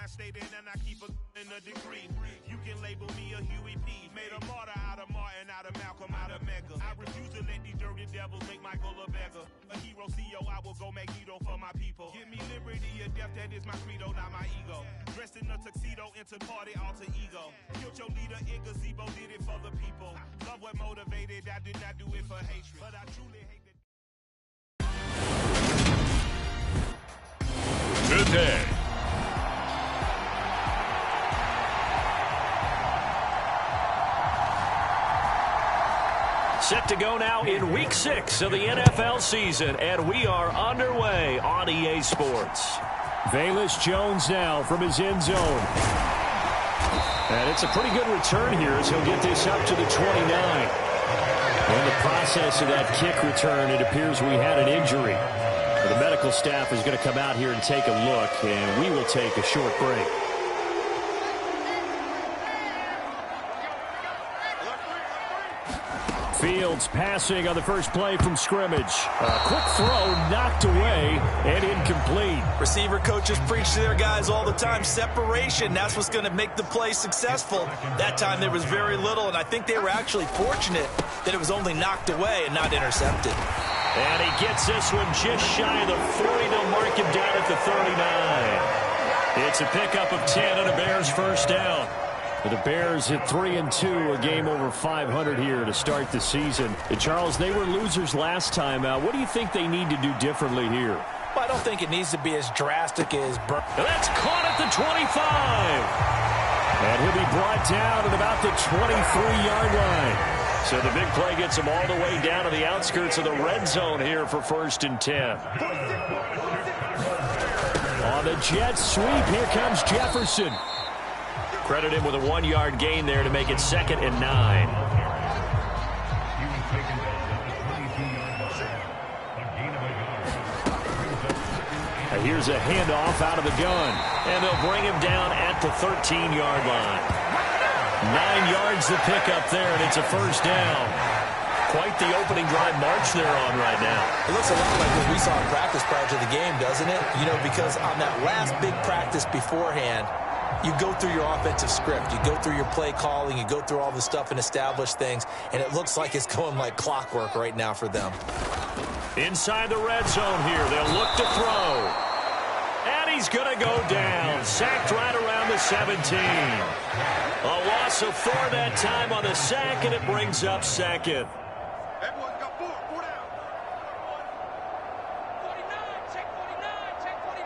I stayed in and I keep in a degree. You can label me a Huey P. Made a martyr out of Martin, out of Malcolm, out of Mega. I refuse to let these dirty devils make Michael a beggar. A hero CEO, I will go Magneto for my people. Give me liberty or death, that is my credo, not my ego. Dressed in a tuxedo, into party, alter ego. Killed your leader in gazebo, did it for the people. Love what motivated, I did not do it for hatred. But I truly hate the... Today. Set to go now in Week 6 of the NFL season, and we are underway on EA Sports. Velus Jones now from his end zone. And it's a pretty good return here as he'll get this up to the 29. In the process of that kick return, it appears we had an injury. The medical staff is going to come out here and take a look, and we will take a short break. Fields passing on the first play from scrimmage. A quick throw knocked away and incomplete. Receiver coaches preach to their guys all the time. Separation, that's what's going to make the play successful. That time there was very little, and I think they were actually fortunate that it was only knocked away and not intercepted. And he gets this one just shy of the 40. They'll mark him down at the 39. It's a pickup of 10 and a Bears first down. The Bears hit 3-2, a game over 500 here to start the season. And Charles, they were losers last time out. What do you think they need to do differently here? Well, I don't think it needs to be as drastic as... That's caught at the 25. And he'll be brought down at about the 23-yard line. So the big play gets him all the way down to the outskirts of the red zone here for 1st and 10. On the jet sweep, here comes Jefferson. Credit him with a 1-yard gain there to make it 2nd and 9. And here's a handoff out of the gun. And they'll bring him down at the 13-yard line. 9 yards to pick up there, and it's a first down. Quite the opening drive march they're on right now. It looks a lot like what we saw in practice prior to the game, doesn't it? You know, because on that last big practice beforehand, you go through your offensive script. You go through your play calling. You go through all the stuff and establish things. And it looks like it's going like clockwork right now for them. Inside the red zone here. They'll look to throw. And he's going to go down. Sacked right around the 17. A loss of 4 that time on the sack, and it brings up 2nd. Everyone's got 4 down. 49, check 49, check 49.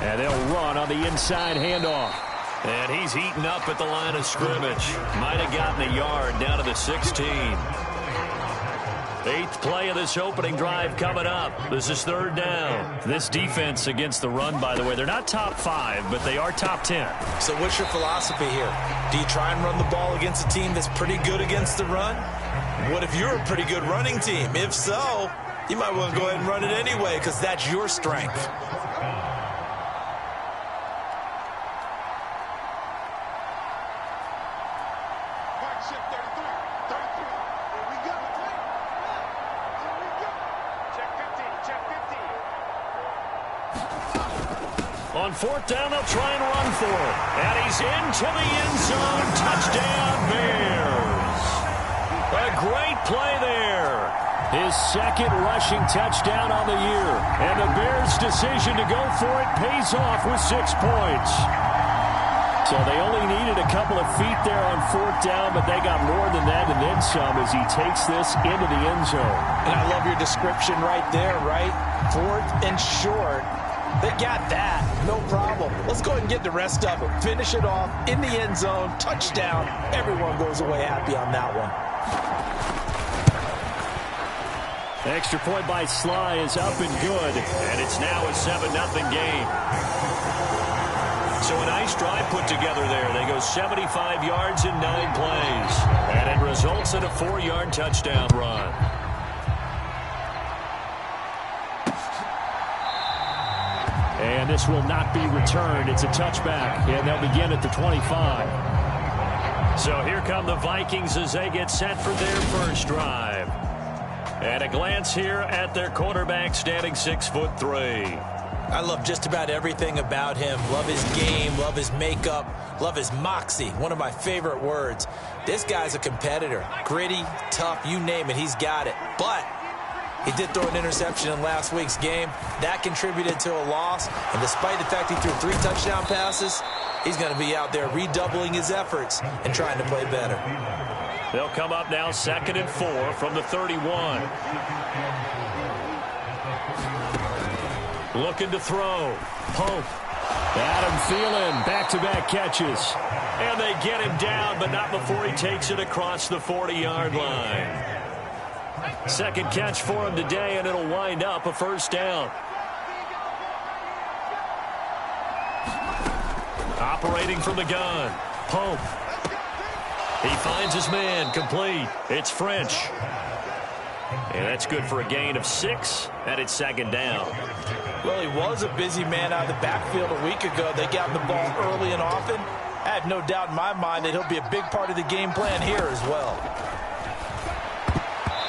And they'll run on the inside handoff. And he's heating up at the line of scrimmage. Might have gotten a yard down to the 16. 8th play of this opening drive coming up. This is 3rd down. This defense against the run, by the way, they're not top 5, but they are top 10. So what's your philosophy here? Do you try and run the ball against a team that's pretty good against the run? What if you're a pretty good running team? If so, you might want to go ahead and run it anyway because that's your strength. On 4th down, they'll try and run for it. And he's into the end zone. Touchdown, Bears. A great play there. His 2nd rushing touchdown on the year. And the Bears' decision to go for it pays off with 6 points. So they only needed a couple of feet there on 4th down, but they got more than that and then some as he takes this into the end zone. And I love your description right there, right? 4th and short. They got that. No problem. Let's go ahead and get the rest of it. Finish it off in the end zone. Touchdown. Everyone goes away happy on that one. Extra point by Sly is up and good. And it's now a 7-0 game. So a nice drive put together there. They go 75 yards in 9 plays. And it results in a 4-yard touchdown run. And this will not be returned. It's a touchback, and they'll begin at the 25. So here come the Vikings as they get set for their first drive. And a glance here at their quarterback, standing 6'3". I love just about everything about him. Love his game, love his makeup, love his moxie. One of my favorite words. This guy's a competitor. Gritty, tough, you name it, he's got it. But he did throw an interception in last week's game. That contributed to a loss. And despite the fact he threw 3 touchdown passes, he's going to be out there redoubling his efforts and trying to play better. They'll come up now 2nd and 4 from the 31. Looking to throw. Pope. Adam Thielen, back-to-back catches. And they get him down, but not before he takes it across the 40-yard line. Second catch for him today, and it'll wind up a first down. Operating from the gun. Pope. He finds his man, complete. It's French. And that's good for a gain of 6, and it's 2nd down. Well, he was a busy man out of the backfield a week ago. They got the ball early and often. I have no doubt in my mind that he'll be a big part of the game plan here as well.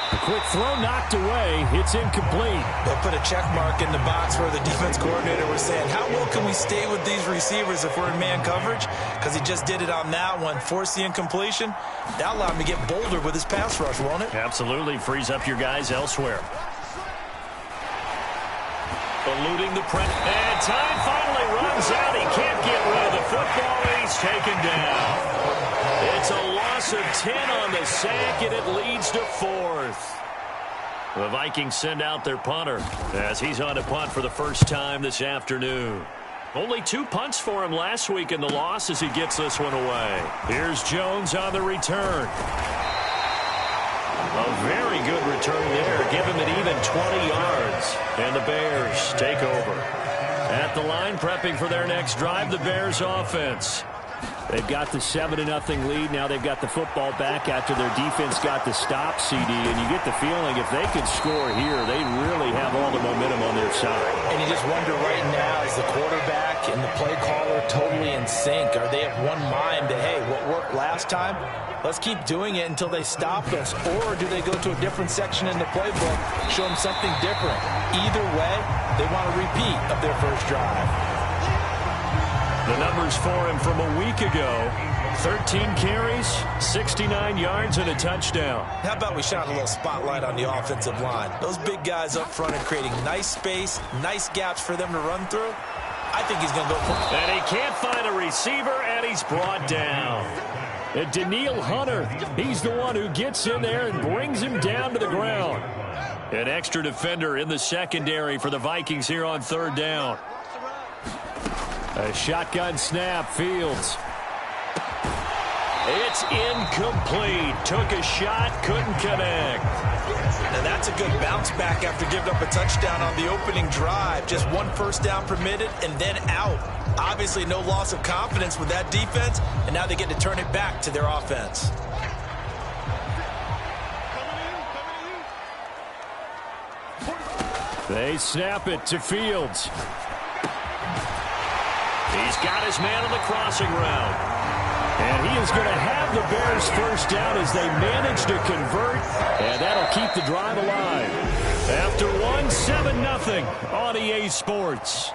A quick throw knocked away. It's incomplete. They'll put a check mark in the box where the defense coordinator was saying, how well can we stay with these receivers if we're in man coverage? Because he just did it on that one, forced the incompletion. That'll allow him to get bolder with his pass rush, won't it? Absolutely. Frees up your guys elsewhere. Eluding the press. And time finally runs out. He can't get rid of the football, and he's taken down. It's a loss of 10 on the sack, and it leads to 4th. The Vikings send out their punter as he's on to punt for the first time this afternoon. Only 2 punts for him last week in the loss as he gets this one away. Here's Jones on the return. A very good return there. Give him an even 20 yards. And the Bears take over. At the line, prepping for their next drive, the Bears offense. They've got the 7-0 lead. Now they've got the football back after their defense got the stop, CD. And you get the feeling if they could score here, they really have all the momentum on their side. And you just wonder right now, is the quarterback and the play caller totally in sync? Are they of one mind that, hey, what worked last time, let's keep doing it until they stop us? Or do they go to a different section in the playbook, show them something different? Either way, they want a repeat of their first drive. The numbers for him from a week ago: 13 carries, 69 yards, and a touchdown. How about we shine a little spotlight on the offensive line? Those big guys up front are creating nice space, nice gaps for them to run through. I think he's going to go for it. And he can't find a receiver, and he's brought down. And Danielle Hunter, he's the one who gets in there and brings him down to the ground. An extra defender in the secondary for the Vikings here on 3rd down. A shotgun snap, Fields. It's incomplete. Took a shot, couldn't connect. And that's a good bounce back after giving up a touchdown on the opening drive. Just 1 first down permitted and then out. Obviously no loss of confidence with that defense, and now they get to turn it back to their offense. They snap it to Fields. He's got his man on the crossing route. And he is going to have the Bears first down as they manage to convert, and that'll keep the drive alive. After 7-0 on EA Sports.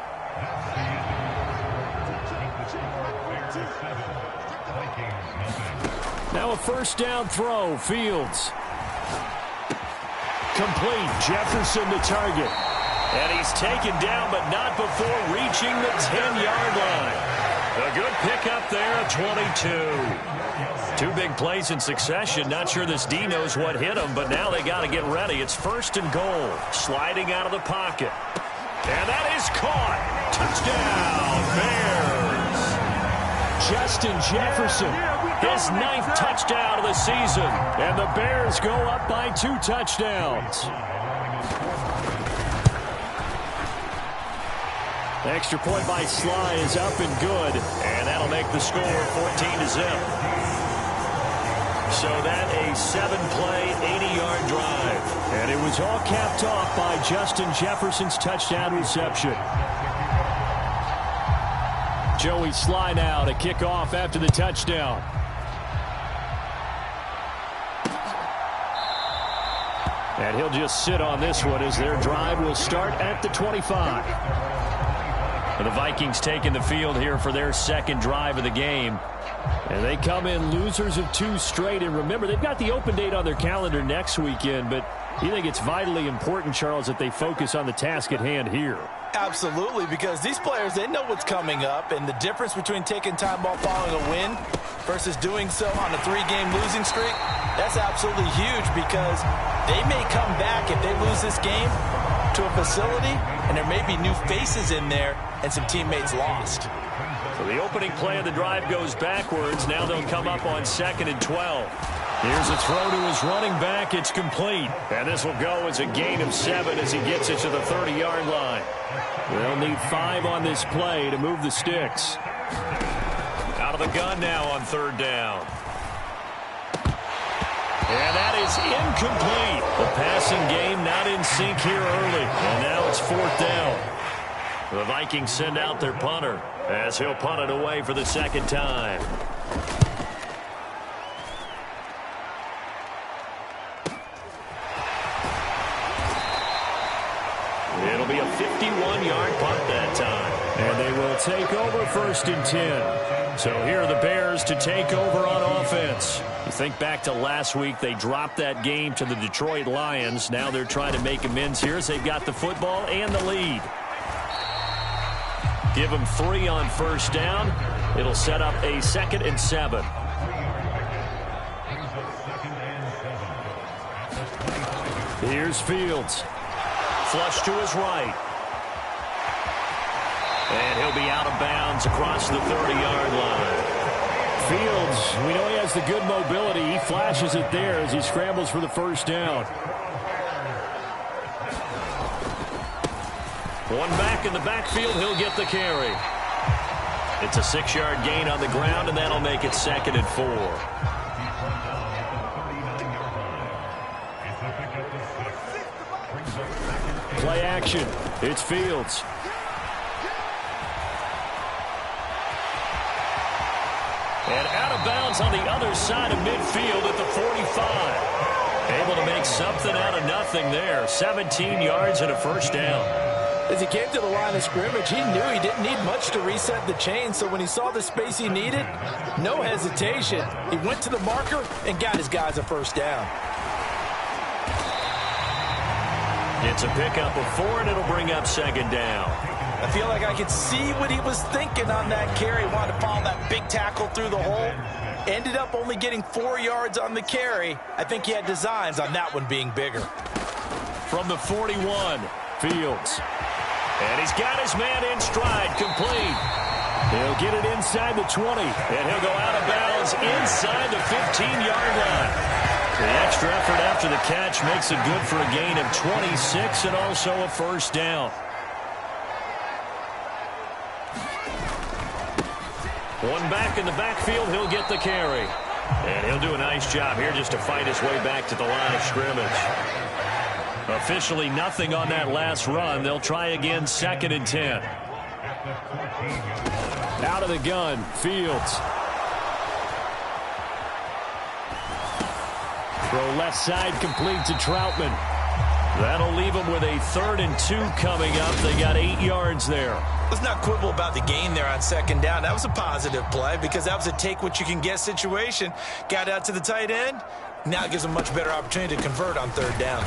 Now a first down throw, Fields. Complete, Jefferson to target. And he's taken down, but not before reaching the 10-yard line. A good pickup there, 22. 2 big plays in succession. Not sure this D knows what hit him, but now they got to get ready. It's 1st and goal. Sliding out of the pocket. And that is caught. Touchdown, Bears. Justin Jefferson, his 9th touchdown of the season. And the Bears go up by 2 touchdowns. Extra point by Sly is up and good. And that'll make the score 14-0. So that a 7-play, 80-yard drive. And it was all capped off by Justin Jefferson's touchdown reception. Joey Sly now to kick off after the touchdown. And he'll just sit on this one as their drive will start at the 25. The Vikings taking the field here for their second drive of the game. And they come in losers of 2 straight. And remember, they've got the open date on their calendar next weekend. But you think it's vitally important, Charles, that they focus on the task at hand here? Absolutely, because these players, they know what's coming up. And the difference between taking time off following a win versus doing so on a 3-game losing streak, that's absolutely huge, because they may come back if they lose this game to a facility, and there may be new faces in there and some teammates lost. So the opening play of the drive goes backwards. Now they'll come up on 2nd and 12. Here's a throw to his running back. It's complete. And this will go as a gain of 7 as he gets it to the 30-yard line. They'll need 5 on this play to move the sticks. Out of the gun now on 3rd down. And that is incomplete. The passing game not in sync here early. And now it's 4th down. The Vikings send out their punter as he'll punt it away for the 2nd time. It'll be a 51-yard punt that time. And they will take over 1st and 10. So here are the Bears to take over on offense. You think back to last week, they dropped that game to the Detroit Lions. Now they're trying to make amends here as they've got the football and the lead. Give them 3 on 1st down. It'll set up a 2nd and 7. Here's Fields. Flush to his right. And he'll be out of bounds across the 30-yard line. Fields, we know he has the good mobility. He flashes it there as he scrambles for the 1st down. One back in the backfield, he'll get the carry. It's a 6-yard gain on the ground, and that'll make it 2nd and 4. Play action. It's Fields. And out of bounds on the other side of midfield at the 45. Able to make something out of nothing there. 17 yards and a 1st down. As he came to the line of scrimmage, he knew he didn't need much to reset the chain. So when he saw the space he needed, no hesitation. He went to the marker and got his guys a 1st down. It's a pickup of 4, and it'll bring up 2nd down. I feel like I could see what he was thinking on that carry. Wanted to follow that big tackle through the hole. Ended up only getting 4 yards on the carry. I think he had designs on that one being bigger. From the 41, Fields. And he's got his man in stride, complete. He'll get it inside the 20, and he'll go out of bounds inside the 15-yard line. The extra effort after the catch makes it good for a gain of 26 and also a 1st down. One back in the backfield, he'll get the carry. And he'll do a nice job here just to fight his way back to the line of scrimmage. Officially nothing on that last run. They'll try again 2nd and 10. Out of the gun, Fields. Throw left side complete to Troutman. That'll leave them with a 3rd and 2 coming up. They got 8 yards there. Let's not quibble about the gain there on 2nd down. That was a positive play because that was a take-what-you-can-get situation. Got out to the tight end. Now it gives them a much better opportunity to convert on 3rd down.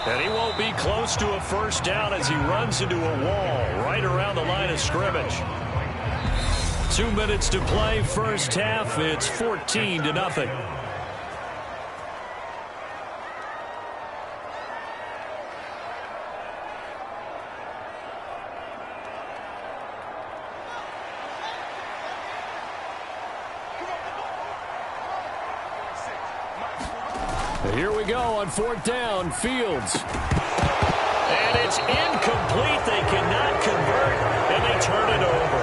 And he won't be close to a 1st down as he runs into a wall right around the line of scrimmage. 2 minutes to play, 1st half. It's 14-0. Here we go on 4th down, Fields. And it's incomplete. They cannot convert, and they turn it over.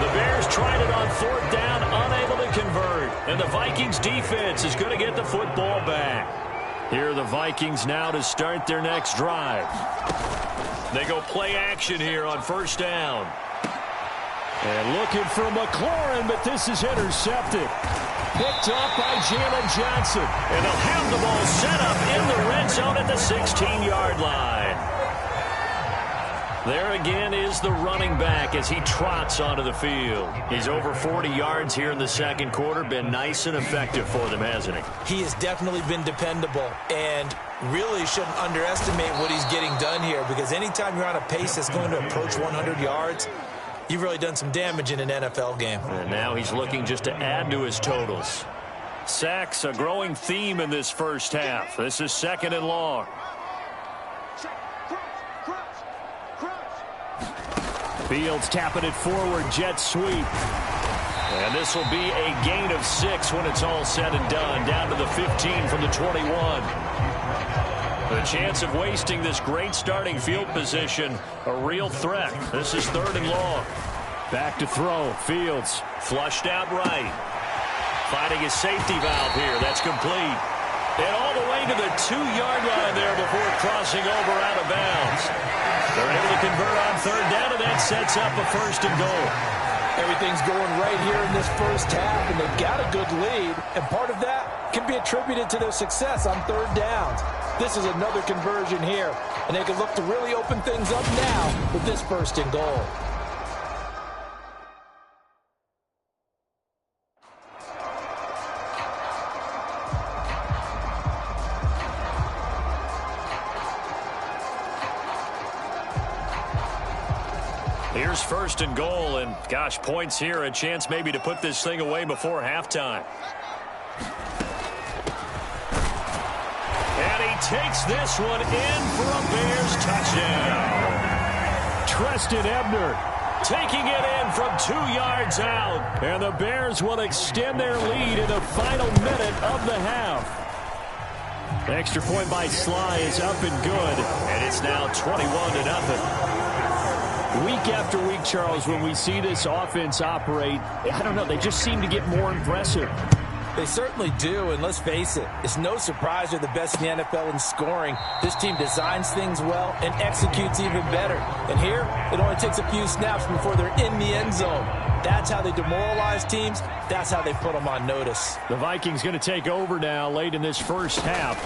The Bears tried it on 4th down, unable to convert. And the Vikings defense is going to get the football back. Here are the Vikings now to start their next drive. They go play action here on 1st down. And looking for McLaurin, but this is intercepted. picked off by Jalen Johnson. And they'll have the ball set up in the red zone at the 16-yard line. There again is the running back as he trots onto the field. He's over 40 yards here in the second quarter. Been nice and effective for them, hasn't he? He has definitely been dependable, and really shouldn't underestimate what he's getting done here, because anytime you're on a pace that's going to approach 100 yards, you've really done some damage in an NFL game. And now he's looking just to add to his totals. Sacks, a growing theme in this first half. This is 2nd and long. Fields tapping it forward, jet sweep. And this will be a gain of 6 when it's all said and done. Down to the 15 from the 21. The chance of wasting this great starting field position, a real threat. This is 3rd and long. Back to throw, Fields. Flushed out right. Finding his safety valve here. That's complete. And all the way to the 2-yard line there before crossing over out of bounds. They're able to convert on 3rd down, and that sets up a 1st and goal. Everything's going right here in this first half, and they've got a good lead, and part of that can be attributed to their success on 3rd downs. This is another conversion here, and they can look to really open things up now with this 1st and goal. Here's 1st and goal, and gosh, points here, a chance maybe to put this thing away before halftime. And he takes this one in for a Bears touchdown. Treston Ebner Taking it in from 2 yards out. And the Bears will extend their lead in the final minute of the half. The extra point by Sly is up and good. And it's now 21-0. Week after week, Charles, when we see this offense operate, I don't know, they just seem to get more impressive. They certainly do, and let's face it, it's no surprise they're the best in the NFL in scoring. This team designs things well and executes even better. And here, it only takes a few snaps before they're in the end zone. That's how they demoralize teams. That's how they put them on notice. The Vikings going to take over now late in this first half.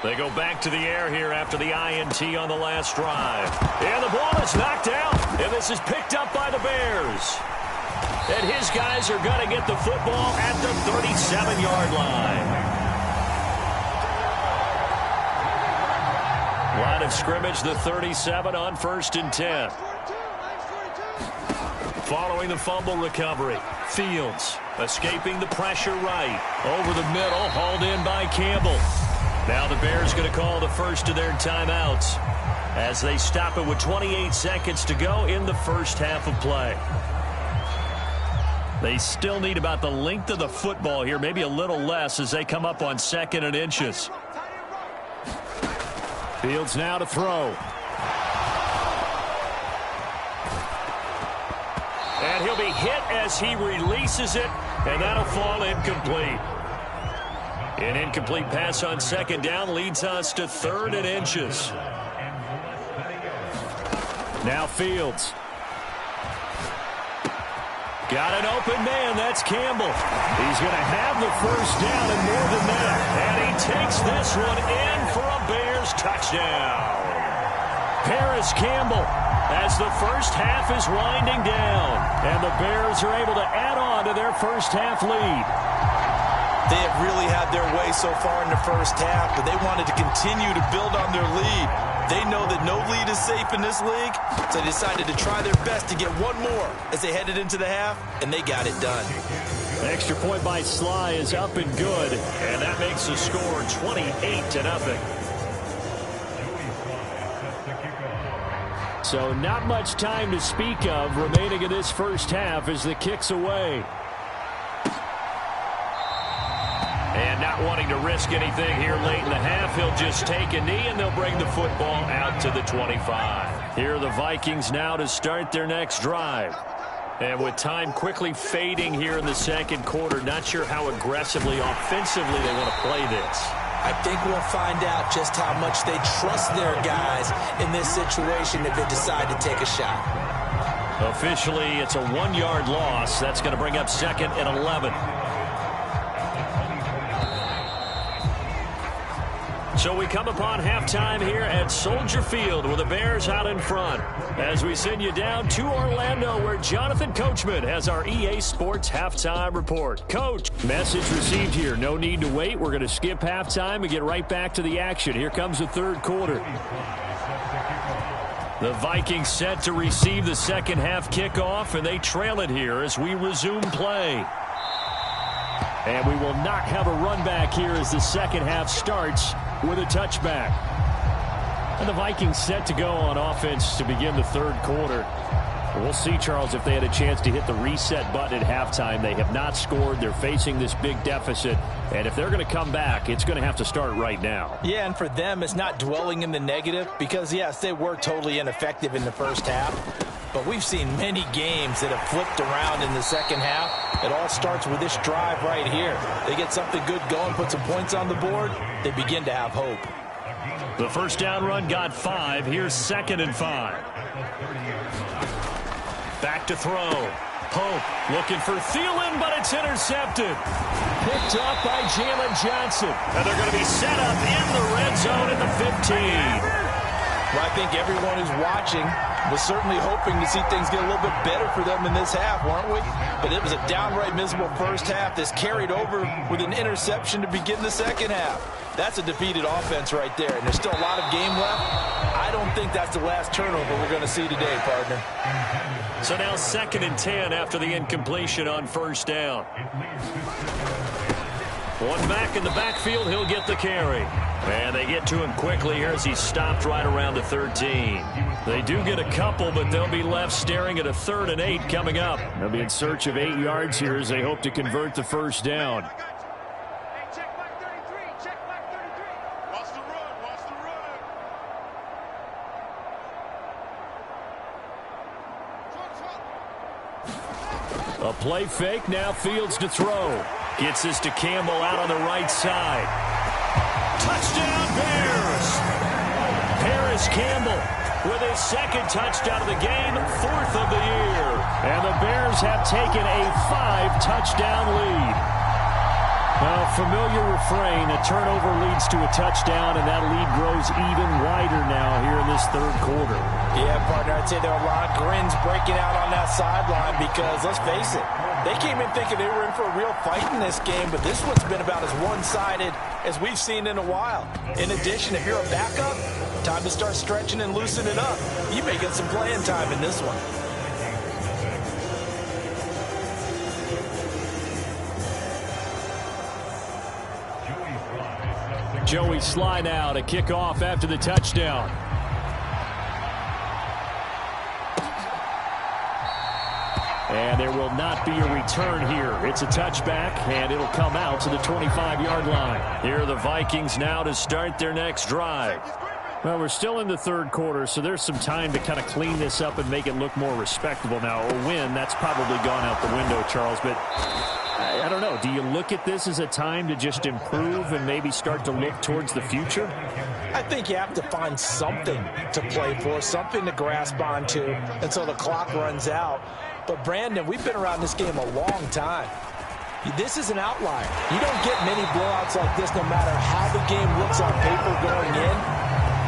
They go back to the air here after the INT on the last drive. And the ball is knocked out. And this is picked up by the Bears. And his guys are going to get the football at the 37-yard line. Line of scrimmage, the 37 on 1st and 10. Following the fumble recovery, Fields escaping the pressure right. Over the middle, hauled in by Campbell. Now the Bears going to call the first of their timeouts as they stop it with 28 seconds to go in the first half of play. They still need about the length of the football here, maybe a little less as they come up on 2nd and inches. Fields now to throw. And he'll be hit as he releases it, and that'll fall incomplete. An incomplete pass on 2nd down leads us to 3rd and inches. Now Fields. Got an open man. That's Campbell. He's going to have the first down and more than that. And he takes this one in for a Bears touchdown. Paris Campbell as the first half is winding down. And the Bears are able to add on to their first half lead. They have really had their way so far in the first half, but they wanted to continue to build on their lead. They know that no lead is safe in this league, so they decided to try their best to get one more as they headed into the half, and they got it done. Extra point by Sly is up and good, and that makes the score 28-0. So not much time to speak of remaining in this first half as the kick's away. And not wanting to risk anything here late in the half, he'll just take a knee and they'll bring the football out to the 25. Here are the Vikings now to start their next drive. And with time quickly fading here in the second quarter, not sure how aggressively, offensively they want to play this. I think we'll find out just how much they trust their guys in this situation if they decide to take a shot. Officially, it's a 1-yard loss. That's going to bring up 2nd and 11. So we come upon halftime here at Soldier Field with the Bears out in front. As we send you down to Orlando where Jonathan Coachman has our EA Sports halftime report. Coach. Message received here. No need to wait. We're going to skip halftime and get right back to the action. Here comes the third quarter. The Vikings set to receive the second half kickoff, and they trail it here as we resume play. And we will not have a run back here as the second half starts with a touchback. And the Vikings set to go on offense to begin the third quarter. We'll see, Charles, if they had a chance to hit the reset button at halftime. They have not scored. They're facing this big deficit. And if they're going to come back, it's going to have to start right now. Yeah, and for them, it's not dwelling in the negative because, yes, they were totally ineffective in the first half. But we've seen many games that have flipped around in the second half. It all starts with this drive right here. They get something good going, put some points on the board, they begin to have hope. The first down run got 5. Here's 2nd and 5. Back to throw. Pope looking for Thielen, but it's intercepted. Picked up by Jalen Johnson. And they're going to be set up in the red zone at the 15. Well, I think everyone who's watching was certainly hoping to see things get a little bit better for them in this half, weren't we? But it was a downright miserable first half that's carried over with an interception to begin the second half. That's a defeated offense right there, and there's still a lot of game left. I don't think that's the last turnover we're going to see today, partner. So now 2nd and 10 after the incompletion on first down. One back in the backfield, he'll get the carry. And they get to him quickly here as he's stopped right around the 13. They do get a couple, but they'll be left staring at a 3rd and 8 coming up. They'll be in search of 8 yards here as they hope to convert the first down. Check back 33. Check back 33. Watch the run. Watch the run. A play fake, now Fields to throw. Gets this to Campbell out on the right side. Touchdown Bears! Paris Campbell with his 2nd touchdown of the game, 4th of the year. And the Bears have taken a 5-touchdown lead. Well, familiar refrain, a turnover leads to a touchdown, and that lead grows even wider now here in this third quarter. Yeah, partner, I'd say there are a lot of grins breaking out on that sideline because, let's face it, they came in thinking they were in for a real fight in this game, but this one's been about as one-sided as we've seen in a while. In addition, if you're a backup, time to start stretching and loosening up. You may get some playing time in this one. Joey Sly now to kick off after the touchdown. And there will not be a return here. It's a touchback, and it'll come out to the 25-yard line. Here are the Vikings now to start their next drive. Well, we're still in the third quarter, so there's some time to kind of clean this up and make it look more respectable now. A win, that's probably gone out the window, Charles, but I don't know. Do you look at this as a time to just improve and maybe start to look towards the future? I think you have to find something to play for, something to grasp onto until the clock runs out. But, Brandon, we've been around this game a long time. This is an outlier. You don't get many blowouts like this no matter how the game looks on paper going in.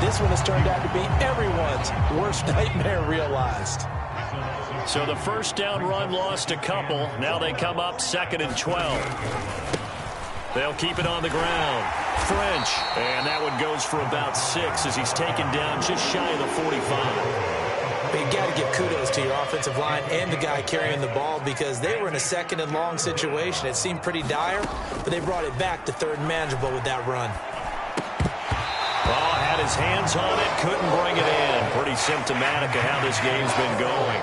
This one has turned out to be everyone's worst nightmare realized. So the first down run lost a couple. Now they come up 2nd and 12. They'll keep it on the ground. French. And that one goes for about 6 as he's taken down just shy of the 45. But you got to give kudos to your offensive line and the guy carrying the ball because they were in a 2nd and long situation. It seemed pretty dire, but they brought it back to 3rd and manageable with that run. Oh, had his hands on it, couldn't bring it in. Pretty symptomatic of how this game's been going.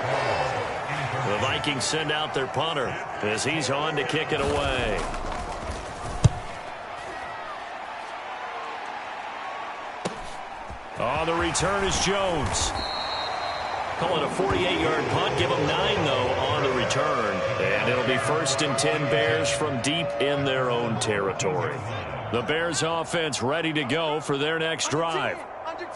The Vikings send out their punter as he's on to kick it away. Oh, the return is Jones. Call it a 48-yard punt. Give them 9, though, on the return. And it'll be 1st and 10 Bears from deep in their own territory. The Bears offense ready to go for their next drive.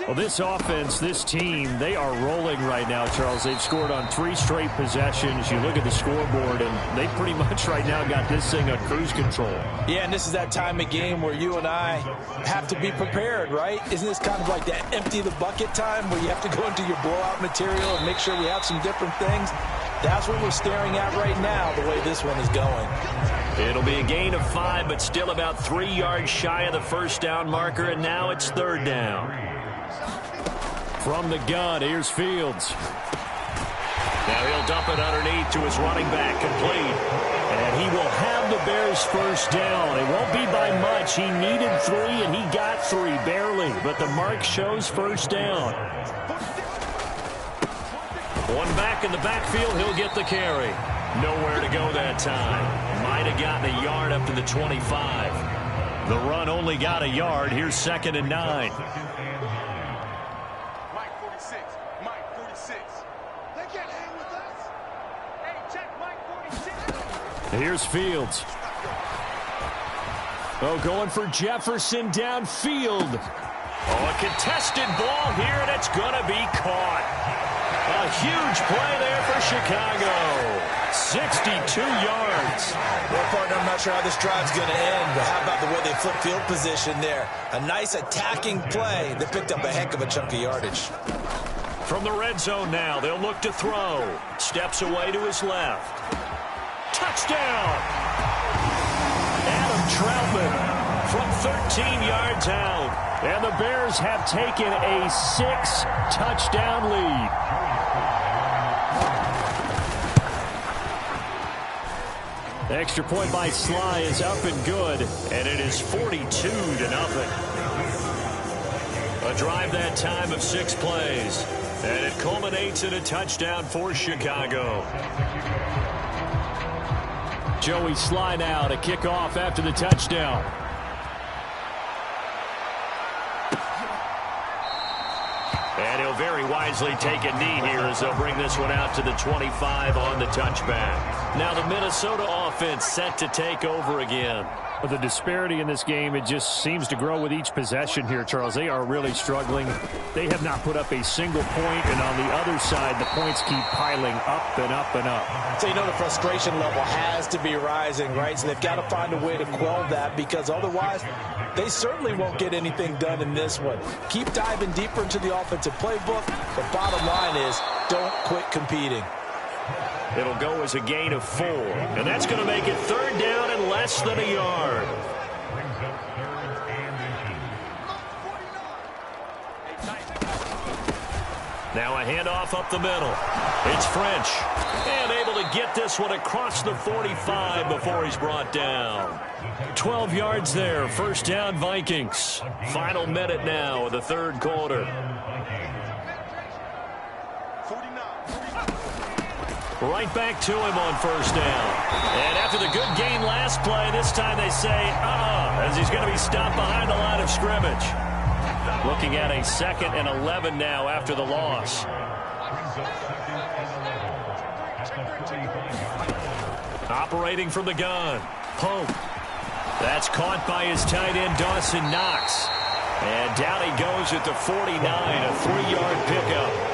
Well, this offense, this team, they are rolling right now, Charles. They've scored on 3 straight possessions. You look at the scoreboard, and they pretty much right now got this thing on cruise control. Yeah, and this is that time of game where you and I have to be prepared, right? Isn't this kind of like that empty the bucket time where you have to go into your blowout material and make sure we have some different things? That's what we're staring at right now, the way this one is going. It'll be a gain of 5, but still about 3 yards shy of the first down marker, and now it's 3rd down. From the gun, here's Fields. Now he'll dump it underneath to his running back, complete. And he will have the Bears first down. It won't be by much. He needed 3, and he got 3, barely. But the mark shows first down. One back in the backfield, he'll get the carry. Nowhere to go that time. Might have gotten a yard up to the 25. The run only got a yard. Here's 2nd and 9. Mike 46. Mike 46. They can't hang with us. Hey, check Mike 46. Here's Fields. Oh, going for Jefferson downfield. Oh, a contested ball here, and it's going to be caught. A huge play there for Chicago. 62 yards. Well, partner, I'm not sure how this drive's going to end, but how about the way they flip field position there? A nice attacking play that picked up a heck of a chunk of yardage. From the red zone now, they'll look to throw. Steps away to his left. Touchdown! Adam Troutman From 13 yards out. And the Bears have taken a 6-touchdown lead. The extra point by Sly is up and good. And it is 42-0. A drive that time of 6 plays. And it culminates in a touchdown for Chicago. Joey Sly now to kick off after the touchdown. And he'll very wisely take a knee here as they'll bring this one out to the 25 on the touchback. Now the Minnesota offense set to take over again. But the disparity in this game, it just seems to grow with each possession here, Charles. They are really struggling. They have not put up a single point, and on the other side, the points keep piling up and up and up. So, you know, the frustration level has to be rising, right? So they've got to find a way to quell that, because otherwise they certainly won't get anything done in this one. Keep diving deeper into the offensive playbook. The bottom line is don't quit competing. It'll go as a gain of 4. And that's going to make it 3rd down and less than a yard. Now a handoff up the middle. It's French. And able to get this one across the 45 before he's brought down. 12 yards there. First down, Vikings. Final minute now of the 3rd quarter. Right back to him on first down. And after the good gain last play, this time they say, as he's going to be stopped behind the line of scrimmage. Looking at a 2nd and 11 now after the loss. Operating from the gun. Pope. That's caught by his tight end, Dawson Knox. And down he goes at the 49, a 3-yard pickup.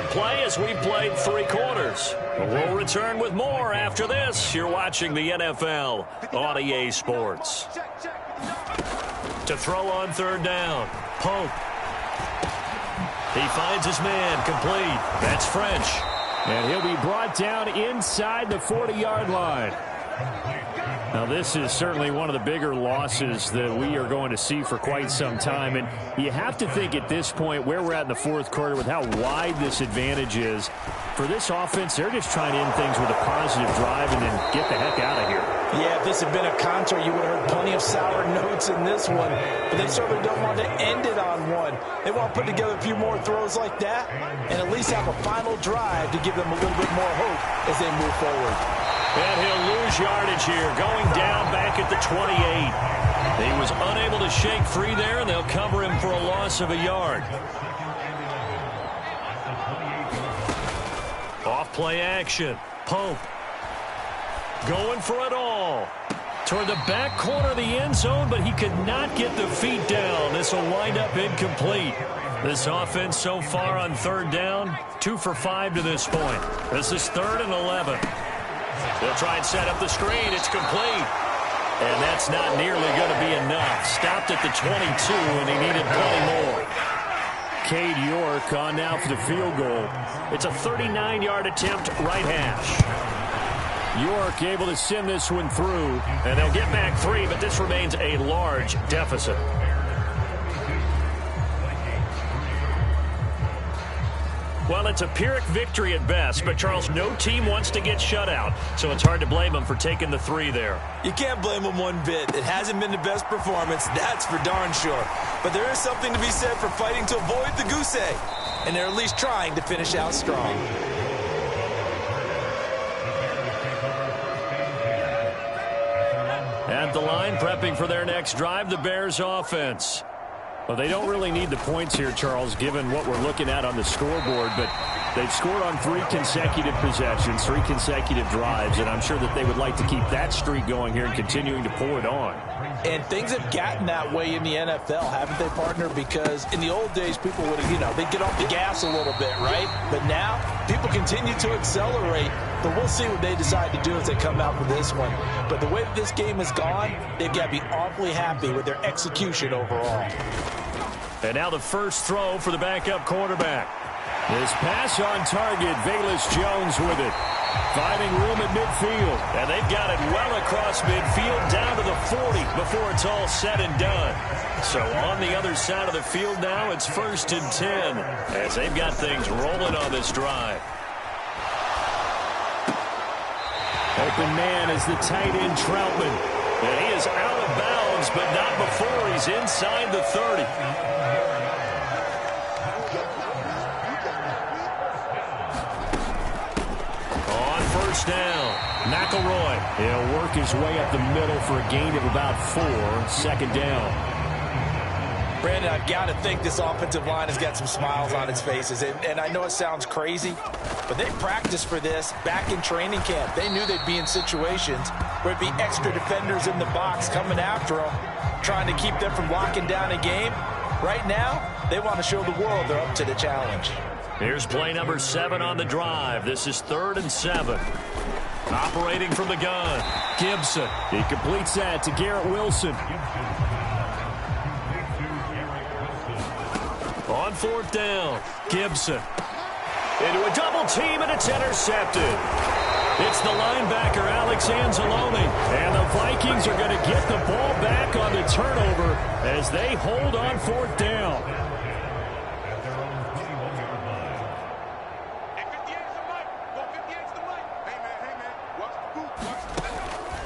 on play as we played 3 quarters. We'll return with more after this. You're watching the NFL on EA Sports. To throw on 3rd down, Pope. He finds his man, complete. That's French. And he'll be brought down inside the 40-yard line. Now, this is certainly one of the bigger losses that we are going to see for quite some time. And you have to think at this point where we're at in the 4th quarter with how wide this advantage is. For this offense, they're just trying to end things with a positive drive and then get the heck out of here. Yeah, if this had been a contour, you would have heard plenty of sour notes in this one. But they certainly don't want to end it on one. They want to put together a few more throws like that and at least have a final drive to give them a little bit more hope as they move forward. And he'll lose yardage here, going down back at the 28. He was unable to shake free there, and they'll cover him for a loss of a yard. Off play action. Pope going for it all. Toward the back corner of the end zone, but he could not get the feet down. This will wind up incomplete. This offense so far on 3rd down, 2 for 5 to this point. This is 3rd and 11. They'll try and set up the screen. It's complete. And that's not nearly going to be enough. Stopped at the 22, and he needed plenty more. Cade York on now for the field goal. It's a 39-yard attempt, right hash. York able to send this one through. And they'll get back 3, but this remains a large deficit. Well, it's a Pyrrhic victory at best, but, Charles, no team wants to get shut out, so it's hard to blame them for taking the 3 there. You can't blame them one bit. It hasn't been the best performance, that's for darn sure. But there is something to be said for fighting to avoid the goose egg, and they're at least trying to finish out strong. At the line, prepping for their next drive, the Bears offense. Well, they don't really need the points here, Charles, given what we're looking at on the scoreboard, but they've scored on 3 consecutive possessions, 3 consecutive drives, and I'm sure that they would like to keep that streak going here and continuing to pour it on. And things have gotten that way in the NFL, haven't they, partner? Because in the old days, people would have, they'd get off the gas a little bit, right? But now, people continue to accelerate, but we'll see what they decide to do as they come out for this one. But the way that this game has gone, they've got to be awfully happy with their execution overall. And now the first throw for the backup quarterback. This pass on target, Velus Jones with it. Finding room at midfield. And they've got it well across midfield down to the 40 before it's all said and done. So on the other side of the field now, it's 1st and 10 as they've got things rolling on this drive. Open man is the tight end Troutman. And he is out of bounds, but not before he's inside the 30. On 1st down, McElroy. He'll work his way up the middle for a gain of about 4. 2nd down. Brandon, I've got to think this offensive line has got some smiles on its faces. And I know it sounds crazy, but they practiced for this back in training camp. They knew they'd be in situations where it'd be extra defenders in the box coming after them, trying to keep them from locking down a game. Right now, they want to show the world they're up to the challenge. Here's play number 7 on the drive. This is 3rd and 7. Operating from the gun, Gibson. He completes that to Garrett Wilson. On 4th down, Gibson. Into a double team, and it's intercepted. It's the linebacker, Alex Anzalone. And the Vikings are going to get the ball back on the turnover as they hold on 4th down.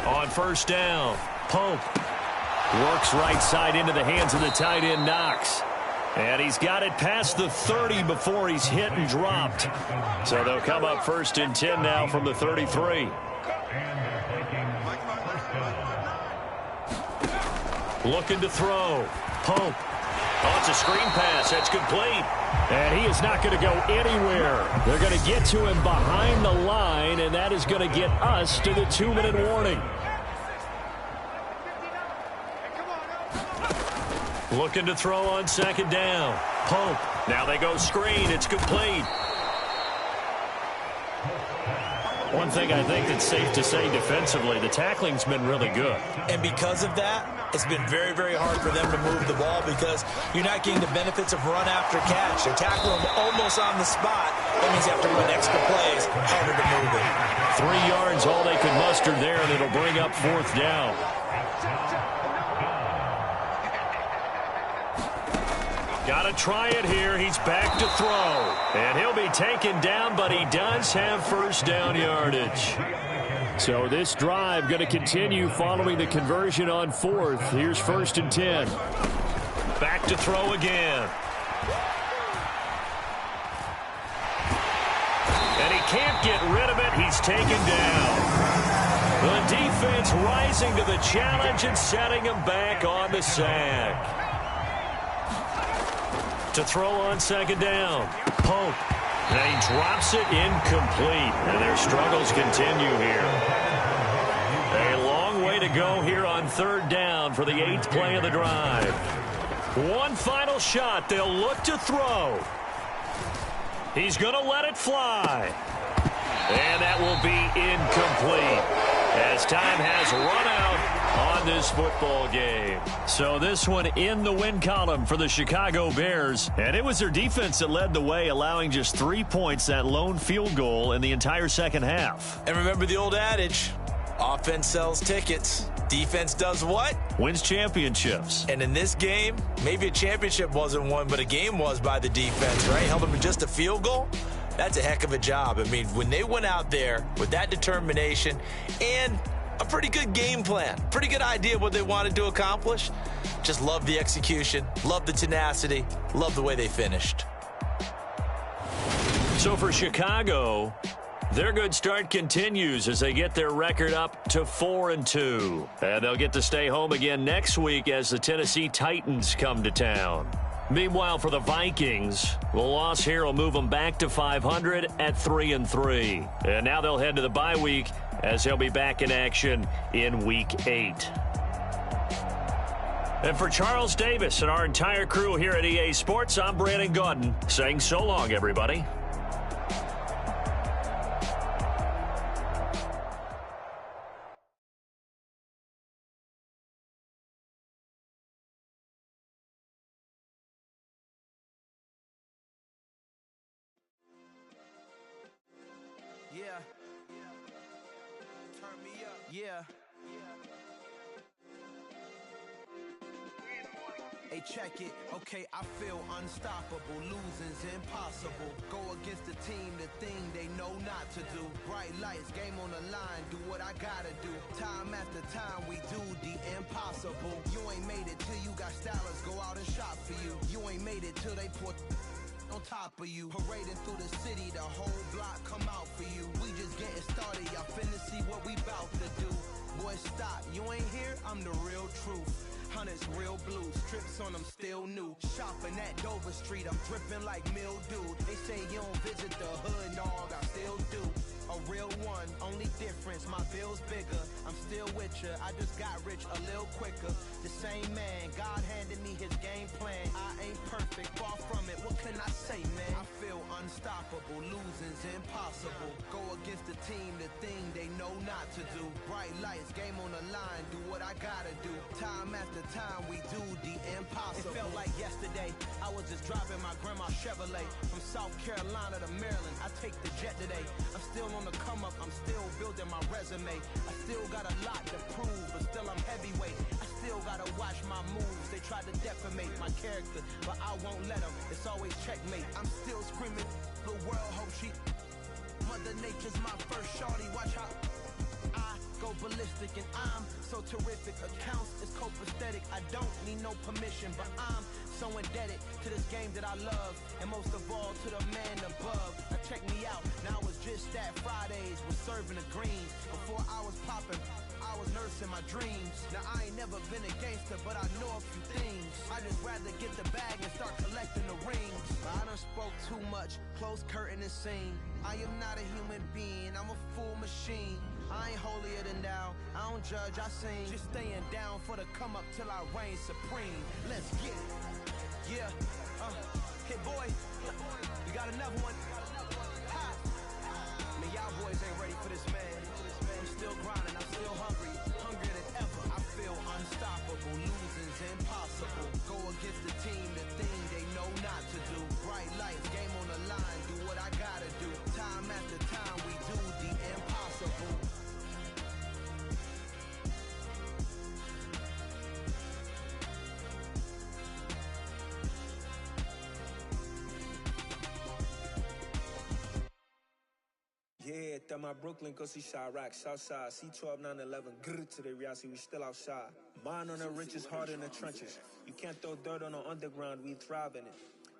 On 1st down, Pope works right side into the hands of the tight end, Knox. And he's got it past the 30 before he's hit and dropped. So they'll come up 1st and 10 now from the 33. Looking to throw. Pope. Oh, it's a screen pass. That's complete. And he is not going to go anywhere. They're going to get to him behind the line, and that is going to get us to the 2-minute warning. Looking to throw on 2nd down. Pope. Now they go screen. It's complete. One thing I think that's safe to say defensively, the tackling's been really good. And because of that, it's been very, very hard for them to move the ball because you're not getting the benefits of run after catch. They're tackling them almost on the spot. That means you have to run extra plays, harder to move it. 3 yards, all they could muster there, and it'll bring up 4th down. Got to try it here. He's back to throw. And he'll be taken down, but he does have first down yardage. So this drive going to continue following the conversion on 4th. Here's 1st and 10. Back to throw again. And he can't get rid of it. He's taken down. The defense rising to the challenge and setting him back on the sack. To throw on 2nd down. Pope. And he drops it incomplete. And their struggles continue here. A long way to go here on 3rd down for the 8th play of the drive. One final shot. They'll look to throw. He's going to let it fly. And that will be incomplete as time has run out on this football game. So this one in the win column for the Chicago Bears. And it was their defense that led the way, allowing just 3 points, that lone field goal in the entire second half. And remember the old adage, offense sells tickets. Defense does what? Wins championships. And in this game, maybe a championship wasn't won, but a game was by the defense, right? Held them to just a field goal. That's a heck of a job. I mean, when they went out there with that determination and a pretty good game plan, pretty good idea of what they wanted to accomplish, just love the execution, love the tenacity, love the way they finished. So for Chicago, their good start continues as they get their record up to 4-2. And they'll get to stay home again next week as the Tennessee Titans come to town. Meanwhile, for the Vikings, the loss here will move them back to 500 at 3-3. And now they'll head to the bye week as they'll be back in action in Week 8. And for Charles Davis and our entire crew here at EA Sports, I'm Brandon Gaudin saying so long, everybody. Yeah. Turn me up. Yeah. Hey, check it. Okay, I feel unstoppable. Losing's impossible. Go against the team, the thing they know not to do. Bright lights, game on the line. Do what I gotta do. Time after time, we do the impossible. You ain't made it till you got stylers go out and shop for you. You ain't made it till they put on top of you. Parading through the city, the whole block come out for you. We just getting started, y'all finna see what we bout to do. Boy, stop, you ain't here, I'm the real truth. Hunters, real blue, strips on them still new. Shopping at Dover Street, I'm dripping like mildew. They say you don't visit the hood, dog, I still do. A real one, only difference, my bill's bigger. I'm still with ya, I just got rich a little quicker. The same man, God handed me his game plan. I ain't perfect, far from it, what can I say, man? I feel unstoppable, losing's impossible. Go against the team, the thing they know not to do. Bright lights, game on the line, do what I gotta do. Time after time, we do the impossible. It felt like yesterday, I was just driving my grandma's Chevrolet. From South Carolina to Maryland, I take the jet today. I'm still on the come up, I'm still building my resume. I still got a lot to prove, but still I'm heavyweight. I still gotta watch my moves. They tried to defamate my character, but I won't let them. It's always checkmate. I'm still screaming, the world hope she. Mother Nature's my first shorty. Watch how I go ballistic, and I'm so terrific. Accounts is copacetic. I don't need no permission, but I'm so indebted to this game that I love, and most of all to the man above. Now check me out. Now I was just at Fridays, was serving the greens. Before I was popping, I was nursing my dreams. Now I ain't never been a gangster, but I know a few things. I just rather get the bag and start collecting the rings. I done spoke too much, close curtain and scene. I am not a human being, I'm a full machine. I ain't holier than thou, I don't judge, I sing. Just staying down for the come up till I reign supreme. Let's get it. Yeah, hit boy, we got another one. Ha. Man, y'all Cowboys ain't ready for this man. I'm still grinding, I'm still hungry, hungrier than ever. I feel unstoppable, losing's impossible. Go against the team, the thing they know not to do. Bright lights, game on the line, do what I gotta do. Time after time, we do the impossible. Yeah, that my Brooklyn, go see Chirac, Southside, C12, 911, grrr to the reality, we still outside. Mine on the richest, heart in the trenches. You can't throw dirt on the underground, we thrive in it.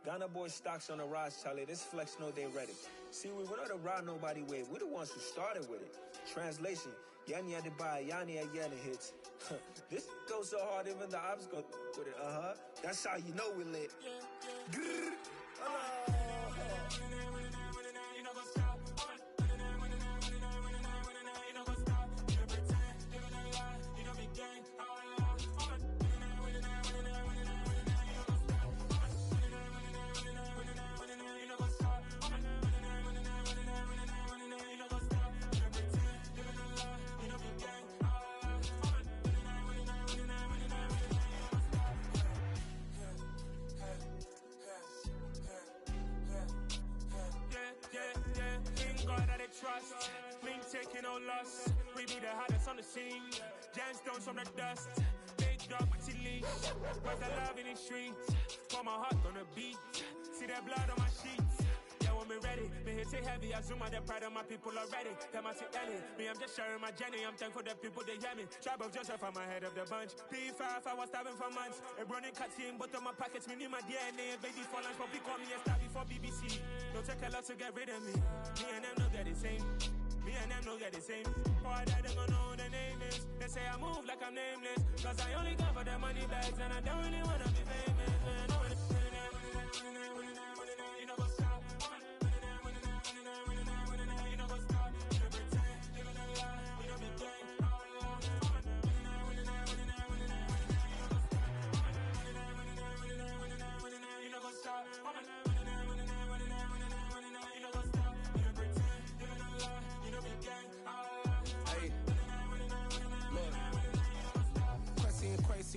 Ghana boys stocks on the rise, Charlie, this flex know they ready. See, we were not to ride nobody with, we're the ones who started with it. Translation, Yani had to buy, Yani had hits. This goes so hard, even the ops go with it, That's how you know we lit. Grrr, Trust, we ain't taking no loss. We be the hottest on the scene. Gemstones from the dust. Big dog, my leash. Where's the love in the streets? Pour my heart on the beat. See that blood on my sheets. Yeah, when me ready, me hit it heavy. I zoom out the pride of my people already. Them I see Ellie. Me, I'm just sharing my journey. I'm thankful that people they hear me. Tribe of Joseph, I'm ahead of the bunch. P5, I was starving for months. A running cut in, but on my pockets, me need my DNA. Baby for lunch, but call me a star before BBC. Don't take a lot to get rid of me. Me and them know that the same. Me and them know that the same. Boy, that they gonna know who the name is. They say I move like I'm nameless. Cause I only come for the money bags. And I don't really wanna be famous. Man, I wanna you know what's up. You know what's up. You pretend, living a lie. You know me gang. You know what's up.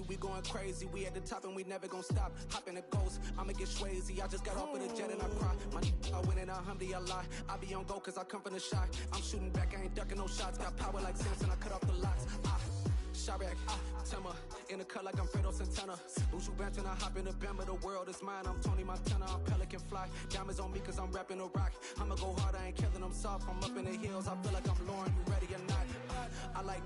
We going crazy, we at the top and we never gonna stop. Hop in a ghost, I'ma get swayzy. I just got off with a jet and I cry. My I win in a Humvee, I lie. I be on go cause I come from the shot. I'm shooting back, I ain't ducking no shots. Got power like Samson, I cut off the locks. Chirac, Timmer, in the cut like I'm Fredo Santana. Buju Banton, I hop in the Bama, the world is mine. I'm Tony Montana, I'm Pelican Fly. Diamonds on me cause I'm rapping a rock. I'ma go hard, I ain't killing them soft. I'm up in the hills, I feel like I'm Lauren, you ready or not? I like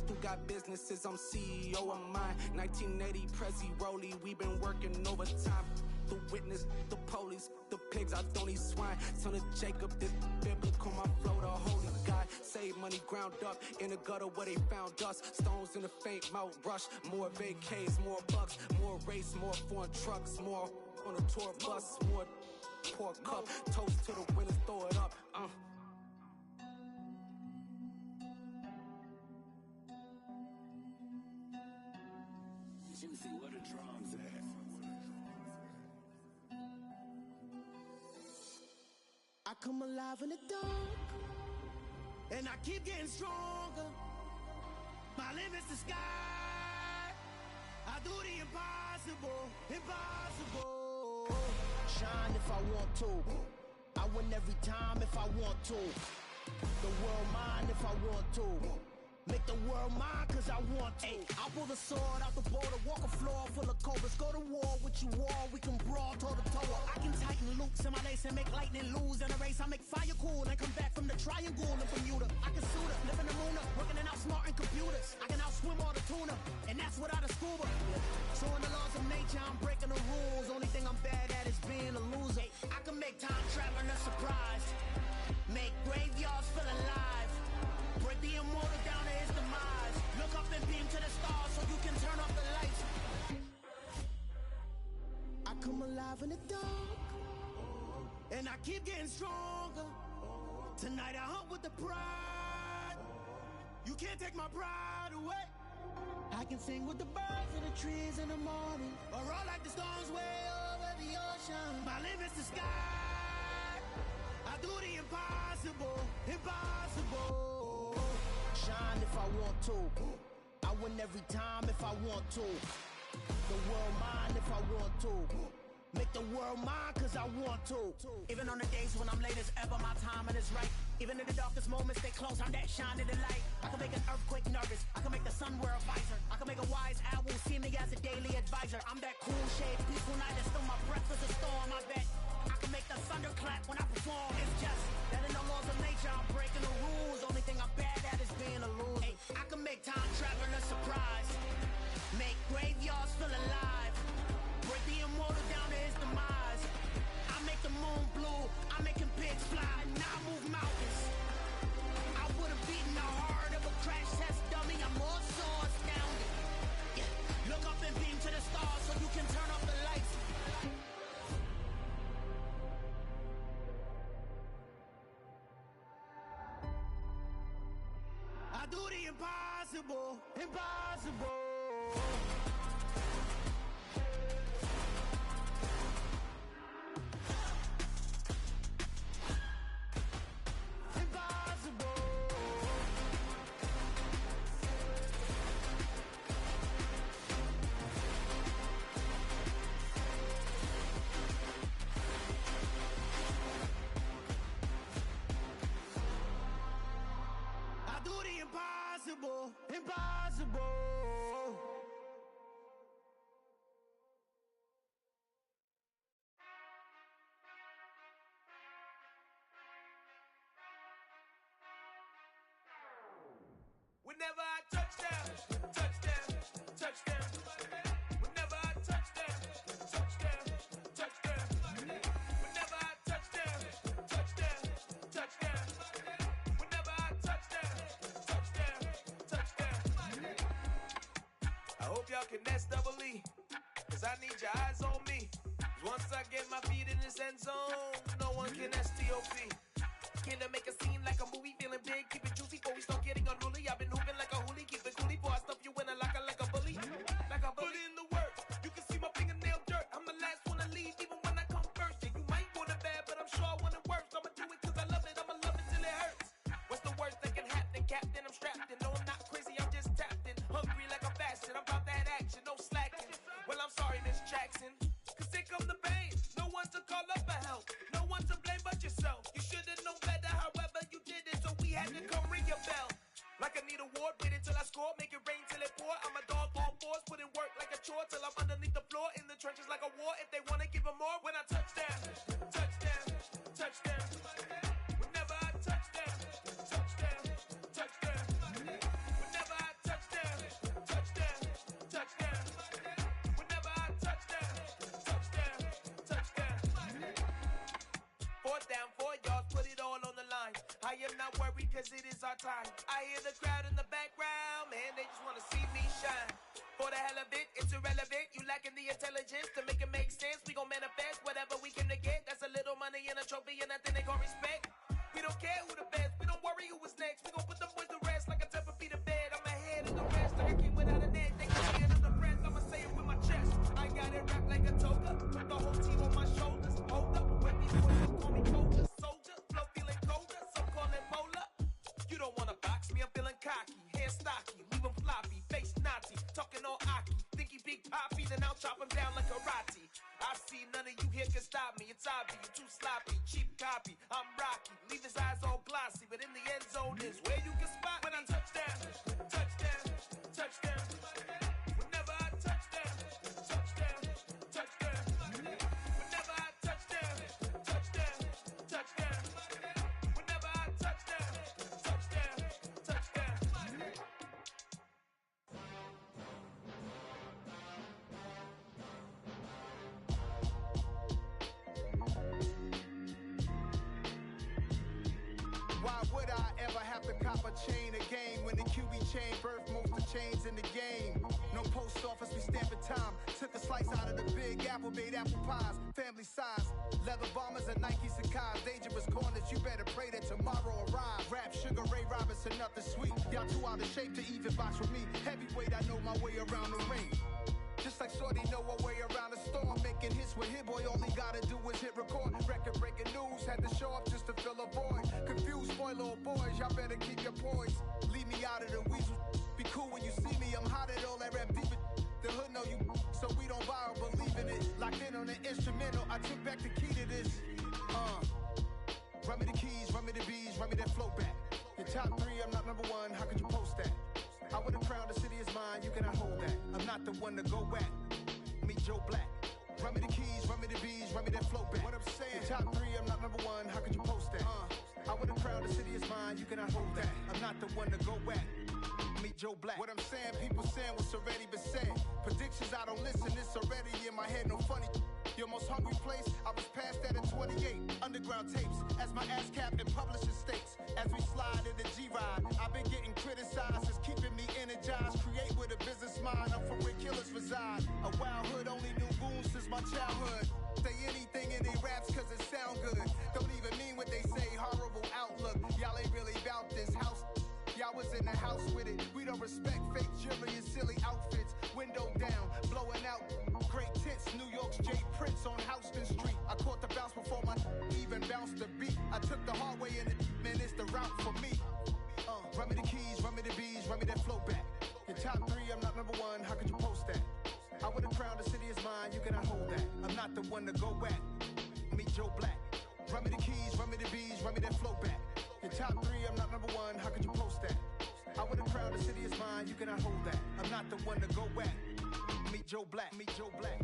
who got businesses, I'm CEO of mine. 1980 Prezi Rolly, we been working overtime. The witness, the police, the pigs, I don't eat swine. Son of Jacob, this biblical, my flow, the holy God. Save money ground up in the gutter where they found us. Stones in the faint Mount Rush. More vacays, more bucks, more race, more foreign trucks, more on a tour bus, more pork cup. Toast to the winners, throw it up. Juicy, what a drums at. I come alive in the dark, and I keep getting stronger. My limit's the sky. I do the impossible, impossible. Shine if I want to. I win every time if I want to. The world mine if I want to. Make the world mine cause I want to. I'll pull the sword out the border, walk a floor full of cobras. Go to war with you all, we can brawl toe to toe. I can tighten loops in my lace and make lightning lose in a race. I make fire cool and come back from the triangle in Bermuda. I can suit up, live in the moon up, working and outsmarting computers. I can outswim all the tuna, and that's without a scuba. So in the laws of nature, I'm breaking the rules. Only thing I'm bad at is being a loser. I can make time traveling a surprise, make graveyards feel alive. Break the immortal down to his demise. Look up and beam to the stars so you can turn off the lights. I come alive in the dark, and I keep getting stronger. Tonight I hunt with the pride. You can't take my pride away. I can sing with the birds and the trees in the morning, or roll like the storms way over the ocean. My limit's the sky. I do the impossible, impossible. Shine if I want to. I win every time if I want to. The world mine if I want to. Make the world mine cause I want to. Even on the days when I'm late as ever, my timing is right. Even in the darkest moments, stay close, I'm that shining the light. I can make an earthquake nervous, I can make the sun wear a visor. I can make a wise owl see me as a daily advisor. I'm that cool shade, peaceful night, and still my breath is a storm. I bet I can make the thunder clap when I perform. It's just that in the laws of nature, I'm breaking the rules. Only thing I'm bad at is being a loser. Hey, I can make time travel a surprise. Make graveyards feel alive. Break the immortal down to his demise. I make the moon blue, I make him pigs fly, and I move mountains. I would've beaten the heart of a crash test dummy. I'm more so astounded. Yeah. Look up and beam to the stars so you can turn off the lights. I do the impossible, impossible. Impossible, impossible. Whenever I touchdown, touchdown, touchdown. Whenever I touchdown, touchdown, touchdown. Whenever I touchdown, touchdown, touchdown. Whenever I touchdown, touchdown, touchdown. I hope y'all can nest double E, cause I need your eyes on me. Once I get my feet in this end zone, no one can STOP. Can I make a scene like a movie, feeling big, keep it juicy before we start getting unruly. I've been hooping like a hoolie, keep it coolie before I stuff you in a locker like a bully. Like a bully. Put in the work, you can see my fingernail dirt. I'm the last one to leave, even when I come first. Yeah, you might want it bad, but I'm sure I want it worse. I'ma do it cause I love it, I'ma love it till it hurts. What's the worst that can happen, Captain? I'm strapped in, no I'm not crazy, I'm just tapped in. Hungry like I'm fasting, I'm about that action, no slacking. Well, I'm sorry, Miss Jackson, cause here come the pain. No one to call up for help, no one to blame but yourself. You should've known better, however you did it, so we had to come ring your bell. Like I need a ward, wait until I score, make it rain till it pour. I'm a dog, all fours, put in work like a chore till I'm underneath the floor, in the trenches like a war. If they wanna give them more, when I touchdown, touchdown, touchdown. Whenever I touchdown, touchdown, touchdown. Whenever I touchdown, touchdown, touchdown. Whenever I touchdown, touchdown, touchdown. Fourth down, 4 yards, put it all on the line. I am not worried cause it is our time. I hear the crowd in the background, man, they just wanna see me shine. For the hell of it, it's irrelevant. You lacking the intelligence to make it make sense. We gon' manifest whatever we came to get. That's a little money and a trophy and nothing they call respect. We don't care who the best, we don't worry who was next. We gon' put the boys to rest like a 10 feet of bed. I'm ahead of the rest, like I came without a net. They can see another breath, I'ma say it with my chest. I got it wrapped like a toga, put the whole team on my shoulders. Hold up, when these boys call me soldier, soldier. Flow feeling colder, some call it polar. You don't wanna box me, I'm feeling cocky. Hair stocky, leave him floppy, face naughty. Talking all aki, think he big poppy, then I'll chop him down like karate. I see none of you here can stop me. It's obvious, you too sloppy, cheap copy. I'm Rocky, leave his eyes all glossy, but in the end zone is where you can spot when I touchdown, touchdown, touchdown. Whenever I touchdown, touchdown, touchdown. Whenever I touchdown, touchdown, touchdown. Whenever I touchdown, touchdown, touchdown. Why would I ever have to cop a chain again when the QB chain birthed most of the chains in the game? No post office, we stamping time. Took a slice out of the big apple, made apple pies, family size. Leather bombers and Nike Sacai's. Dangerous corners, you better pray that tomorrow arrives. Rap Sugar Ray Robinson, nothing sweet. Y'all too out of shape to even box with me. Heavyweight, I know my way around the ring. Just Just like Shorty know a way around the storm. Making hits with Hit Boy, all he gotta do is hit record. Record breaking news, had to show up just to fill a void. Confused boy, little boys, y'all better keep your poise. Leave me out of the weasel. Be cool when you see me, I'm hot at all that rap deep. The hood know you, so we don't buy or believe in it. Locked in on the instrumental, I took back the key to this. Run me the keys, run me the bees, run me that flow back. Your top 3, I'm not number 1, how could you post that? I would've crowned the city is mine, you cannot hold that. I'm not the one to go back. Meet Joe Black. Run me the keys, run me the bees, run me that flow back. What I'm saying, your top 3, I'm not number 1, how could you post that? I would've crowned the city is mine, you cannot hold that. I'm not the one to go back. Meet Joe Black. What I'm saying, people saying what's already been said. Predictions, I don't listen, it's already in my head, no funny. Your most hungry place, I was past that at 28. Underground tapes, as my ass cap in publishing states. As we slide in the G-Ride, I've been getting criticized, it's keeping me energized. Create with a business mind, I'm from where killers reside. A wild hood, only knew goons since my childhood. Say anything in they raps cause it sound good. Don't even mean what they say, horrible outlook. Y'all ain't really about this house. Y'all was in the house with it. We don't respect fake jewelry and silly outfits. Window down, blowing out. Great tits, New York's J. Prince on Houston Street. I caught the bounce before my even bounced the beat. I took the hard way in it, man, it's the route for me. Run me the keys, run me the bees, run me that flow back. Your top 3, I'm not number 1, how could you post that? I would've crowned the city is mine, you cannot hold that. I'm not the one to go back. Meet Joe Black. Run me the keys, run me the bees, run me that flow back. Your top 3, I'm not number 1, how could you post that? I would've crowned the city is mine, you cannot hold that. I'm not the one to go back. Meet Joe Black, meet Joe Black.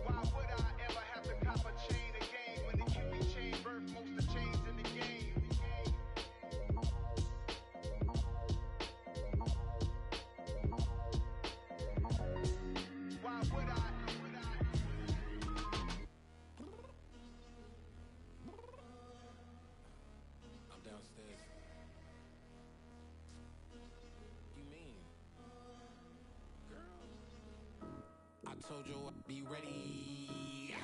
Why would I ever have to cop a chain again when the QB chain birthed most of the chains in the game? Why would I? I'm downstairs. You mean? Girl. I told you I'd be ready.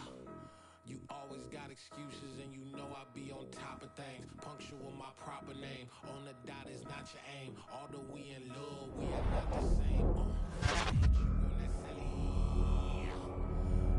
You always got excuses and you know I be on top of things. Punctual my proper name. On the dot is not your aim. Although we in love, we are not the same.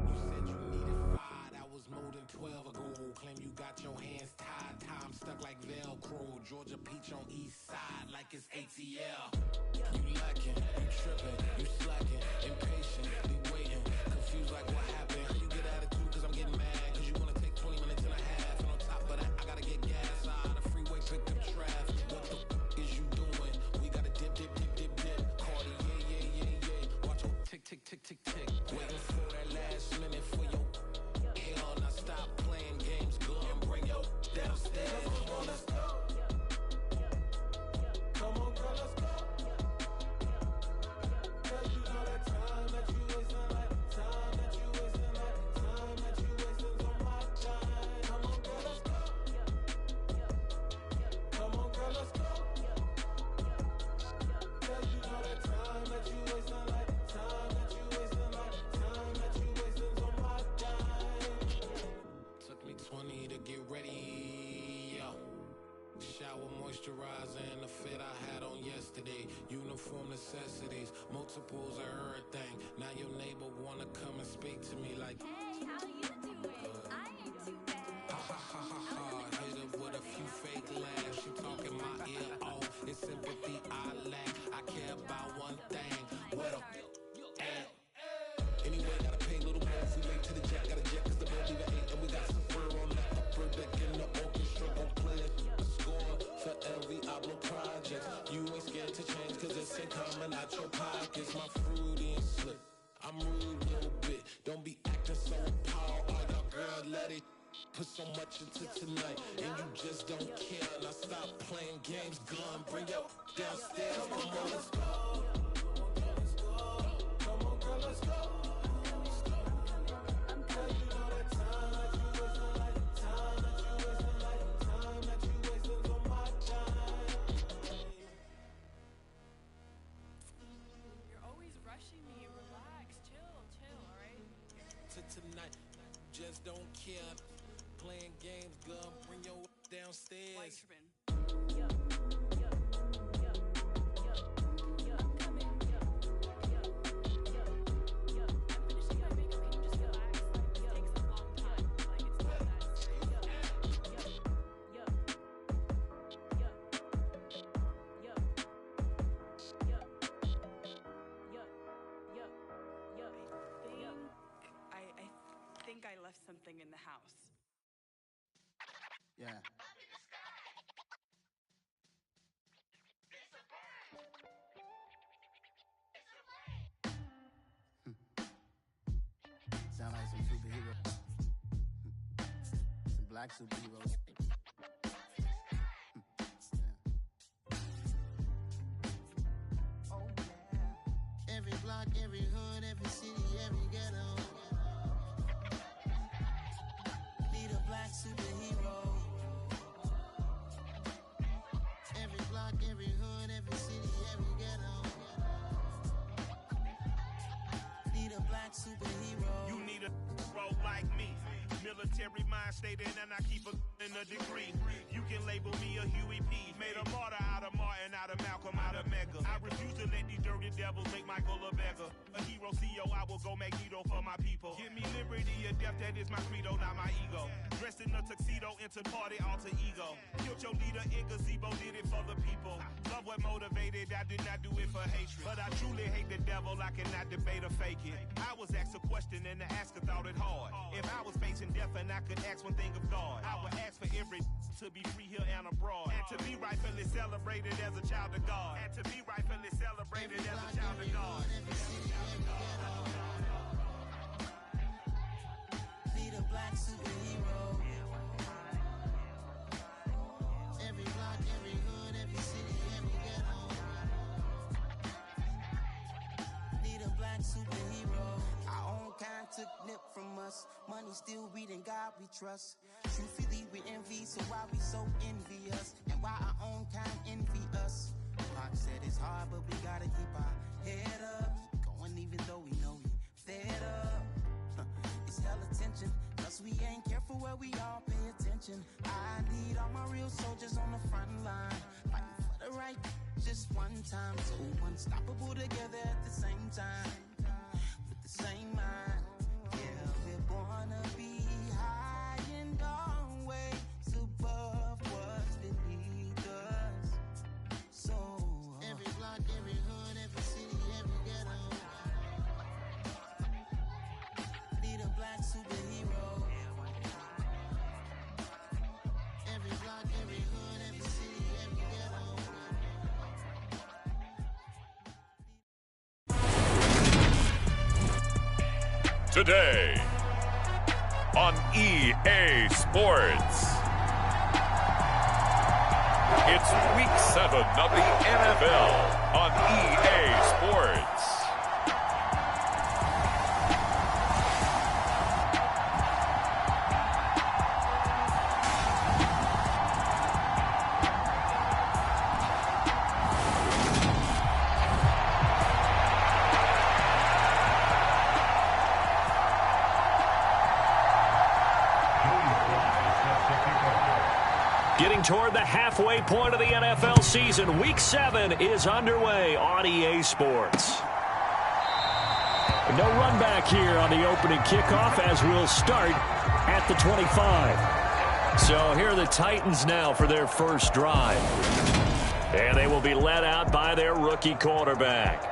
You said you needed 5, that was more than 12 ago. Claim you got your hands tied, time stuck like Velcro. Georgia Peach on east side like it's ATL. You lacking, you tripping, you slacking, impatient, be waiting, confused like what happened. You get attitude cause I'm getting mad, cause you wanna take 20 minutes and a half. And on top of that, I gotta get gas out of the freeway, pick up traffic. What the is you doing? We gotta dip, dip, dip, dip, dip. Cardi, yeah. Watch your tick, tick, tick, tick, tick. Waiting for that last minute for your hell. Now stop playing games, go and bring your downstairs. Come on, let's go. Come on, girl, let's go. Cause you know that time that you wasting, like time that you wasting, like time that you wasting on my time. Come on, girl, let's go. Come on, girl, let's go. Cause you know that time that you wasting, like time that you wasting, like time that you wasting on my time. Took me 20 to get ready. Yo. Shower moisturizer and the fit I had on yesterday. Uniform necessities, multiples of everything. Now your neighbor wanna come and speak to me like, hey, how you doing? I ain't too bad. ha ha ha ha ha. Hit her with a few fake laughs. She talking my ear off. It's sympathy I lack. I care about one thing. What a at. Anyway, gotta pay a little more if we late to the jet. Got a jet cause the boat even ate. And we got some fur on that upper deck in the orchestra. Gon' play a score for every album project. You ain't scared to change cause it's ain't coming out your pockets. My fruity and slick. I'm rude a little bit. Don't be acting so power. All y'all girl, let it put so much into tonight. And you just don't care. Now stop playing games. Gun, bring your downstairs. Come on, let's go. Come on, girl, let's go. Cause you know that time that you wasting, like time that you wasting, like time that you wasting on my time. You're always rushing me. Relax, chill, alright? To tonight, just don't care. Playing games, gun, bring your downstairs. Why you tripping? the house. Yeah. Sound like some superheroes. Some black superheroes. Oh, yeah. Every block, every hood, every city, every ghetto. Need a black superhero. Every block, every hood, every city, every ghetto. Need a black superhero. You need a hero like me. Military mind stated, and I keep in a degree. You can label me a Huey P. Made a martyr out of Martin, out of Malcolm, out of Mega. I refuse to let these dirty devils make Michael a beggar. A hero CEO, I will go Magneto for my people. Give me liberty or death, that is my credo, not my ego. Dressed in a tuxedo, into party, alter ego. Killed your leader in gazebo, did it for the people. Love what motivated, I did not do it for hatred. But I truly hate the devil, I cannot debate or fake it. I was asked a question and the asker thought it hard. If I was facing death and I could ask one thing of God, I would ask for every to be free here and abroad, and to be rightfully celebrated as a child of God, and to be rightfully celebrated as a child of God. Need a black superhero. Every block, every hood, every city, every ghetto. Need a black superhero. Our own kind took nip from us. Money still reading God we trust. Truthfully we envy, so why we so envious? And why our own kind envy us? Pac said it's hard, but we gotta keep our head up. Going even though we know we fed up. It's hell attention, cause we ain't careful where we all pay attention. I need all my real soldiers on the front line, fighting for the right just one time. So unstoppable together at the same time, with the same mind. Yeah, we're born to be high and always above what's beneath us. So every block, every hood, every city, every ghetto. Need a black superhero. Every block, every hood, every city, every ghetto. Today on EA Sports, it's Week 7 of the NFL on EA Sports. Getting toward the halfway point of the NFL season, Week 7 is underway on EA Sports. No run back here on the opening kickoff as we'll start at the 25. So here are the Titans now for their first drive. And they will be led out by their rookie quarterback.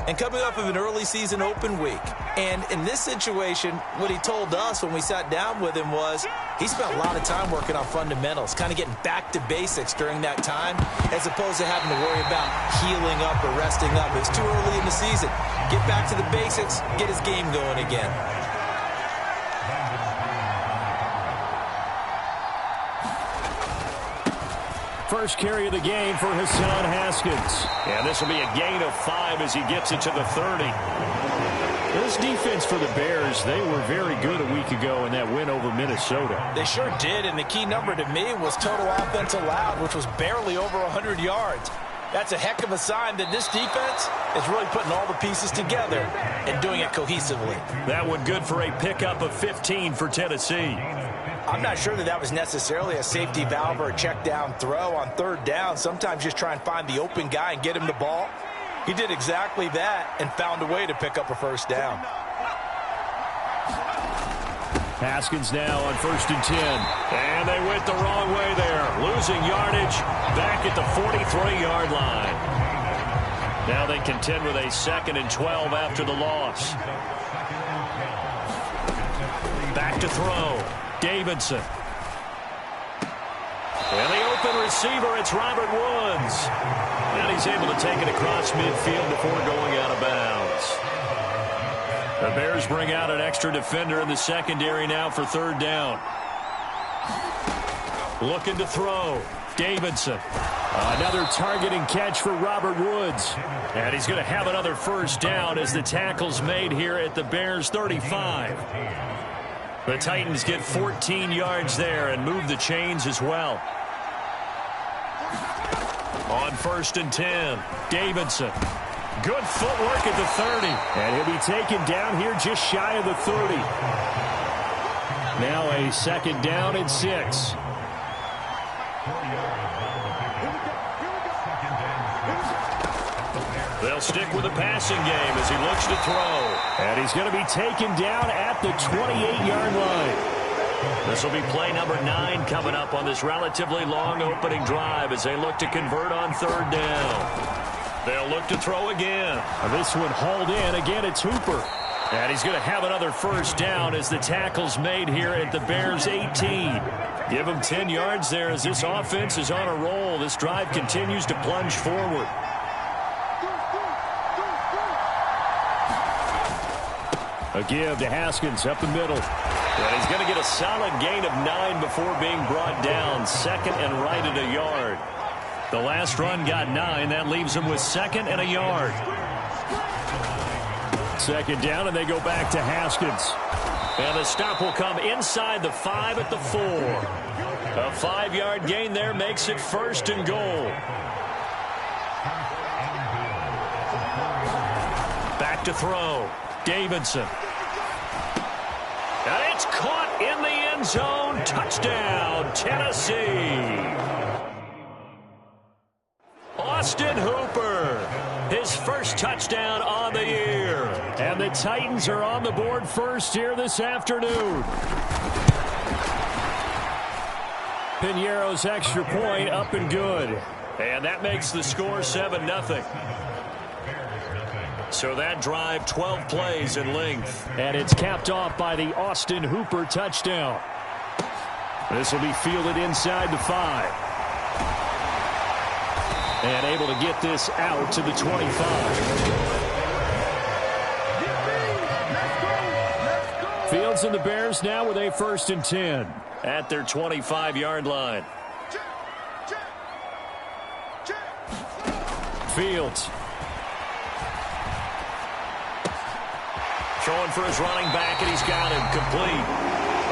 And coming off of an early season open week. And in this situation, what he told us when we sat down with him was he spent a lot of time working on fundamentals, kind of getting back to basics during that time, as opposed to having to worry about healing up or resting up. It's too early in the season. Get back to the basics, get his game going again. First carry of the game for Hassan Haskins. And this will be a gain of 5 as he gets it to the 30. This defense for the Bears, they were very good a week ago in that win over Minnesota. They sure did, and the key number to me was total offense allowed, which was barely over 100 yards. That's a heck of a sign that this defense is really putting all the pieces together and doing it cohesively. That one good for a pickup of 15 for Tennessee. I'm not sure that was necessarily a safety valve or a check down throw on third down. Sometimes just try and find the open guy and get him the ball. He did exactly that and found a way to pick up a first down. Haskins now on 1st and 10. And they went the wrong way there. Losing yardage back at the 43-yard line. Now they contend with a 2nd and 12 after the loss. Back to throw. Davidson. And the open receiver, it's Robert Woods. And he's able to take it across midfield before going out of bounds. The Bears bring out an extra defender in the secondary now for third down. Looking to throw. Davidson. Another targeting catch for Robert Woods. And he's going to have another first down as the tackle's made here at the Bears' 35. The Titans get 14 yards there and move the chains as well. On 1st and 10, Davidson. Good footwork at the 30. And he'll be taken down here just shy of the 30. Now a 2nd down and 6. They'll stick with the passing game as he looks to throw. And he's going to be taken down at the 28-yard line. This will be play number 9 coming up on this relatively long opening drive as they look to convert on 3rd down. They'll look to throw again. This one hauled in. Again, it's Hooper. And he's going to have another first down as the tackle's made here at the Bears' 18. Give him 10 yards there as this offense is on a roll. This drive continues to plunge forward. A give to Haskins up the middle. And he's going to get a solid gain of 9 before being brought down. 2nd and right at a yard. The last run got 9. That leaves him with 2nd and a yard. 2nd down, and they go back to Haskins. And the stop will come inside the 5 at the 4. A 5-yard gain there makes it 1st and goal. Back to throw. Davidson. And it's caught in the end zone. Touchdown, Tennessee. Austin Hooper, his first touchdown on the year. And the Titans are on the board first here this afternoon. Piñeiro's extra point up and good. And that makes the score 7-0. So that drive, 12 plays in length. And it's capped off by the Austin Hooper touchdown. This will be fielded inside the 5. And able to get this out to the 25. Fields and the Bears now with a 1st and 10. At their 25-yard line. Fields. Throwing for his running back, and he's got him complete.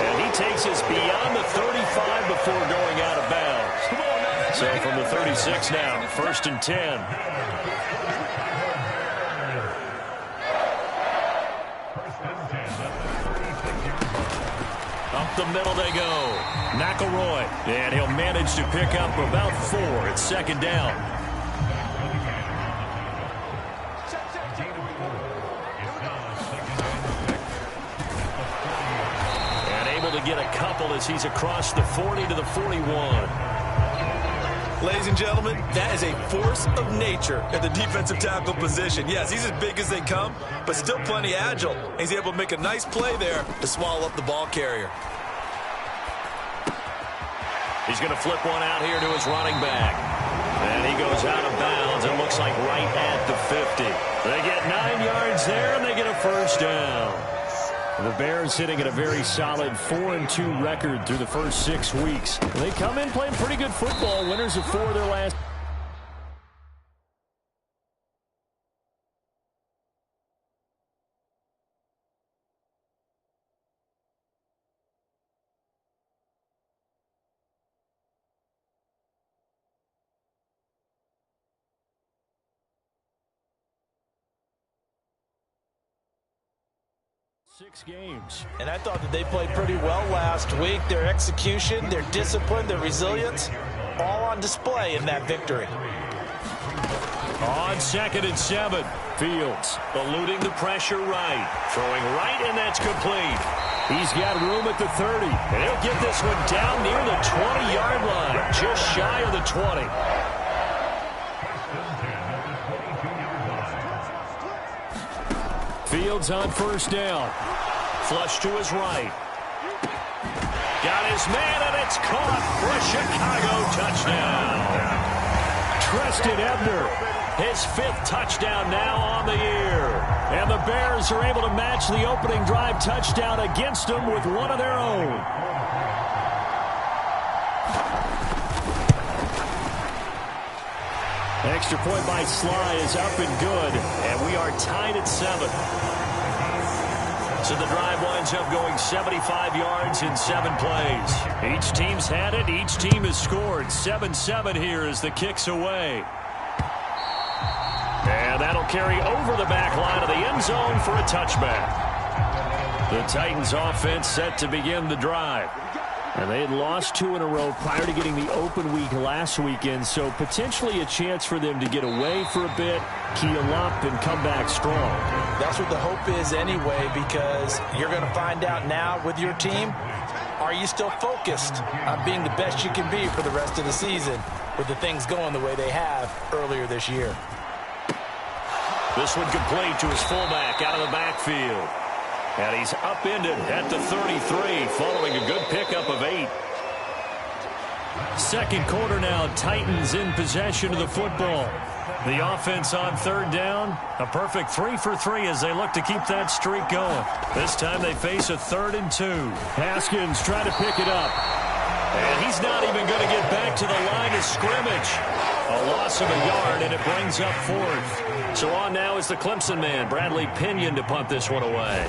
And he takes us beyond the 35 before going out of bounds. So from the 36 now, 1st and 10. Up the middle they go. McElroy. And he'll manage to pick up about 4 at 2nd down. To get a couple as he's across the 40 to the 41. Ladies and gentlemen, that is a force of nature at the defensive tackle position. Yes, he's as big as they come, but still plenty agile. He's able to make a nice play there to swallow up the ball carrier. He's going to flip one out here to his running back. And he goes out of bounds and looks like right at the 50. They get 9 yards there, and they get a first down. The Bears sitting at a very solid 4-2 record through the first 6 weeks. They come in playing pretty good football, winners of 4 of their last. Six games. And I thought that they played pretty well last week. Their execution, their discipline, their resilience, all on display in that victory. On 2nd and 7, Fields eluding the pressure right. Throwing right, and that's complete. He's got room at the 30. And he'll get this one down near the 20-yard line, just shy of the 20. Fields on 1st down. Flush to his right. his man, and it's caught for a Chicago touchdown. Treston Ebner, his 5th touchdown now on the year. And the Bears are able to match the opening drive touchdown against them with one of their own. Extra point by Sly is up and good, and we are tied at 7. So the drive winds up going 75 yards in 7 plays. Each team's had it. Each team has scored. 7-7 here as the kick's away. And that'll carry over the back line of the end zone for a touchback. The Titans offense set to begin the drive. And they had lost 2 in a row prior to getting the open week last weekend, so potentially a chance for them to get away for a bit, keel up, and come back strong. That's what the hope is anyway, because you're going to find out now with your team, are you still focused on being the best you can be for the rest of the season with the things going the way they have earlier this year? This one complete to his fullback out of the backfield. And he's upended at the 33 following a good pickup of 8. Second quarter now, Titans in possession of the football. The offense on 3rd down, a perfect 3 for 3 as they look to keep that streak going. This time they face a 3rd and 2. Haskins trying to pick it up. And he's not even going to get back to the line of scrimmage. A loss of a yard, and it brings up 4th. So on now is the Clemson man, Bradley Pinion, to punt this one away.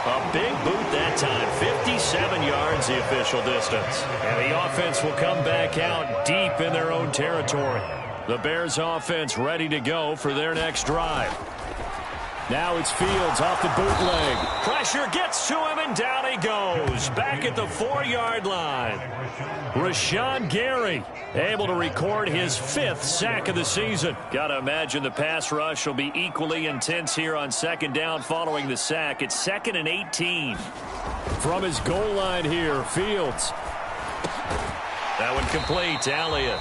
A big boot that time, 57 yards the official distance. And the offense will come back out deep in their own territory. The Bears offense ready to go for their next drive. Now it's Fields off the bootleg. Pressure gets to him, and down he goes. Back at the 4-yard line. Rashawn Gary able to record his 5th sack of the season. Got to imagine the pass rush will be equally intense here on 2nd down following the sack. It's 2nd and 18. From his goal line here, Fields. That one complete to Elliott.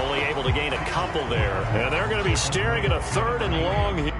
Only able to gain a couple there. And they're going to be staring at a 3rd and long here.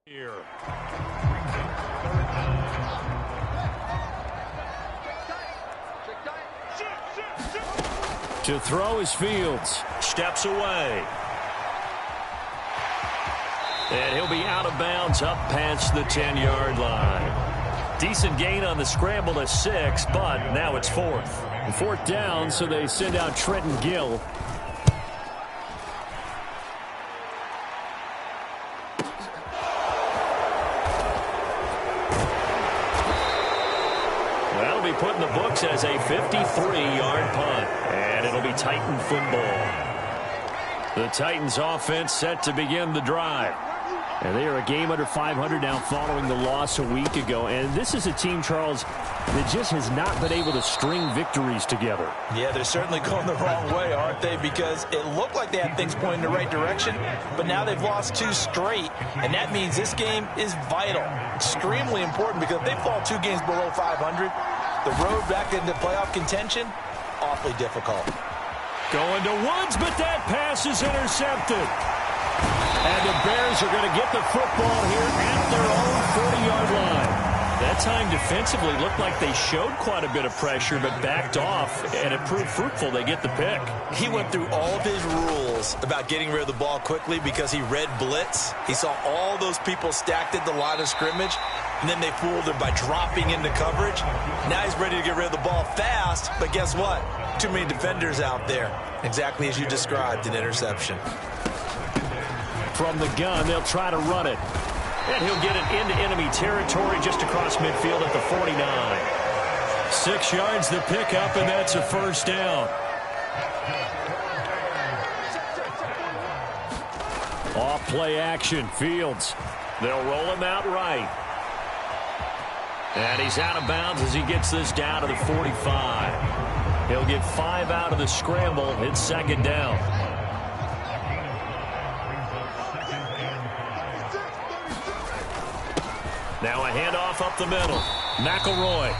Here. To throw is Fields. Steps away. And he'll be out of bounds up past the 10-yard line. Decent gain on the scramble to 6, but now it's 4th. 4th down, so they send out Trenton Gill. That'll be put in the books as a 53-yard punt, and it'll be Titan football. The Titans offense set to begin the drive. And they are a game under 500 now following the loss a week ago. And this is a team, Charles, that just has not been able to string victories together. Yeah, they're certainly going the wrong way, aren't they? Because it looked like they had things pointing in the right direction, but now they've lost 2 straight. And that means this game is vital, extremely important, because if they fall 2 games below 500, the road back into playoff contention, awfully difficult. Going to Woods, but that pass is intercepted. And the Bears are going to get the football here at their own 40-yard line. That time defensively looked like they showed quite a bit of pressure but backed off, and it proved fruitful. They get the pick. He went through all of his rules about getting rid of the ball quickly because he read blitz. He saw all those people stacked at the line of scrimmage, and then they fooled him by dropping into coverage. Now he's ready to get rid of the ball fast, but guess what? Too many defenders out there. Exactly as you described, an interception. From the gun, they'll try to run it. And he'll get it into enemy territory just across midfield at the 49. 6 yards the pickup, and that's a first down. Off play action, Fields. They'll roll him out right. And he's out of bounds as he gets this down to the 45. He'll get 5 out of the scramble. It's second down. Now a handoff up the middle. McElroy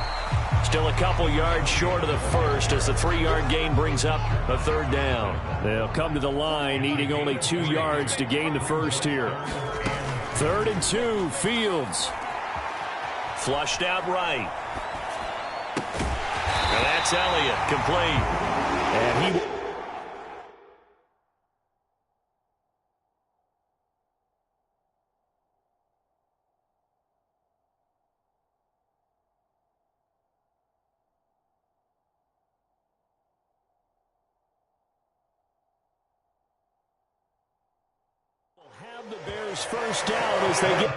still a couple yards short of the first as the 3-yard gain brings up a third down. They'll come to the line needing only 2 yards to gain the first here. 3rd and 2, Fields. Flushed out right. And that's Elliott, complete. And he... have the Bears first down as they get...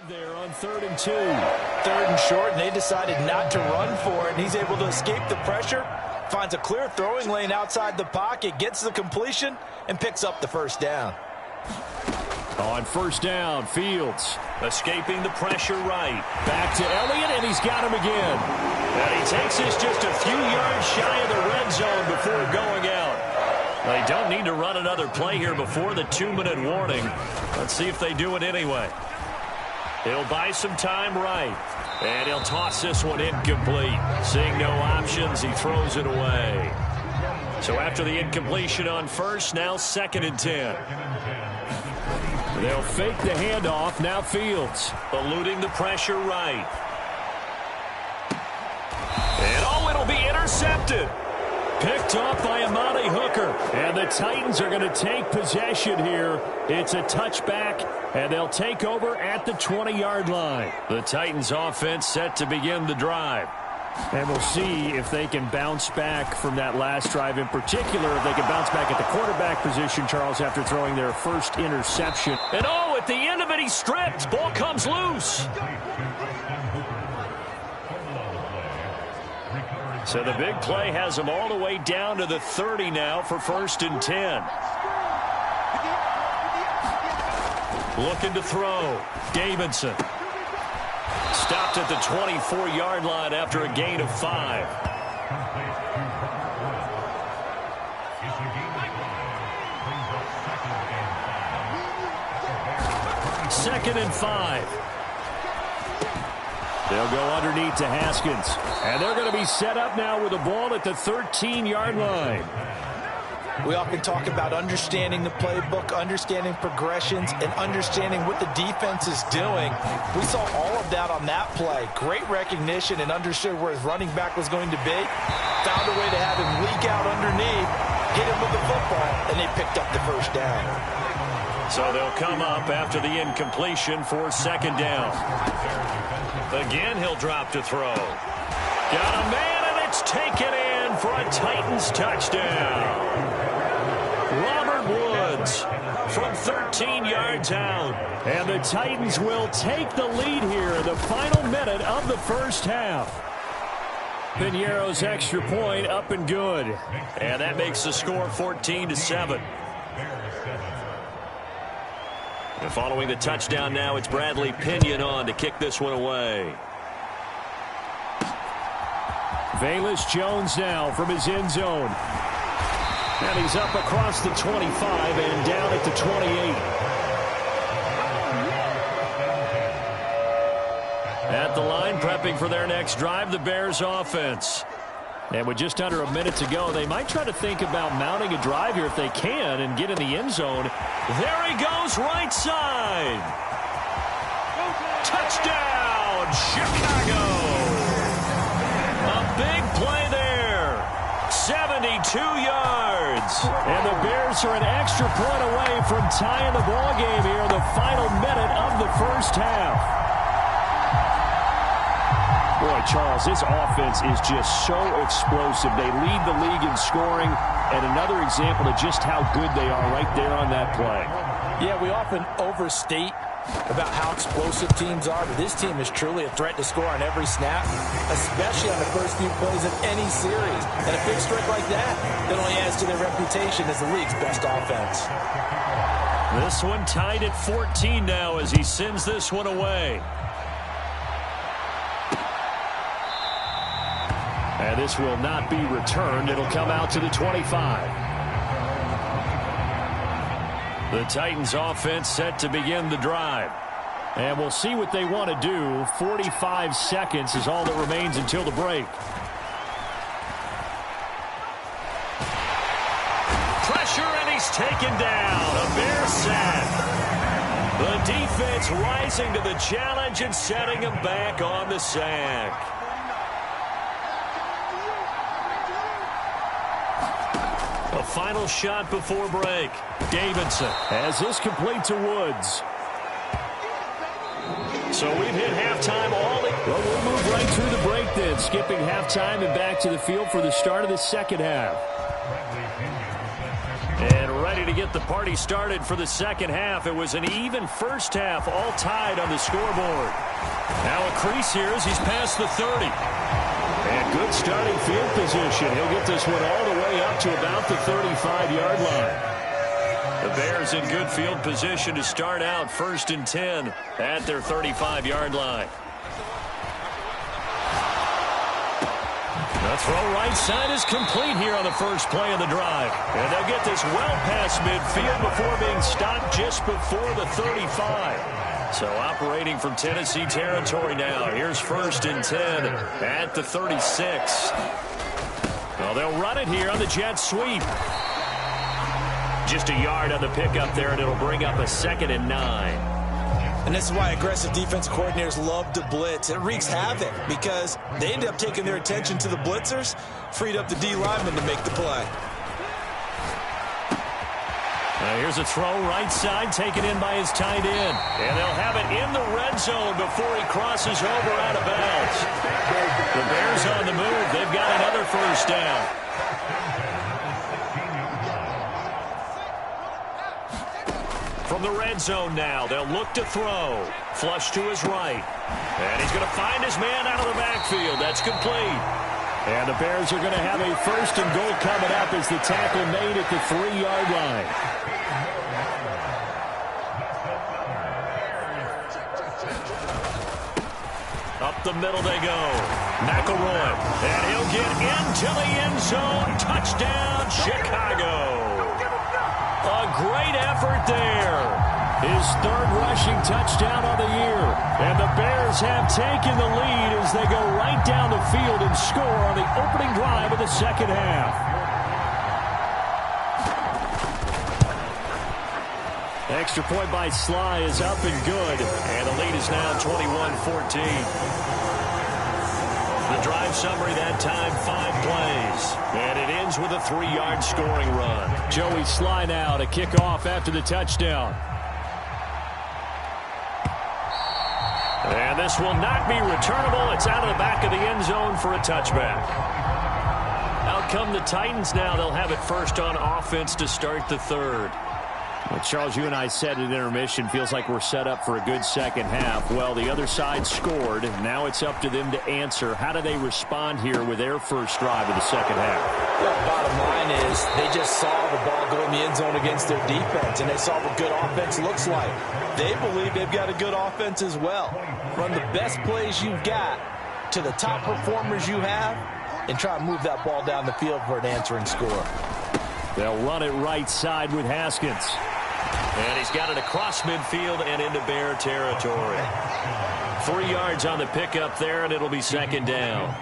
there on 3rd and 2. 3rd and short, and they decided not to run for it. And he's able to escape the pressure, finds a clear throwing lane outside the pocket, gets the completion, and picks up the first down. On first down, Fields escaping the pressure right. Back to Elliott, and he's got him again. And he takes this just a few yards shy of the red zone before going out. They don't need to run another play here before the 2-minute warning. Let's see if they do it anyway. He'll buy some time right. And he'll toss this one incomplete. Seeing no options, he throws it away. So after the incompletion on first, now 2nd and 10. They'll fake the handoff. Now Fields eluding the pressure right. And oh, it'll be intercepted. Picked off by Amani Hooker. And the Titans are going to take possession here. It's a touchback, and they'll take over at the 20-yard line. The Titans offense set to begin the drive. And we'll see if they can bounce back from that last drive in particular, if they can bounce back at the quarterback position, Charles, after throwing their first interception. And oh, at the end of it, he's stripped. Ball comes loose. So the big play has him all the way down to the 30 now for 1st and 10. Looking to throw. Davidson. Stopped at the 24-yard line after a gain of 5. Second and 5. They'll go underneath to Haskins. And they're going to be set up now with the ball at the 13-yard line. We often talk about understanding the playbook, understanding progressions, and understanding what the defense is doing. We saw all of that on that play. Great recognition and understood where his running back was going to be. Found a way to have him leak out underneath, hit him with the football, and they picked up the first down. So they'll come up after the incompletion for 2nd down. Again, he'll drop to throw. Got a man, and it's taken in for a Titans touchdown. Robert Woods from 13 yards out. And the Titans will take the lead here in the final minute of the first half. Piñeiro's extra point up and good. And that makes the score 14-7. And following the touchdown now, it's Bradley Pinion on to kick this one away. Velus Jones now from his end zone. And he's up across the 25 and down at the 28. At the line prepping for their next drive, the Bears offense. And with just under a minute to go, they might try to think about mounting a drive here if they can and get in the end zone. There he goes, right side. Touchdown, Chicago. A big play there. 72 yards. And the Bears are an extra point away from tying the ball game here in the final minute of the first half. Boy, Charles, this offense is just so explosive. They lead the league in scoring, and another example of just how good they are right there on that play. Yeah, we often overstate about how explosive teams are, but this team is truly a threat to score on every snap, especially on the first few plays of any series. And a big strike like that only adds to their reputation as the league's best offense. This one tied at 14 now as he sends this one away. And this will not be returned. It'll come out to the 25. The Titans offense set to begin the drive. And we'll see what they want to do. 45 seconds is all that remains until the break. Pressure, and he's taken down. A Bear sack. The defense rising to the challenge and setting him back on the sack. A final shot before break. Davidson has this complete to Woods. So we've hit halftime all the... Well, we'll move right through the break then, skipping halftime and back to the field for the start of the second half. And ready to get the party started for the second half. It was an even first half, all tied on the scoreboard. Now a crease here as he's past the 30. And good starting field position. He'll get this one all the way up to about the 35-yard line. The Bears in good field position to start out 1st and 10 at their 35-yard line. The throw right side is complete here on the first play of the drive. And they'll get this well past midfield before being stopped just before the 35. So operating from Tennessee territory now. Here's 1st and 10 at the 36. Well, they'll run it here on the jet sweep. Just a yard on the pickup there, and it'll bring up a 2nd and 9. And this is why aggressive defense coordinators love to blitz. It wreaks havoc because they end up taking their attention to the blitzers, freed up the D lineman to make the play. Here's a throw right side taken in by his tight end. And they'll have it in the red zone before he crosses over out of bounds. The Bears on the move. They've got another first down. From the red zone now, they'll look to throw. Flush to his right. And he's going to find his man out of the backfield. That's complete. And the Bears are going to have a 1st and goal coming up as the tackle made at the 3-yard line. Up the middle they go. McElroy. And he'll get into the end zone. Touchdown, Chicago. A great effort there. His 3rd rushing touchdown of the year. And the Bears have taken the lead as they go right down the field and score on the opening drive of the second half. Extra point by Sly is up and good. And the lead is now 21-14. The drive summary that time, 5 plays. And it ends with a 3-yard scoring run. Joey Sly now to kick off after the touchdown. And this will not be returnable. It's out of the back of the end zone for a touchback. Out come the Titans now. They'll have it first on offense to start the 3rd. Well, Charles, you and I said at intermission, feels like we're set up for a good second half. Well, the other side scored. Now it's up to them to answer. How do they respond here with their first drive of the second half? Well, bottom line is they just saw the ball go in the end zone against their defense, and they saw what good offense looks like. They believe they've got a good offense as well. Run the best plays you've got to the top performers you have and try to move that ball down the field for an answering score. They'll run it right side with Haskins. And he's got it across midfield and into Bear territory. 3 yards on the pickup there, and it'll be second down.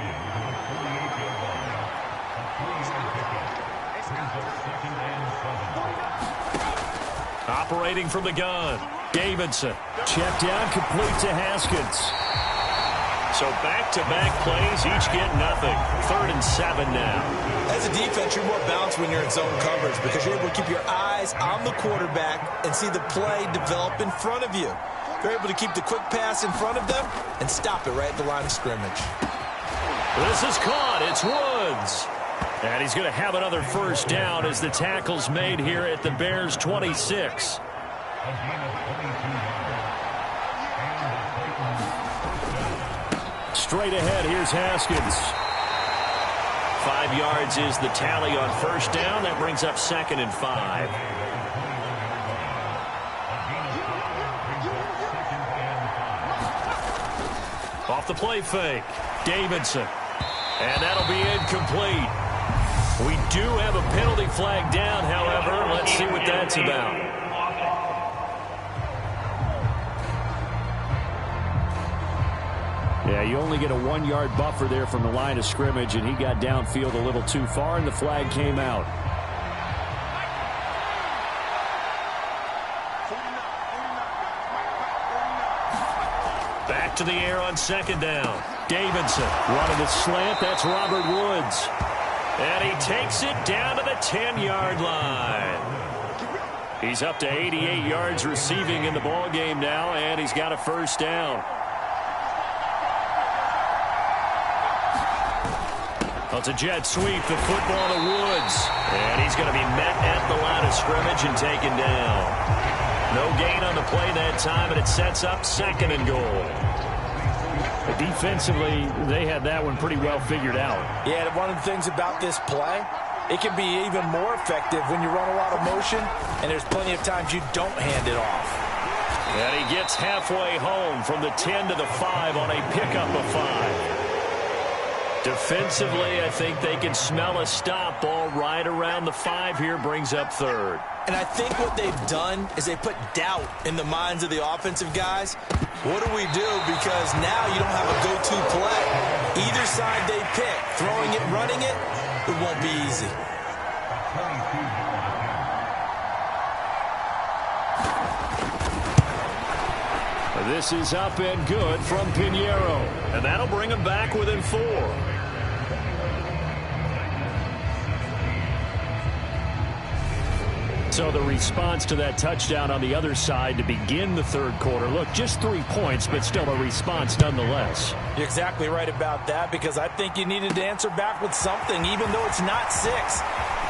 Operating from the gun, Davidson. Check down, complete to Haskins. So back-to-back plays, each get nothing. 3rd and 7 now. As a defense, you're more balanced when you're in zone coverage because you're able to keep your eyes on the quarterback and see the play develop in front of you. You're able to keep the quick pass in front of them and stop it right at the line of scrimmage. This is caught. It's Woods. And he's going to have another first down as the tackle's made here at the Bears' 26. Straight ahead, here's Haskins. 5 yards is the tally on first down. That brings up 2nd and 5. Off the play fake, Davidson. And that'll be incomplete. We do have a penalty flag down, however. Let's see what that's about. Yeah, you only get a 1-yard buffer there from the line of scrimmage, and he got downfield a little too far, and the flag came out. Back to the air on second down. Davidson running the slant. That's Robert Woods. And he takes it down to the 10-yard line. He's up to 88 yards receiving in the ball game now, and he's got a first down. Well, it's a jet sweep, the football to Woods. And he's going to be met at the line of scrimmage and taken down. No gain on the play that time, and it sets up 2nd and goal. Defensively, they had that one pretty well figured out. Yeah, one of the things about this play, it can be even more effective when you run a lot of motion, and there's plenty of times you don't hand it off. And he gets halfway home from the 10 to the 5 on a pickup of 5. Defensively, I think they can smell a stop. Ball right around the 5 here, brings up 3rd. And I think what they've done is they put doubt in the minds of the offensive guys. What do we do? Because now you don't have a go-to play. Either side they pick, throwing it, running it, it won't be easy. This is up and good from Pinheiro. And that'll bring him back within 4. So the response to that touchdown on the other side to begin the 3rd quarter. Look, just 3 points, but still a response nonetheless. You're exactly right about that, because I think you needed to answer back with something, even though it's not 6.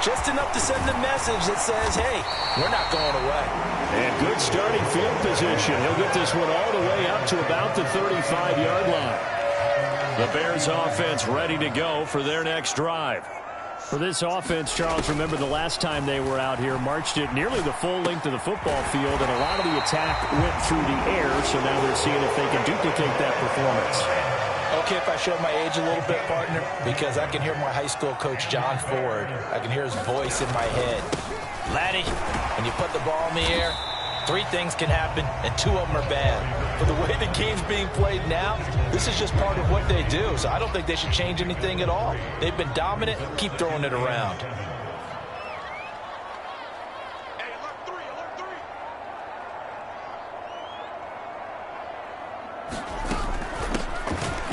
Just enough to send a message that says, hey, we're not going away. And good starting field position. He'll get this one all the way up to about the 35-yard line. The Bears offense ready to go for their next drive. For this offense, Charles, remember the last time they were out here, marched it nearly the full length of the football field, and a lot of the attack went through the air, so now they're seeing if they can duplicate that performance. Okay, if I show my age a little bit, partner, because I can hear my high school coach, John Ford. I can hear his voice in my head. Laddie, when you put the ball in the air, 3 things can happen, and 2 of them are bad. For the way the game's being played now, this is just part of what they do, so I don't think they should change anything at all. They've been dominant. Keep throwing it around.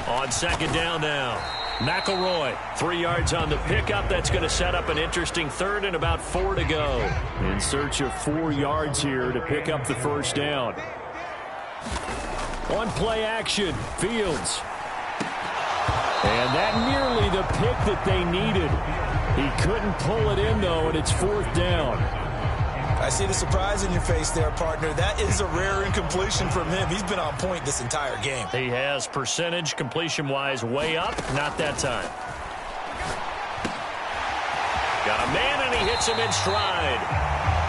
On second down now, McElroy, 3 yards on the pickup. That's going to set up an interesting 3rd and about 4 to go. In search of 4 yards here to pick up the first down. On play action, Fields. And that nearly the pick that they needed. He couldn't pull it in, though, and it's 4th down. I see the surprise in your face there, partner. That is a rare incompletion from him. He's been on point this entire game. He has percentage completion-wise way up. Not that time. Got a man, and he hits him in stride.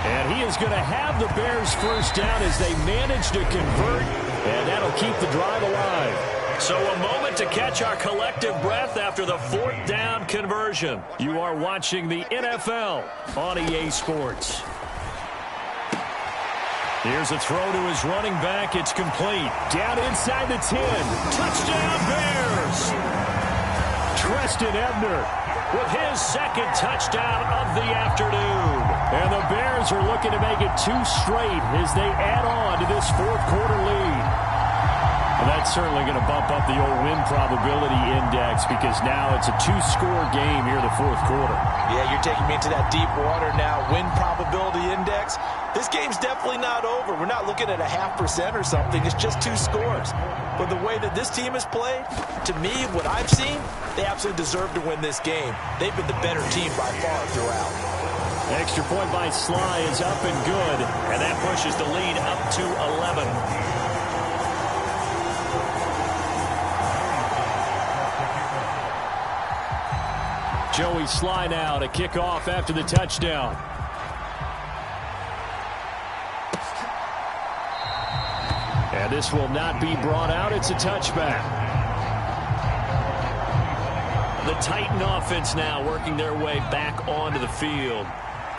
And he is going to have the Bears first down as they manage to convert, and that'll keep the drive alive. So a moment to catch our collective breath after the 4th down conversion. You are watching the NFL on EA Sports. Here's a throw to his running back. It's complete. Down inside the 10. Touchdown, Bears! Treston Ebner with his second touchdown of the afternoon. And the Bears are looking to make it 2 straight as they add on to this fourth quarter lead. Well, that's certainly going to bump up the old win probability index because now it's a 2-score game here in the fourth quarter. Yeah, you're taking me into that deep water now. Win probability index. This game's definitely not over. We're not looking at a 0.5% or something. It's just 2 scores. But the way that this team has played, to me, what I've seen, they absolutely deserve to win this game. They've been the better team by far throughout. Extra point by Sly is up and good, and that pushes the lead up to 11. Joey Sly now to kick off after the touchdown. And this will not be brought out. It's a touchback. The Titan offense now working their way back onto the field.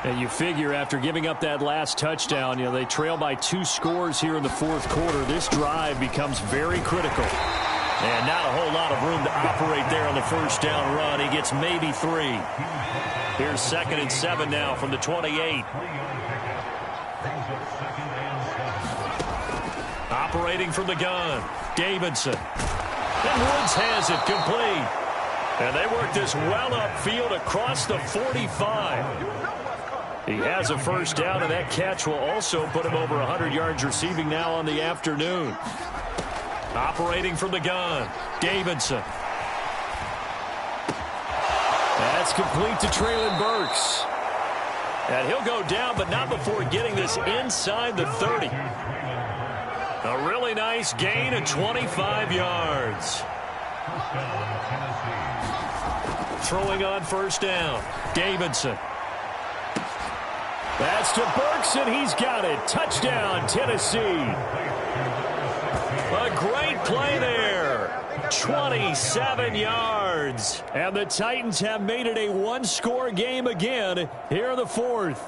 And you figure after giving up that last touchdown, they trail by 2 scores here in the fourth quarter. This drive becomes very critical. And not a whole lot of room to operate there on the first down run. He gets maybe 3. Here's 2nd and 7 now from the 28. Operating from the gun, Davidson. And Woods has it complete. And they work this well upfield across the 45. He has a first down, and that catch will also put him over 100 yards receiving now on the afternoon. Operating from the gun, Davidson. That's complete to Treylon Burks. And he'll go down, but not before getting this inside the 30. A really nice gain of 25 yards. Throwing on first down, Davidson. That's to Burks, and he's got it. Touchdown, Tennessee. A great play there. 27 yards. And the Titans have made it a 1-score game again here in the fourth.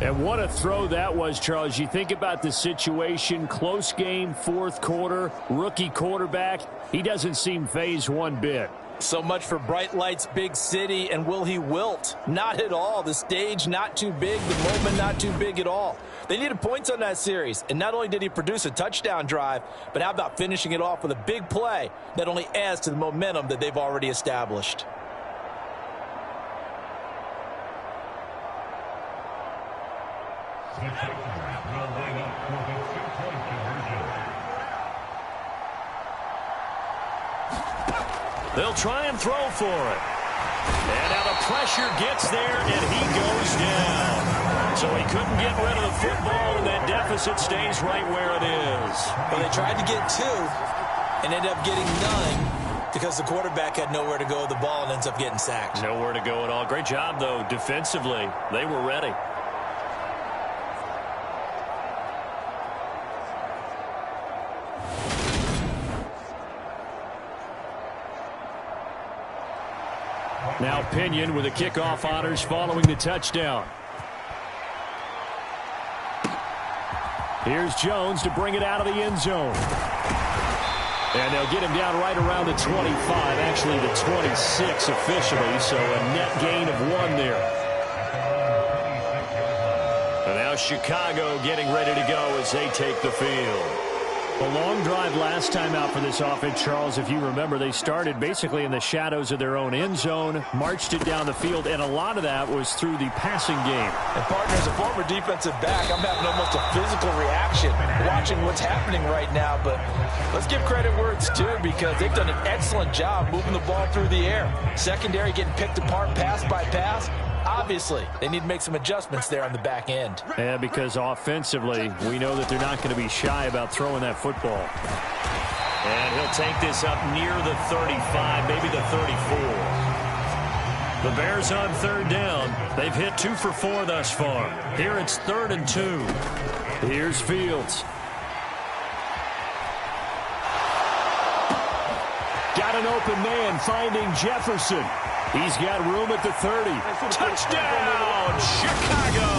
And what a throw that was, Charles. You think about the situation, close game, fourth quarter, rookie quarterback. He doesn't seem fazed one bit. So much for bright lights, big city, and will he wilt? Not at all. The stage not too big, the moment not too big at all. They needed points on that series, and not only did he produce a touchdown drive, but how about finishing it off with a big play that only adds to the momentum that they've already established. They'll try and throw for it. And now the pressure gets there, and he goes down. So he couldn't get rid of the football, and that deficit stays right where it is. Well, they tried to get 2 and ended up getting none because the quarterback had nowhere to go with the ball and ends up getting sacked. Nowhere to go at all. Great job, though, defensively. They were ready. Now Pinion with the kickoff honors following the touchdown. Here's Jones to bring it out of the end zone. And they'll get him down right around the 25, actually the 26 officially, so a net gain of 1 there. And now Chicago getting ready to go as they take the field. A long drive last time out for this offense, Charles. If you remember, they started basically in the shadows of their own end zone, marched it down the field, and a lot of that was through the passing game. And, partner, as a former defensive back, I'm having almost a physical reaction watching what's happening right now. But let's give credit where it's due because they've done an excellent job moving the ball through the air. Secondary getting picked apart pass by pass. Obviously, they need to make some adjustments there on the back end. Yeah, because offensively, we know that they're not going to be shy about throwing that football. And he'll take this up near the 35, maybe the 34. The Bears on third down. They've hit 2 for 4 thus far. Here it's 3rd and 2. Here's Fields. Got an open man finding Jefferson. He's got room at the 30. Touchdown, Chicago!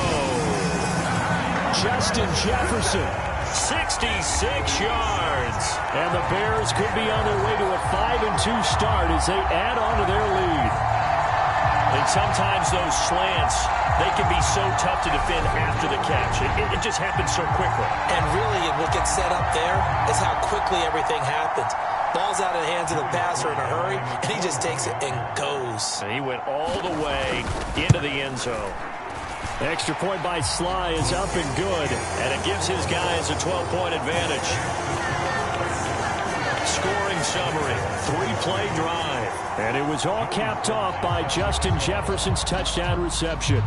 Justin Jefferson. 66 yards. And the Bears could be on their way to a 5-2 start as they add on to their lead. And sometimes those slants, they can be so tough to defend after the catch. It just happens so quickly. And really, what gets set up there is how quickly everything happens. Ball's out of the hands of the passer in a hurry, and he just takes it and goes. And he went all the way into the end zone. The extra point by Sly is up and good. And it gives his guys a 12-point advantage. Scoring summary, 3-play drive. And it was all capped off by Justin Jefferson's touchdown reception.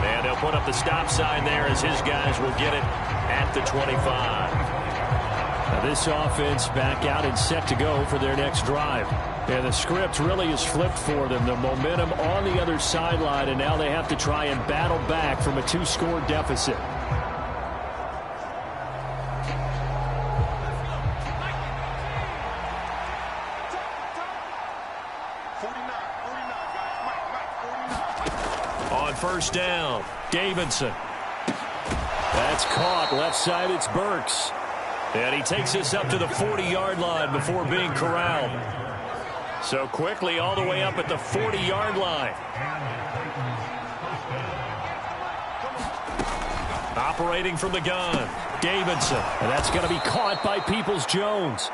And they'll put up the stop sign there as his guys will get it at the 25. Now this offense back out and set to go for their next drive. And the script really is flipped for them. The momentum on the other sideline, and now they have to try and battle back from a 2-score deficit. On first down, Davidson. That's caught. Left side, it's Burks. And he takes this up to the 40-yard line before being corralled. So quickly all the way up at the 40-yard line. Operating from the gun, Davidson. And that's going to be caught by Peoples-Jones.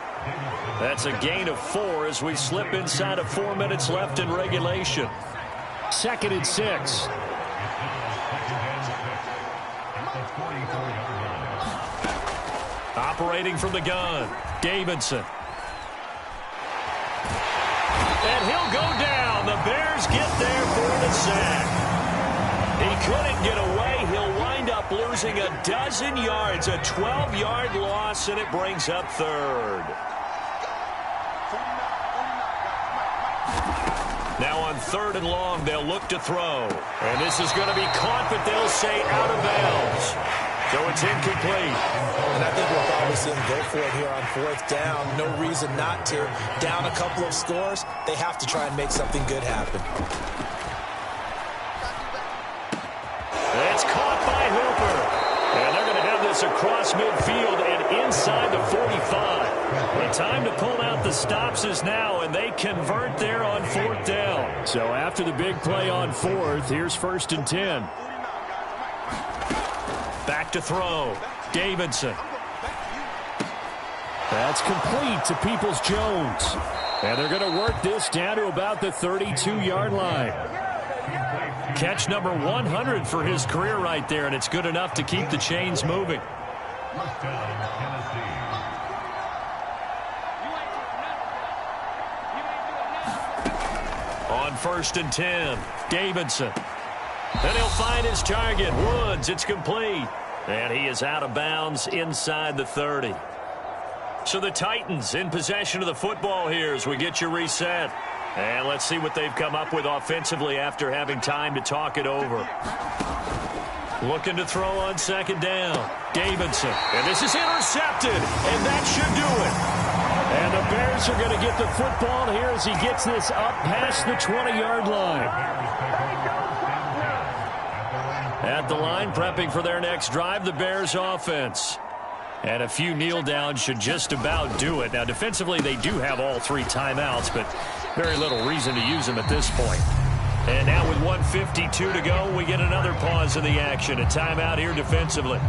That's a gain of 4 as we slip inside of 4 minutes left in regulation. 2nd and 6. Operating from the gun, Davidson. And he'll go down. The Bears get there for the sack. He couldn't get away. He'll wind up losing a dozen yards, a 12-yard loss, and it brings up 3rd. Now on 3rd and long, they'll look to throw. And this is going to be caught, but they'll say out of bounds. So it's incomplete. And I think we'll probably see him go for it here on 4th down. No reason not to. Down a couple of scores, they have to try and make something good happen. It's caught by Hooper. And they're going to have this across midfield and inside the 45. The time to pull out the stops is now, and they convert there on 4th down. So after the big play on 4th, here's 1st and 10. Back to throw, Davidson. That's complete to Peoples-Jones. And they're going to work this down to about the 32-yard line. Catch number 100 for his career right there, and it's good enough to keep the chains moving. On 1st and 10, Davidson. Then he'll find his target, Woods. It's complete. And he is out of bounds inside the 30. So the Titans in possession of the football here as we get you reset. And let's see what they've come up with offensively after having time to talk it over. Looking to throw on 2nd down. Davidson. And this is intercepted. And that should do it. And the Bears are going to get the football here as he gets this up past the 20-yard line. At the line, prepping for their next drive, the Bears offense. And a few kneel downs should just about do it. Now, defensively, they do have all 3 timeouts, but very little reason to use them at this point. And now with 1:52 to go, we get another pause in the action. A timeout here defensively.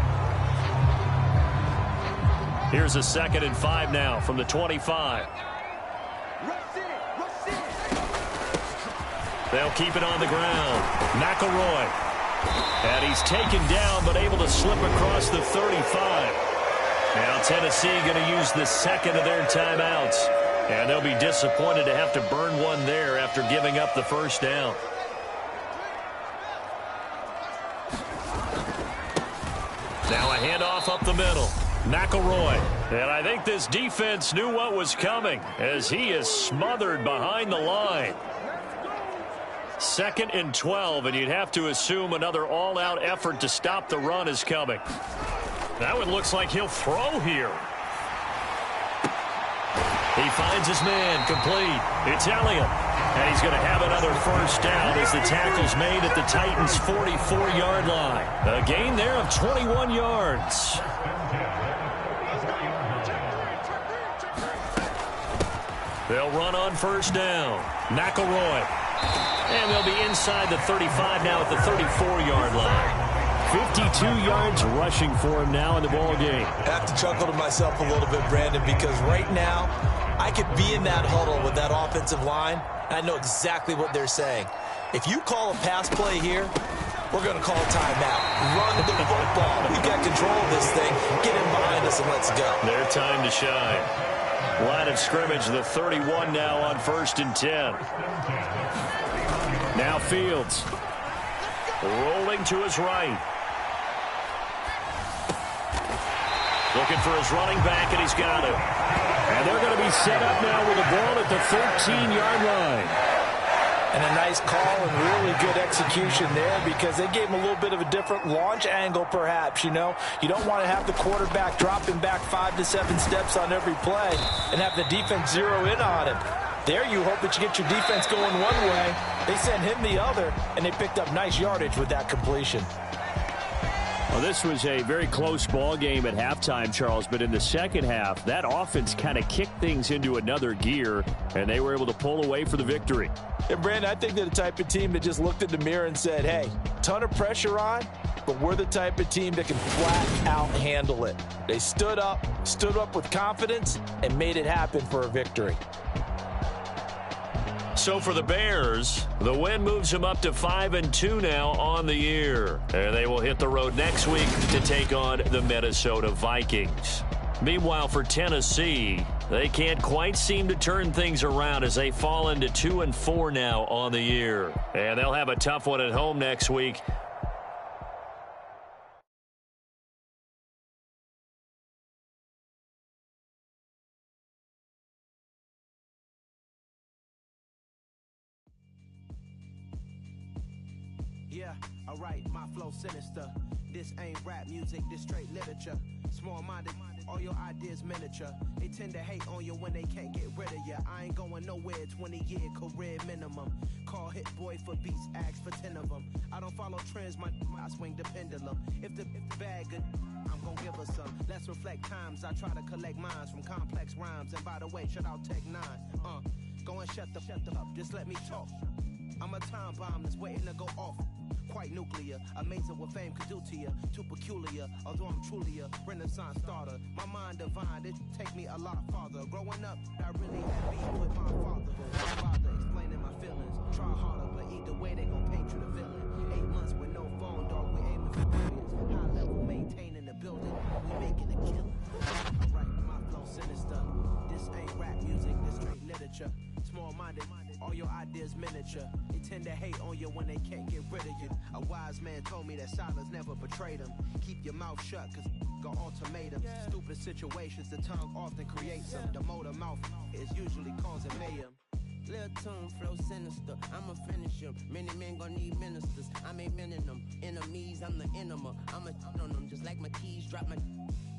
Here's a 2nd and 5 now from the 25. They'll keep it on the ground. McElroy. And he's taken down, but able to slip across the 35. Now Tennessee going to use the 2nd of their timeouts. And they'll be disappointed to have to burn one there after giving up the 1st down. Now a handoff up the middle. McElroy. And I think this defense knew what was coming as he is smothered behind the line. 2nd and 12, and you'd have to assume another all-out effort to stop the run is coming. That one looks like he'll throw here. He finds his man complete. It's Elliott. And he's going to have another first down as the tackle's made at the Titans' 44-yard line. A gain there of 21 yards. They'll run on first down. McElroy. And they'll be inside the 35 now at the 34-yard line. 52 yards rushing for him now in the ball game. I have to chuckle to myself a little bit, Brandon, because right now I could be in that huddle with that offensive line. I know exactly what they're saying. If you call a pass play here, we're going to call a timeout. Run the football. We've got control of this thing. Get in behind us and let's go. Their time to shine. Line of scrimmage, the 31 now on 1st and 10. Now Fields. Rolling to his right. Looking for his running back, and he's got it. And they're going to be set up now with the ball at the 13-yard line. And a nice call and really good execution there because they gave him a little bit of a different launch angle perhaps, you know. You don't want to have the quarterback dropping back 5 to 7 steps on every play and have the defense zero in on him. There you hope that you get your defense going one way. They sent him the other, and they picked up nice yardage with that completion. Well, this was a very close ball game at halftime, Charles, but in the second half, that offense kind of kicked things into another gear, and they were able to pull away for the victory. And, Brandon, I think they're the type of team that just looked in the mirror and said, hey, ton of pressure on, but we're the type of team that can flat out handle it. They stood up with confidence, and made it happen for a victory. So for the Bears, the win moves them up to 5-2 now on the year. And they will hit the road next week to take on the Minnesota Vikings. Meanwhile, for Tennessee, they can't quite seem to turn things around as they fall into 2-4 now on the year. And they'll have a tough one at home next week. Yeah, alright, my flow sinister. This ain't rap music, this straight literature. Small-minded, all your ideas miniature. They tend to hate on you when they can't get rid of you. I ain't going nowhere, 20-year career minimum. Call Hit Boy for beats, ask for 10 of them. I don't follow trends, I swing the pendulum. If the bag good, I'm gonna give her some. Let's reflect times, I try to collect minds from complex rhymes. And by the way, shout out Tech 9. Go and shut the up, just let me talk. I'm a time bomb that's waiting to go off. Quite nuclear, amazing what fame could do to you. Too peculiar, although I'm truly a renaissance starter. My mind divine, it take me a lot farther. Growing up, I really had beef with my father. My father explaining my feelings. Try harder, but either way they gon' paint you the villain. 8 months with no phone, dog, we aiming for billions. High level, maintaining the building, we making a killing. Alright, my flow sinister. This ain't rap music, this straight literature. Small-minded, all your ideas miniature. They tend to hate on you when they can't get rid of you. A wise man told me that silence never betrayed him. Keep your mouth shut, cause got ultimatums. Stupid situations, the tongue often creates them. The motor mouth is usually causing mayhem. Lil' tune, flow sinister, I'ma finish him. Many men gon' need ministers, I'm a men in them. Enemies, I'm the enema, I'ma on them. Just like my keys, drop my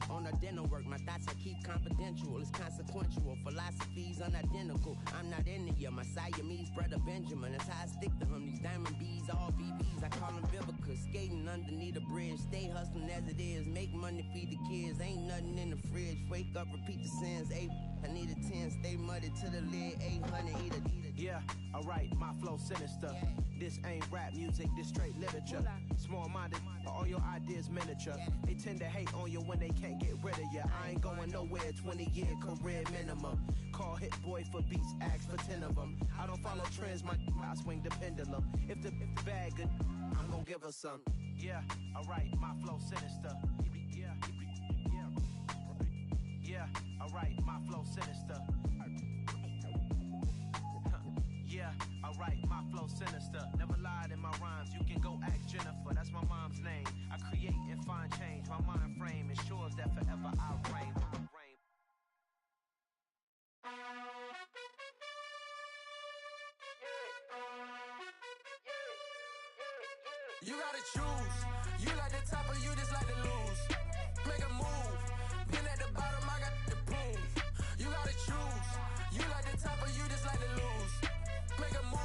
on a dinner work. My thoughts I keep confidential, it's consequential. Philosophies unidentical, I'm not in it yet. My Siamese brother Benjamin, that's how I stick to him. These diamond bees, all BBs, I call them Vivica. Skating underneath a bridge, stay hustling as it is. Make money, feed the kids, ain't nothing in the fridge. Wake up, repeat the sins, I need a 10, stay muddy to the lid, 800, eat it. Yeah, alright, my flow sinister. This ain't rap music, this straight literature. Small-minded, all your ideas miniature. They tend to hate on you when they can't get rid of you. I ain't going nowhere, 20-year career minimum. Call Hit Boy for beats, ask for 10 of them. I don't follow trends, I swing the pendulum. If the bag good, I'm gonna give her some. Yeah, alright, my flow sinister. Yeah, alright, my flow sinister. Yeah, alright, my flow sinister. Never lied in my rhymes, you can go ask Jennifer, that's my mom's name. I create and find change, my mind frame ensures that forever I reign. You gotta choose, you like the top or you just like to lose. Make a move, pin at the bottom, I got the proof. You gotta choose, you like the top or you just like to lose. Make a move.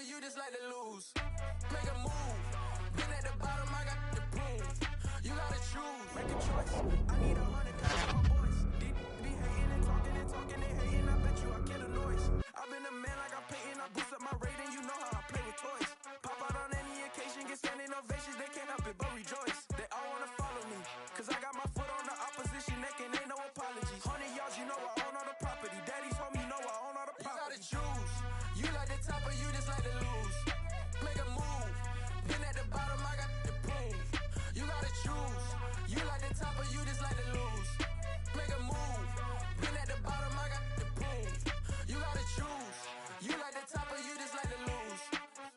of you just like to lose. Make a move. Been at the bottom, I got the proof. You gotta choose. Make a choice. I need 100 for my boys. Deep be hating and talking and hating. I bet you I kill a noise. I've been a man like I'm Peyton. I boost up my rating. You know how I play with toys. Pop out on any occasion, get standing ovations. They can't help it but rejoice. They all wanna follow me, cause I got my foot on the opposition neck and ain't no apologies. 100 yards, you know I own all the property. Daddy's home, you know I own all the property. You gotta choose. You like the top or you just like to lose. Make a move. Been at the bottom, I got the proof. You gotta choose. You like the top or you just like to lose. Make a move. Been at the bottom, I got the proof. You gotta choose. You like the top or you just like to lose.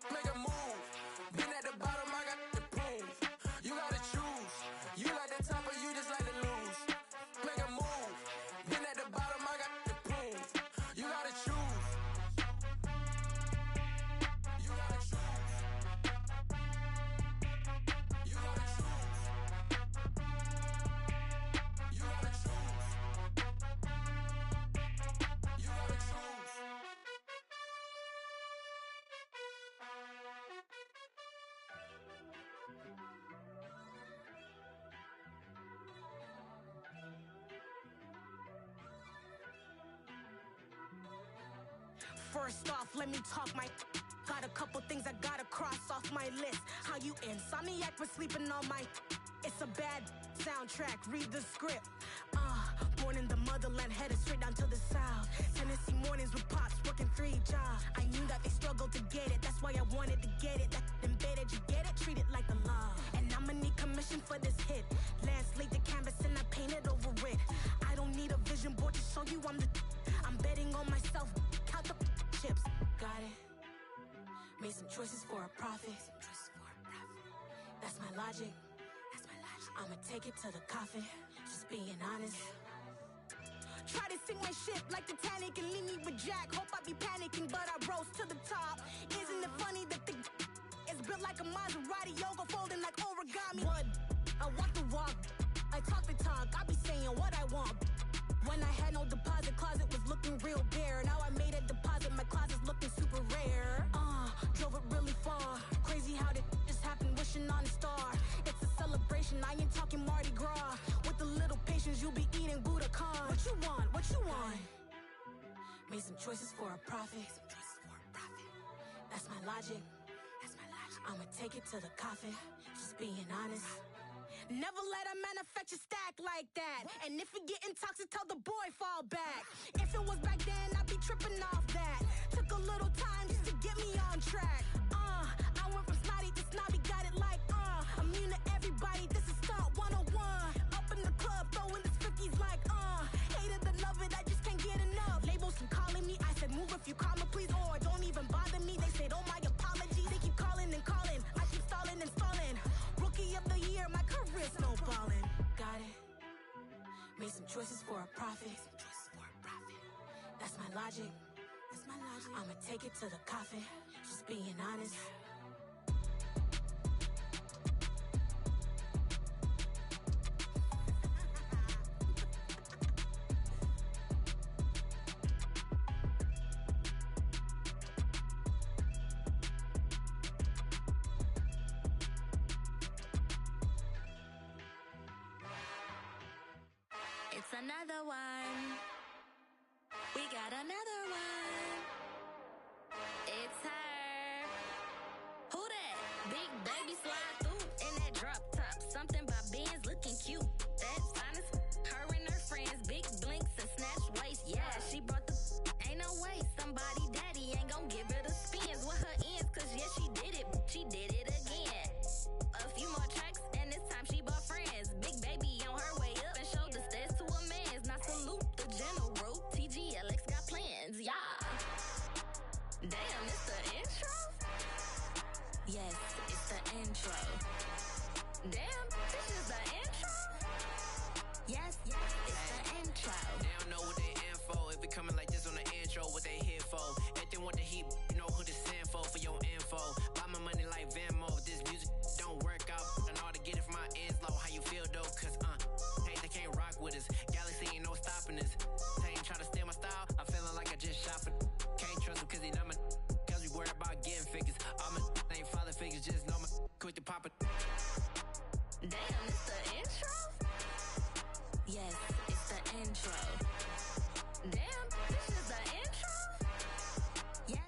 Make a move. Been at the bottom, I got the proof. You gotta choose. You like the top or you just like to lose. Make a move. Been at the bottom, I got the proof. You gotta choose. You gotta choose. You gotta choose. You gotta choose. You gotta choose. First off, let me talk my. Got a couple things I gotta cross off my list. How you insomniac for sleeping on my. It's a bad soundtrack, read the script. Born in the motherland, headed straight down to the south. Tennessee mornings with pops, working 3 jobs. I knew that they struggled to get it, that's why I wanted to get it. That embedded, you get it, treat it like a law. And I'ma need commission for this hit. Lance laid the canvas and I painted over it. I don't need a vision board to show you I'm the. I'm betting on myself, count the chips. Got it. Made some choices for a profit. That's my logic. I'ma take it to the coffin. Just being honest. Try to sink my ship like Titanic and leave me with Jack. Hope I be panicking, but I rose to the top. Isn't it funny that the is built like a Maserati, yoga folding like origami? What? I walk the walk, I talk the talk. I be saying what I want. When I had no deposit, closet was looking real bare. Now I made a deposit, my closet's looking super rare. Drove it really far. Crazy how did just happen, wishing on a star. It's a celebration, I ain't talking Mardi Gras. With a little patience, you'll be eating Budokan. What you want? What you want? Made some choices for a profit. That's my logic. I'ma take it to the coffin. Just being honest. Never let a manufacture stack like that. And if it getting toxic, tell the boy fall back. If it was back then, I'd be tripping off that. Took a little time just to get me on track. I went from snotty to snobby, got it like immune to everybody, this is stunt 101. Up in the club, throwing the cookies like hate it or love it, I just can't get enough. Labels keep calling me, I said move if you call me please, or don't even bother me. They said oh my apologies, they keep calling and calling. I keep stalling and stalling. Rookie of the year, my career snowballing. Got it. Made some choices for a profit. That's my logic. I'ma take it to the coffin. Just being honest. It's another one. We got another one. It's her. Who that? Big baby slide through in that drop top. Something by Benz looking cute. That's honest. Her and her friends, big blinks and snatch waist. Yeah, she brought the. Ain't no way somebody daddy ain't gon' give her the spins with her ends. Cause yeah, she did it. She did it again. A few more tracks and this time she bought friends. Big baby on her way up and showed the stairs to a man's. Now salute the general. TGLX got plans, yeah. Damn, it's the intro? Yes, it's the intro. Damn, this is the intro? Yes, it's the intro. They don't know what they in for. If it coming like this on the intro, what they here for? If they want the heat, you know who to send for your info. Buy my money like Venmo. If this music don't work out, and all to get it from my ends low. How you feel though? Cause hey, they can't rock with us. Galaxy ain't no stopping us. They ain't try to steal my style. I'm feeling like I just shot for. Can't trust him cause he not my. Cause we worried about getting fixed. quick to pop it. Damn, it's the intro? Yes, it's the intro. Damn, this is the intro? Yes.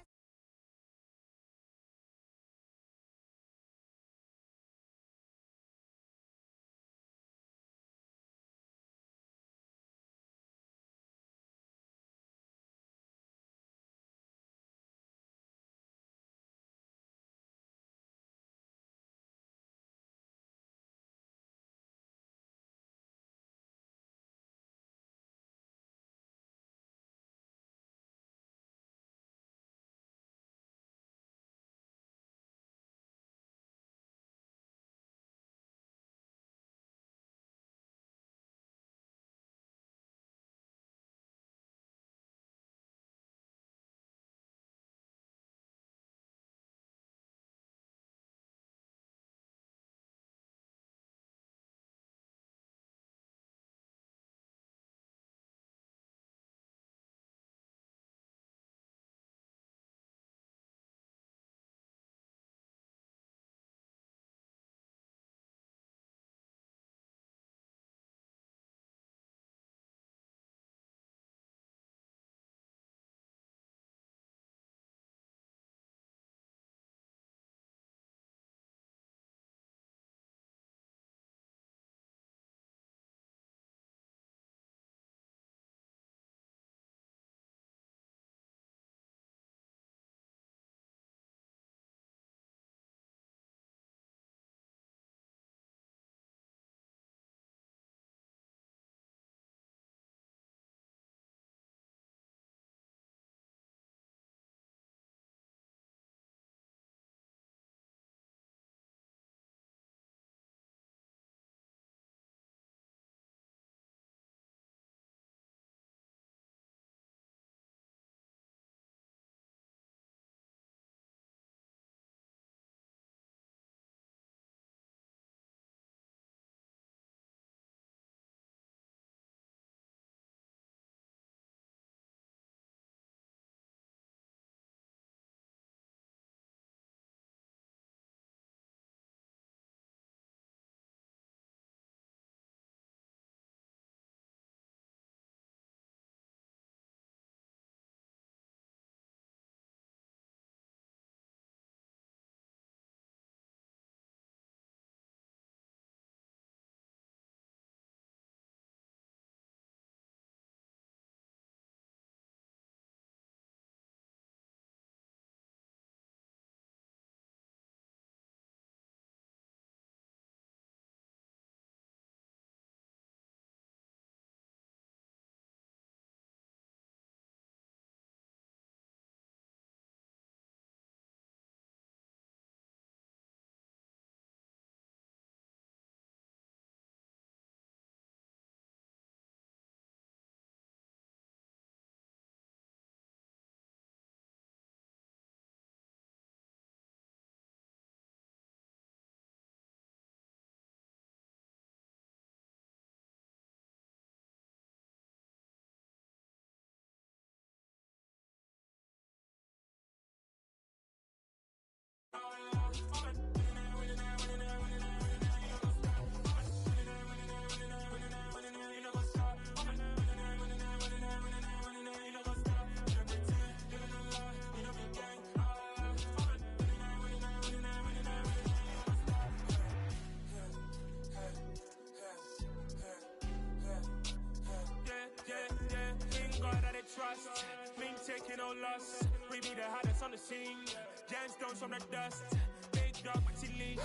Trust, been taking no loss. We be the hottest on the scene. Gemstones from the dust. Big dog, Maxi Leash.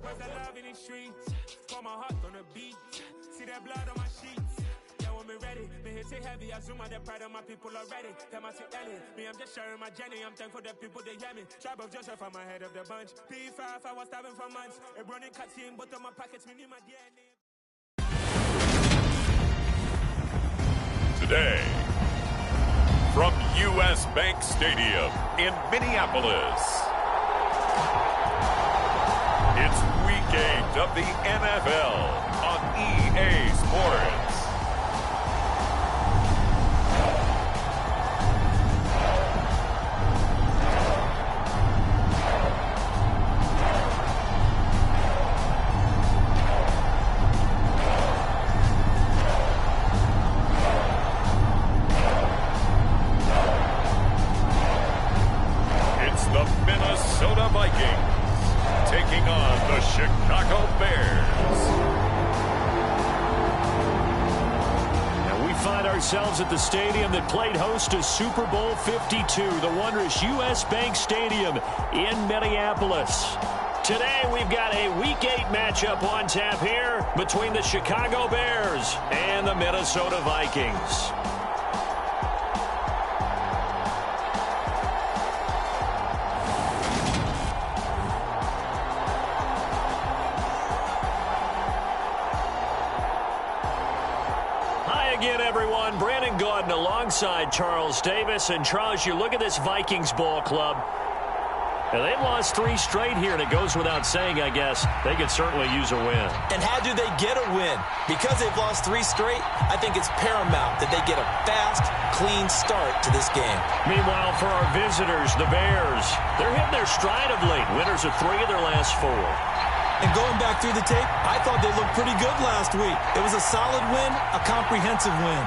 Where's the love in the streets? For my heart on the beat. See that blood on my sheets. Yeah, when me ready, me hit it heavy. I zoom out the pride of my people already. Tell my Ellie, me I'm just sharing my journey. I'm thankful the people they hear me. Tribe of Joseph, I'm ahead of the bunch. P5, I was starving for months. A running cutscene, but on my pockets, me need my DNA. Today, from U.S. Bank Stadium in Minneapolis, it's Week 8 of the NFL on EA Sports. the Chicago Bears. And we find ourselves at the stadium that played host to Super Bowl 52, the wondrous U.S. Bank Stadium in Minneapolis. Today we've got a Week 8 matchup on tap here between the Chicago Bears and the Minnesota Vikings. Again, everyone, Brandon Gaudin alongside Charles Davis. And Charles, you look at this Vikings ball club, and they've lost 3 straight here, and it goes without saying, I guess, they could certainly use a win. And how do they get a win? Because they've lost 3 straight, I think it's paramount that they get a fast, clean start to this game. Meanwhile, for our visitors, the Bears, they're hitting their stride of late. Winners of 3 of their last 4. And going back through the tape, I thought they looked pretty good last week. It was a solid win, a comprehensive win.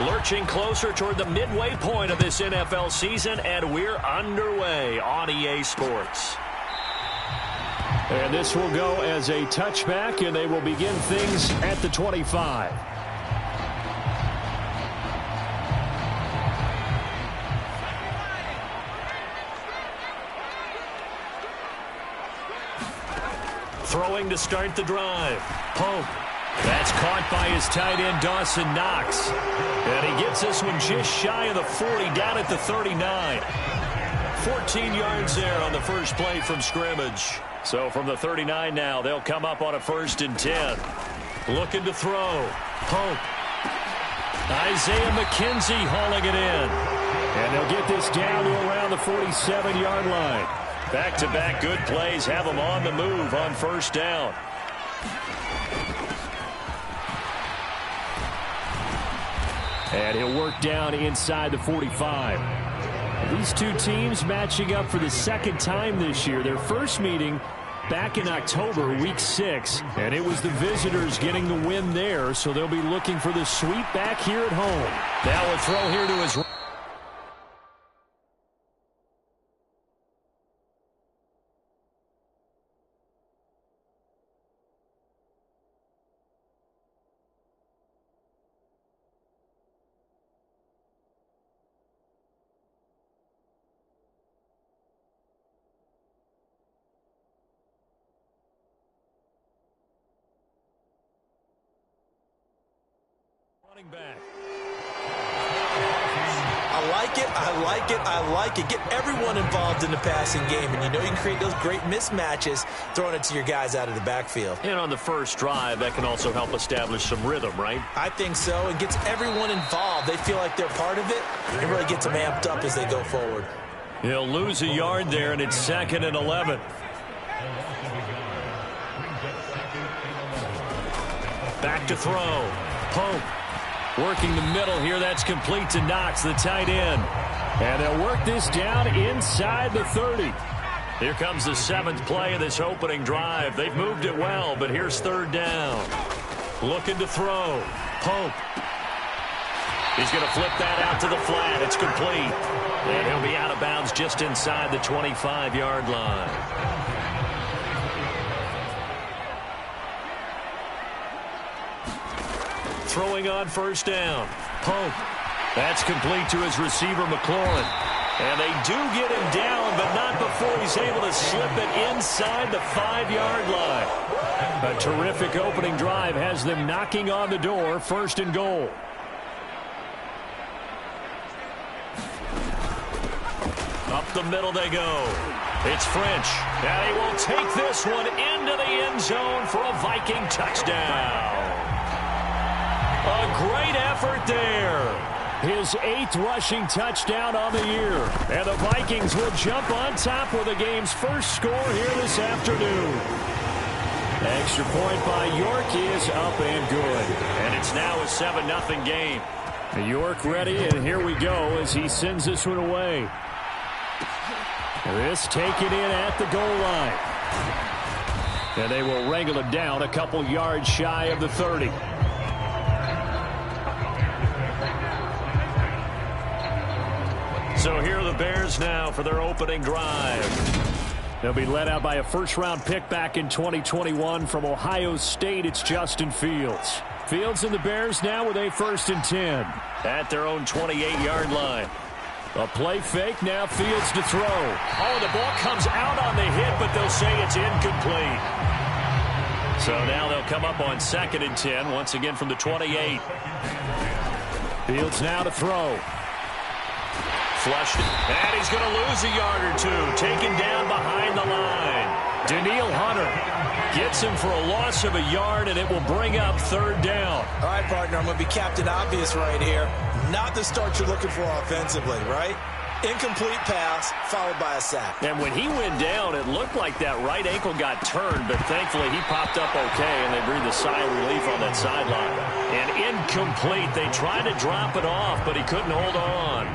Lurching closer toward the midway point of this NFL season, and we're underway on EA Sports. And this will go as a touchback, and they will begin things at the 25. Throwing to start the drive. Pope. That's caught by his tight end, Dawson Knox. And he gets this one just shy of the 40, down at the 39. 14 yards there on the first play from scrimmage. So from the 39 now, they'll come up on a 1st and 10. Looking to throw. Pope. Isaiah McKenzie hauling it in. And they'll get this down to around the 47-yard line. Back-to-back good plays have them on the move on 1st down. And he'll work down inside the 45. These two teams matching up for the 2nd time this year. Their first meeting back in October, week 6. And it was the visitors getting the win there, so they'll be looking for the sweep back here at home. Now a throw here to his right. Back. I like it, I like it, I like it. Get everyone involved in the passing game, and you know you can create those great mismatches throwing it to your guys out of the backfield. And on the first drive, that can also help establish some rhythm, right? I think so. It gets everyone involved. They feel like they're part of it. It really gets them amped up as they go forward. He'll lose a yard there, and it's 2nd and 11. Back to throw. Pope. Working the middle here, that's complete to Knox, the tight end. And they'll work this down inside the 30. Here comes the 7th play of this opening drive. They've moved it well, but here's 3rd down. Looking to throw. Pope. He's going to flip that out to the flat. It's complete. And he'll be out of bounds just inside the 25-yard line. Throwing on 1st down. Pope. That's complete to his receiver, McLaurin. And they do get him down, but not before he's able to slip it inside the 5-yard line. A terrific opening drive has them knocking on the door, 1st and goal. Up the middle they go. It's French. And he will take this one into the end zone for a Viking touchdown. A great effort there. His 8th rushing touchdown on the year. And the Vikings will jump on top with the game's first score here this afternoon. Extra point by York is up and good. And it's now a 7-0 game. York ready, and here we go as he sends this one away. This taken in at the goal line. And they will wrangle it down a couple yards shy of the 30. So here are the Bears now for their opening drive. They'll be led out by a first-round pick back in 2021 from Ohio State. It's Justin Fields. Fields and the Bears now with a 1st and 10 at their own 28-yard line. A play fake, now Fields to throw. Oh, the ball comes out on the hit, but they'll say it's incomplete. So now they'll come up on 2nd and 10, once again from the 28. Fields now to throw. Flushed it, and he's going to lose a yard or two. Taken down behind the line. Danielle Hunter gets him for a loss of a yard, and it will bring up 3rd down. All right, partner, I'm going to be Captain Obvious right here. Not the start you're looking for offensively, right? Incomplete pass, followed by a sack. And when he went down, it looked like that right ankle got turned, but thankfully he popped up okay, and they breathed a sigh of relief on that sideline. And incomplete. They tried to drop it off, but he couldn't hold on.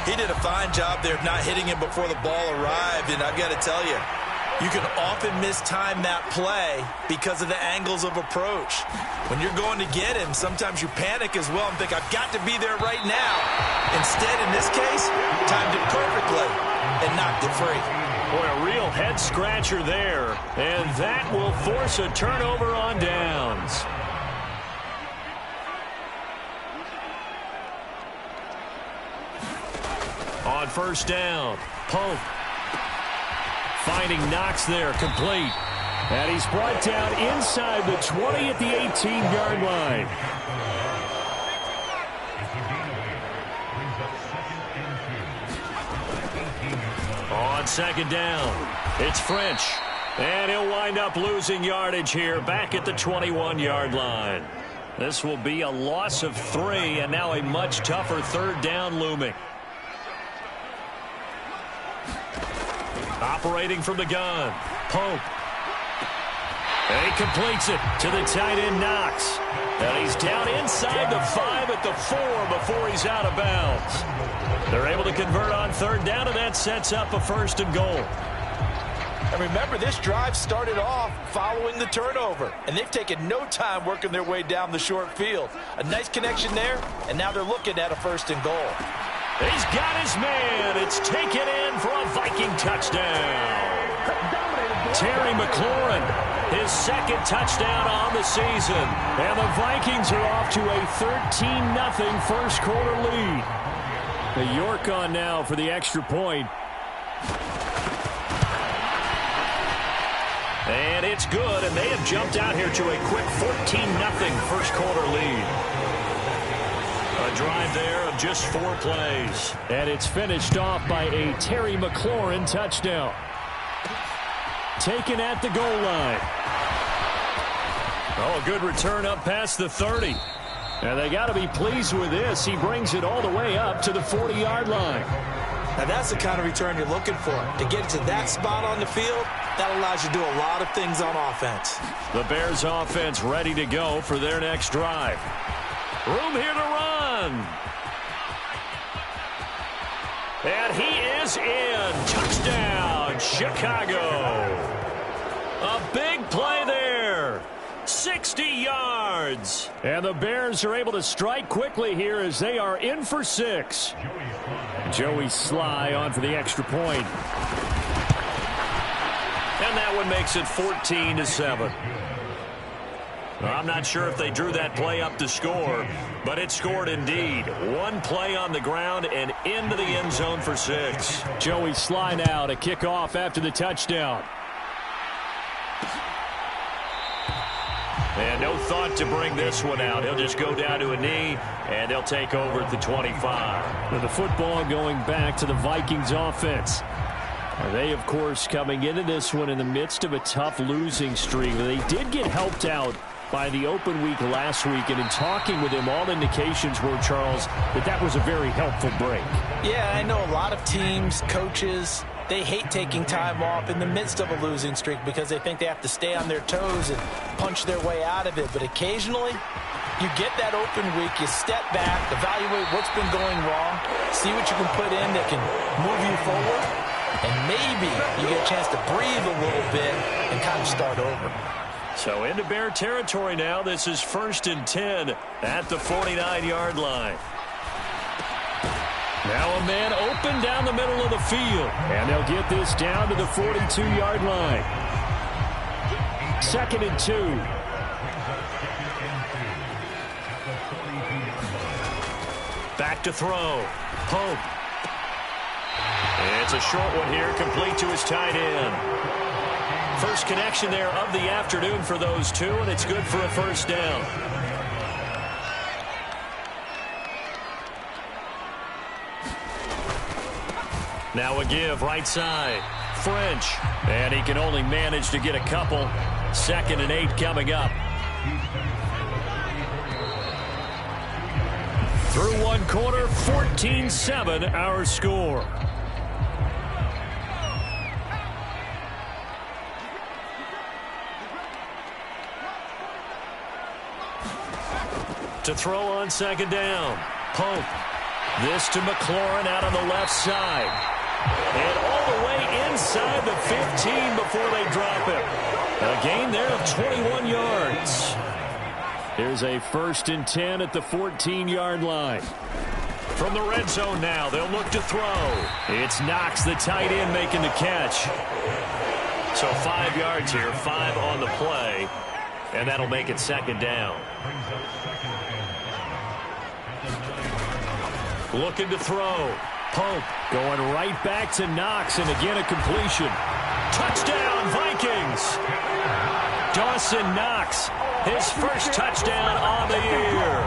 He did a fine job there of not hitting him before the ball arrived, and I've got to tell you, you can often mistime that play because of the angles of approach. When you're going to get him, sometimes you panic as well and think, I've got to be there right now. Instead, in this case, timed it perfectly and knocked it free. Boy, a real head-scratcher there, and that will force a turnover on downs. On 1st down, Pope. Finding Knox there, complete. And he's brought down inside the 20 at the 18-yard line. On 2nd down, it's French. And he'll wind up losing yardage here back at the 21-yard line. This will be a loss of 3, and now a much tougher 3rd down looming. Operating from the gun, Pope. And he completes it to the tight end, Knox. And he's down inside the 5 at the 4 before he's out of bounds. They're able to convert on 3rd down, and that sets up a 1st and goal. And remember, this drive started off following the turnover, and they've taken no time working their way down the short field. A nice connection there, and now they're looking at a 1st and goal. He's got his man. It's taken in for a Viking touchdown. Terry McLaurin, his 2nd touchdown on the season. And the Vikings are off to a 13-0 first quarter lead. The York on now for the extra point. And it's good, and they have jumped out here to a quick 14-0 first quarter lead. A drive there of just 4 plays. And it's finished off by a Terry McLaurin touchdown. Taken at the goal line. Oh, a good return up past the 30. And they got to be pleased with this. He brings it all the way up to the 40-yard line. Now, that's the kind of return you're looking for. To get it to that spot on the field, that allows you to do a lot of things on offense. The Bears offense ready to go for their next drive. Room here to run. And he is in. Touchdown, Chicago. A big play there. 60 yards. And the Bears are able to strike quickly here as they are in for 6. Joey Sly on for the extra point. And that one makes it 14-7. I'm not sure if they drew that play up to score, but it scored indeed. One play on the ground and into the end zone for 6. Joey Sly now to kick off after the touchdown. And no thought to bring this one out. He'll just go down to a knee, and they'll take over at the 25. With the football going back to the Vikings offense. They, of course, coming into this one in the midst of a tough losing streak. They did get helped out by the open week last week, and in talking with him, all indications were, Charles, that was a very helpful break. Yeah, I know a lot of teams, coaches, they hate taking time off in the midst of a losing streak because they think they have to stay on their toes and punch their way out of it. But occasionally, You get that open week, you step back, evaluate what's been going wrong, see what you can put in that can move you forward, and maybe you get a chance to breathe a little bit and kind of start over. So into Bear territory now. This is 1st and 10 at the 49-yard line. Now a man open down the middle of the field. And they'll get this down to the 42-yard line. 2nd and 2. Back to throw. Pope. It's a short one here, complete to his tight end. First connection there of the afternoon for those two, and it's good for a first down. Now a give right side. French. And he can only manage to get a couple. 2nd and 8 coming up. Through one quarter, 14-7 our score. To throw on 2nd down. Pope. This to McLaurin out on the left side. And all the way inside the 15 before they drop it. A gain there of 21 yards. Here's a 1st and 10 at the 14-yard line. From the red zone now, they'll look to throw. It's Knox, the tight end, making the catch. So 5 yards here, 5 on the play, and that'll make it 2nd down. Looking to throw. Pope going right back to Knox, and again a completion. Touchdown, Vikings! Dawson Knox, his first touchdown on the year.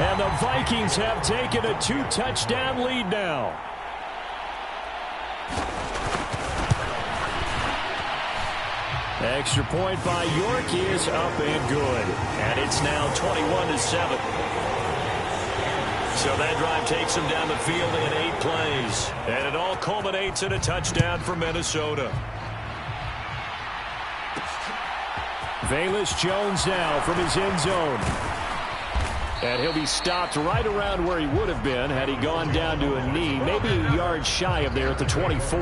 And the Vikings have taken a 2-touchdown lead now. Extra point by York is up and good. And it's now 21-7. So that drive takes him down the field in 8 plays. And it all culminates in a touchdown for Minnesota. Velus Jones now from his end zone. And he'll be stopped right around where he would have been had he gone down to a knee, maybe a yard shy of there at the 24.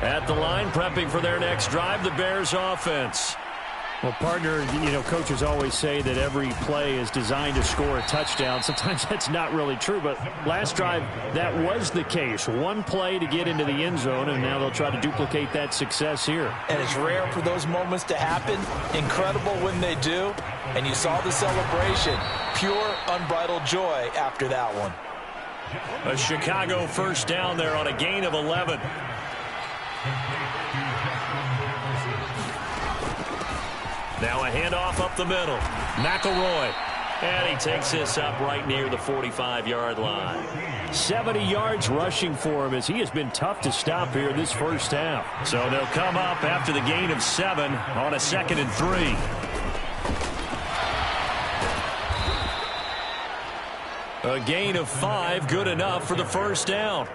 At the line, prepping for their next drive, the Bears offense. Well, partner, you know, coaches always say that every play is designed to score a touchdown. Sometimes that's not really true, but last drive, that was the case. One play to get into the end zone, and now they'll try to duplicate that success here. And it's rare for those moments to happen. Incredible when they do. And you saw the celebration. Pure, unbridled joy after that one. A Chicago first down there on a gain of 11. Now a handoff up the middle. McElroy. And he takes this up right near the 45-yard line. 70 yards rushing for him as he has been tough to stop here this first half. So they'll come up after the gain of 7 on a 2nd and 3. A gain of 5, good enough for the first down.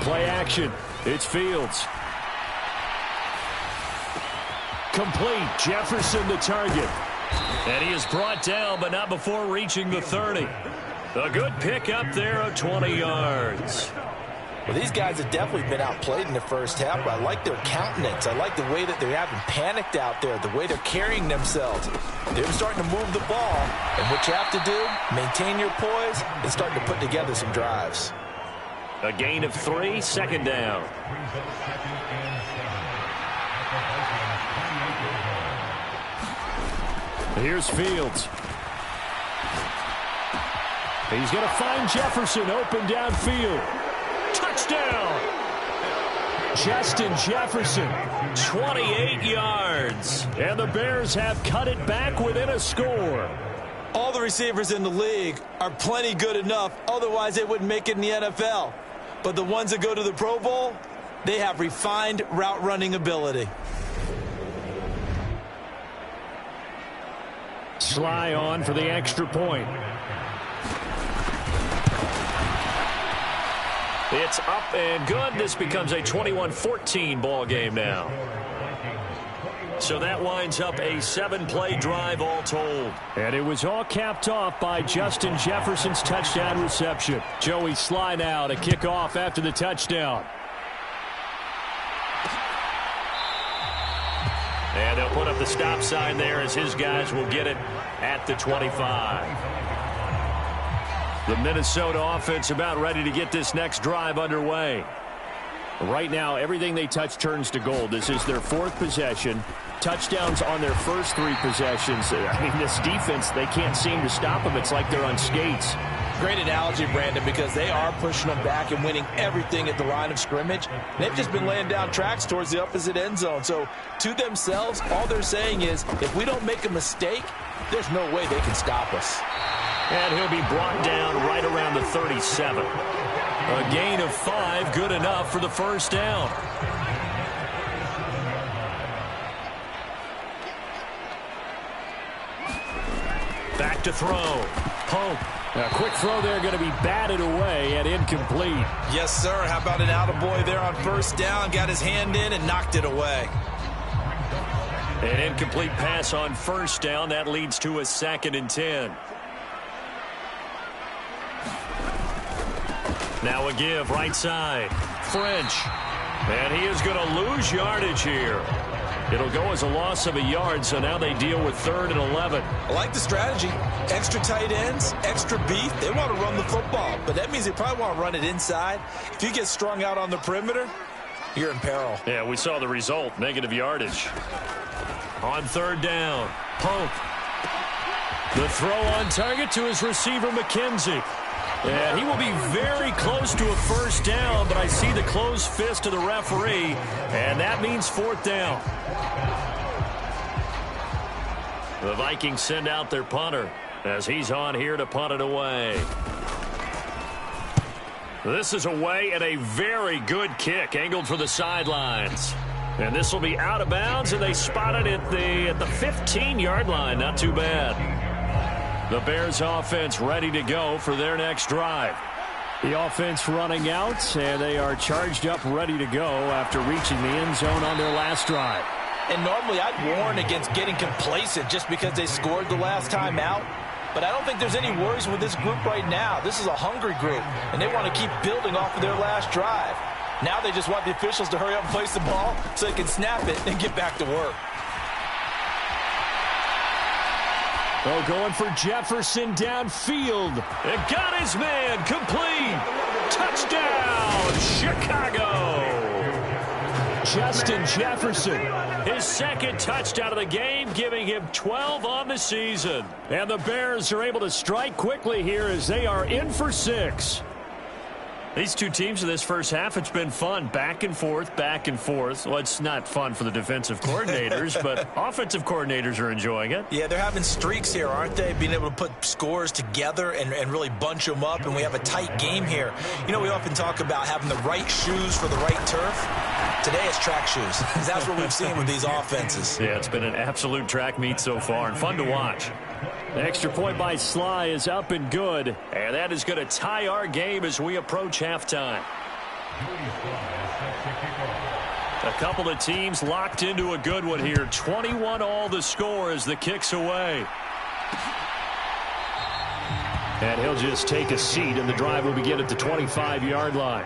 Play action. It's Fields. Complete. Jefferson the target. And he is brought down, but not before reaching the 30. A good pick up there of 20 yards. Well, these guys have definitely been outplayed in the first half, but I like their countenance. I like the way that they haven't panicked out there, the way they're carrying themselves. They're starting to move the ball, and what you have to do, maintain your poise, and start to put together some drives. A gain of 3, 2nd down. Here's Fields. He's going to find Jefferson open downfield. Touchdown! Justin Jefferson, 28 yards. And the Bears have cut it back within a score. All the receivers in the league are plenty good enough, otherwise they wouldn't make it in the NFL. But the ones that go to the Pro Bowl, they have refined route running ability. Sly on for the extra point. It's up and good. This becomes a 21-14 ball game now. So that winds up a 7-play drive all told. And it was all capped off by Justin Jefferson's touchdown reception. Joey Sly now to kick off after the touchdown. And they'll put up the stop sign there as his guys will get it at the 25. The Minnesota offense about ready to get this next drive underway. Right now, everything they touch turns to gold. This is their 4th possession. Touchdowns on their first 3 possessions. I mean, this defense, they can't seem to stop them. It's like they're on skates. Great analogy, Brandon, because they are pushing them back and winning everything at the line of scrimmage. They've just been laying down tracks towards the opposite end zone. So to themselves, all they're saying is, if we don't make a mistake, there's no way they can stop us. And he'll be brought down right around the 37. A gain of 5, good enough for the first down. Back to throw. Pope. A quick throw there going to be batted away and incomplete. Yes, sir. How about an attaboy there on first down? Got his hand in and knocked it away. An incomplete pass on first down. That leads to a 2nd and 10. Now a give right side. French. And he is going to lose yardage here. It'll go as a loss of a yard, so now they deal with 3rd and 11. I like the strategy. Extra tight ends, extra beef. They want to run the football, but that means they probably want to run it inside. If you get strung out on the perimeter, you're in peril. Yeah, we saw the result, negative yardage. On 3rd down, Pope. The throw on target to his receiver, McKenzie. And he will be very close to a first down, but I see the closed fist of the referee, and that means 4th down. The Vikings send out their punter as he's on here to punt it away. This is away and a very good kick, angled for the sidelines. And this will be out of bounds, and they spot it at the 15-yard line. Not too bad. The Bears offense ready to go for their next drive. The offense running out, and they are charged up, ready to go after reaching the end zone on their last drive. And normally I'd warn against getting complacent just because they scored the last time out. But I don't think there's any worries with this group right now. This is a hungry group, and they want to keep building off of their last drive. Now they just want the officials to hurry up and place the ball so they can snap it and get back to work. Oh, going for Jefferson downfield. And got his man complete. Touchdown, Chicago. Justin Jefferson. His 2nd touchdown of the game, giving him 12 on the season. And the Bears are able to strike quickly here as they are in for 6. These two teams in this first half, it's been fun. Back and forth, back and forth. Well, it's not fun for the defensive coordinators, but offensive coordinators are enjoying it. Yeah, they're having streaks here, aren't they? Being able to put scores together and really bunch them up, and we have a tight game here. You know, we often talk about having the right shoes for the right turf. Today it's track shoes. That's what we've seen with these offenses. Yeah, it's been an absolute track meet so far, and fun to watch. The extra point by Sly is up and good. And that is going to tie our game as we approach halftime. A couple of teams locked into a good one here. 21 all the score as the kick's away. And he'll just take a seat, and the drive will begin at the 25-yard line.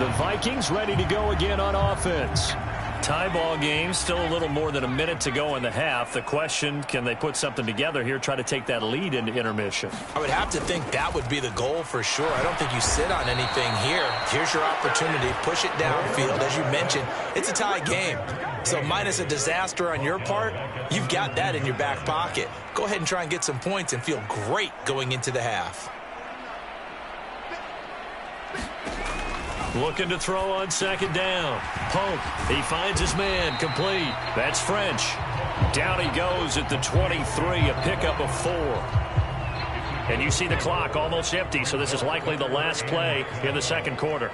The Vikings ready to go again on offense. Tie ball game, still a little more than a minute to go in the half. The question, can they put something together here, try to take that lead into intermission? I would have to think that would be the goal for sure. I don't think you sit on anything here. Here's your opportunity. Push it downfield. As you mentioned, it's a tie game. So minus a disaster on your part, you've got that in your back pocket. Go ahead and try and get some points and feel great going into the half. Looking to throw on 2nd down. Pope, he finds his man, complete. That's French. Down he goes at the 23, a pickup of 4. And you see the clock almost empty, so this is likely the last play in the 2nd quarter.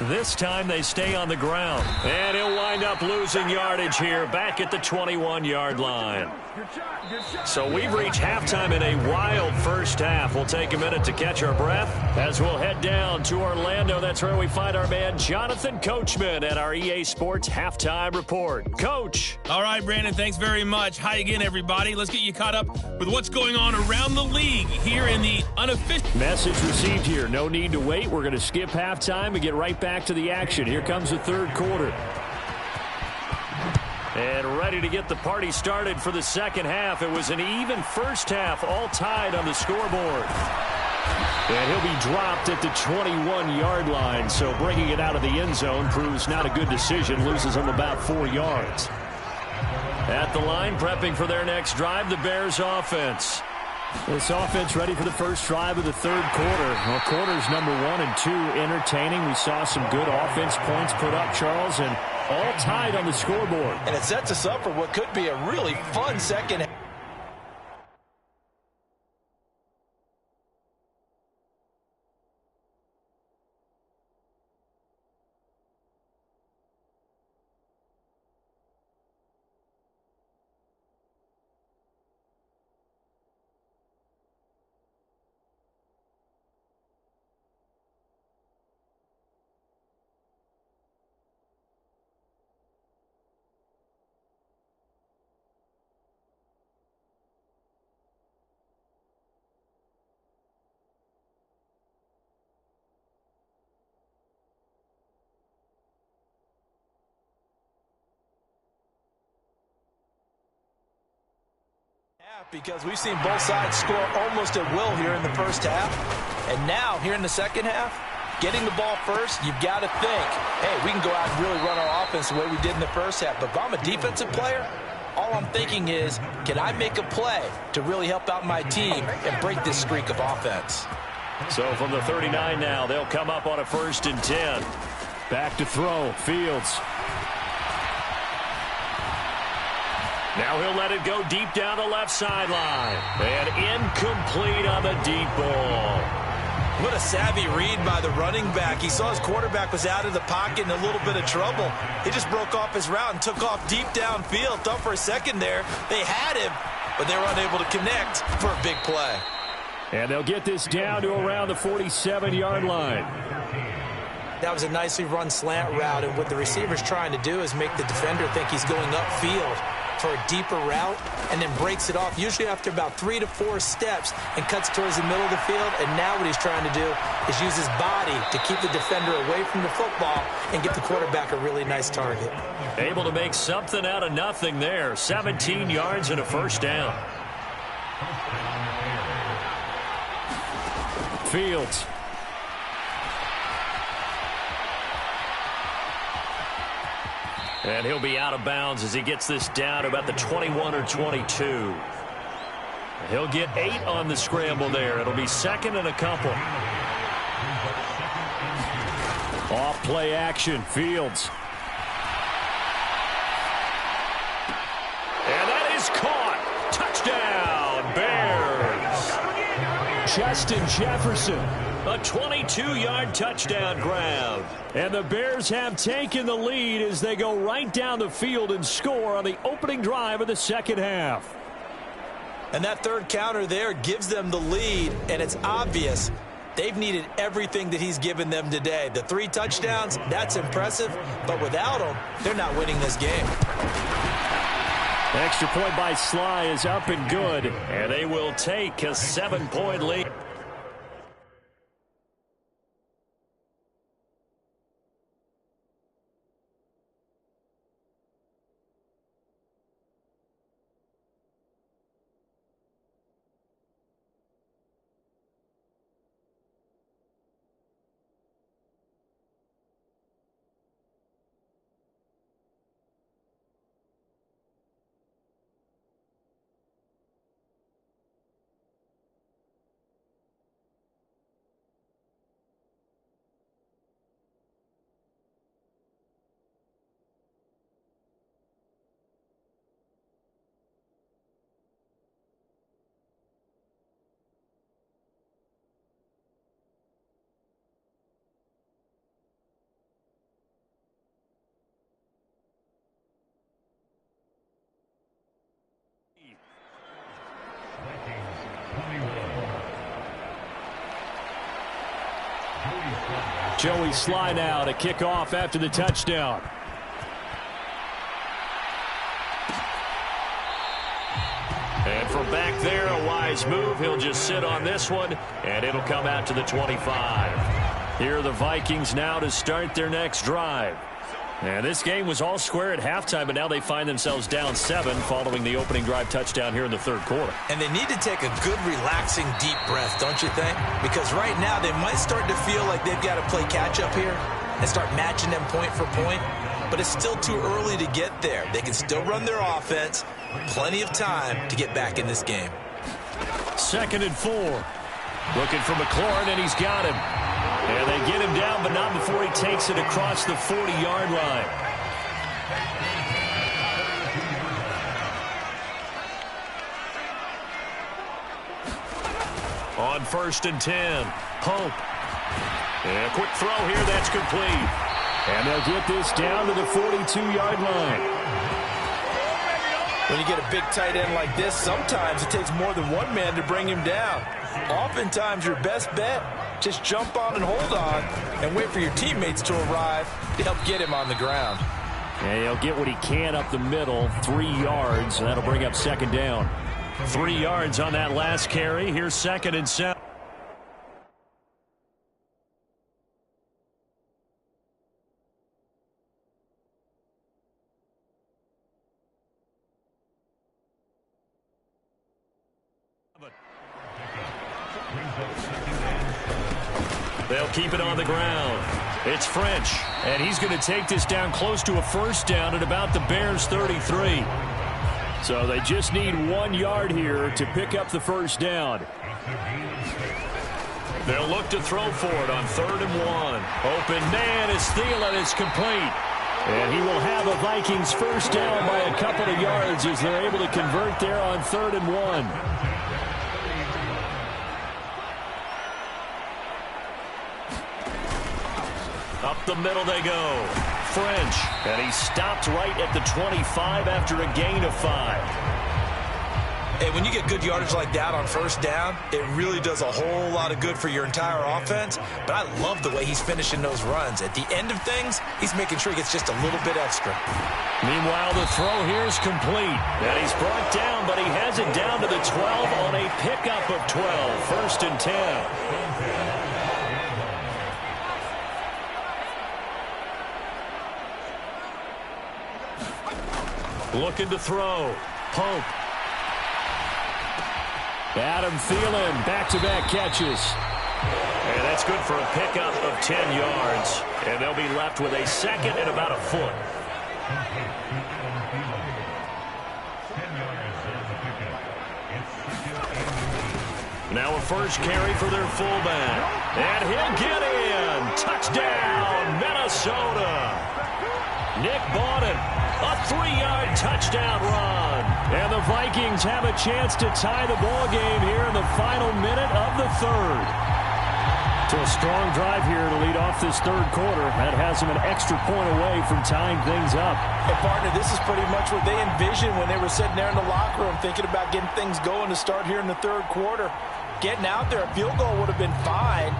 This time they stay on the ground. And he'll wind up losing yardage here, back at the 21-yard line. So we've reached halftime in a wild first half. We'll take a minute to catch our breath as we'll head down to Orlando. That's where we find our man Jonathan Coachman at our EA Sports Halftime Report. Coach. All right, Brandon, thanks very much. Hi again, everybody. Let's get you caught up with what's going on around the league here in the unofficial. Message received here. No need to wait. We're going to skip halftime and get right back to the action. Here comes the third quarter. And ready to get the party started for the second half. It was an even first half, all tied on the scoreboard. And he'll be dropped at the 21-yard line, so bringing it out of the end zone proves not a good decision, loses him about 4 yards. At the line, prepping for their next drive, the Bears offense. This offense ready for the first drive of the third quarter. Well, quarters number 1 and 2 entertaining. We saw some good offense points put up, Charles, and all tied on the scoreboard. And it sets us up for what could be a really fun second half. Because we've seen both sides score almost at will here in the first half. And now, here in the second half, getting the ball first, you've got to think, hey, we can go out and really run our offense the way we did in the first half. But if I'm a defensive player, all I'm thinking is, can I make a play to really help out my team and break this streak of offense? So from the 39 now, they'll come up on a 1st and 10. Back to throw, Fields. Now he'll let it go deep down the left sideline. And incomplete on the deep ball. What a savvy read by the running back. He saw his quarterback was out of the pocket in a little bit of trouble. He just broke off his route and took off deep downfield. Thought for a second there they had him, but they were unable to connect for a big play. And they'll get this down to around the 47-yard line. That was a nicely run slant route, and what the receiver's trying to do is make the defender think he's going upfield for a deeper route, and then breaks it off, usually after about 3 to 4 steps, and cuts towards the middle of the field. And now what he's trying to do is use his body to keep the defender away from the football and get the quarterback a really nice target. Able to make something out of nothing there. 17 yards and a first down. Fields. And he'll be out of bounds as he gets this down to about the 21 or 22. He'll get 8 on the scramble there. It'll be second and a couple. Off play action, Fields. And that is caught. Touchdown, Bears. Justin Jefferson. A 22-yard touchdown grab. And the Bears have taken the lead as they go right down the field and score on the opening drive of the second half. And that third counter there gives them the lead, and it's obvious they've needed everything that he's given them today. The 3 touchdowns, that's impressive, but without him, they're not winning this game. Extra point by Sly is up and good. And they will take a 7-point lead. Joey Slye now to kick off after the touchdown. And from back there, a wise move. He'll just sit on this one, and it'll come out to the 25. Here are the Vikings now to start their next drive. And this game was all square at halftime, but now they find themselves down 7 following the opening drive touchdown here in the third quarter. And they need to take a good, relaxing, deep breath, don't you think? Because right now they might start to feel like they've got to play catch-up here and start matching them point for point. But it's still too early to get there. They can still run their offense. Plenty of time to get back in this game. 2nd and 4. Looking for McLaurin, and he's got him. And they get him down, but not before he takes it across the 40-yard line. On 1st and 10, Pope. And a quick throw here, that's complete. And they'll get this down to the 42-yard line. When you get a big tight end like this, sometimes it takes more than one man to bring him down. Oftentimes, your best bet, just jump on and hold on and wait for your teammates to arrive to help get him on the ground. And he'll get what he can up the middle, 3 yards, and that'll bring up 2nd down. 3 yards on that last carry. Here's 2nd and 7. They'll keep it on the ground. It's French, and he's going to take this down close to a 1st down at about the Bears' 33. So they just need 1 yard here to pick up the 1st down. They'll look to throw for it on 3rd and 1. Open man is Thielen. It's complete. And he will have a Vikings 1st down by a couple of yards as they're able to convert there on 3rd and 1. Up the middle they go. French. And he stopped right at the 25 after a gain of 5. Hey, when you get good yardage like that on 1st down, it really does a whole lot of good for your entire offense. But I love the way he's finishing those runs. At the end of things, he's making sure he gets just a little bit extra. Meanwhile, the throw here is complete. And he's brought down, but he has it down to the 12 on a pickup of 12. 1st and 10. Looking to throw. Pope. Adam Thielen, back-to-back catches. And that's good for a pickup of 10 yards. And they'll be left with a 2nd and about a foot. Now a 1st carry for their fullback. And he'll get in. Touchdown, Minnesota. Nick Bawden, a 3-yard touchdown run. And the Vikings have a chance to tie the ball game here in the final minute of the 3rd. So a strong drive here to lead off this 3rd quarter. That has them an extra point away from tying things up. Hey, partner, this is pretty much what they envisioned when they were sitting there in the locker room thinking about getting things going to start here in the 3rd quarter. Getting out there, a field goal would have been fine.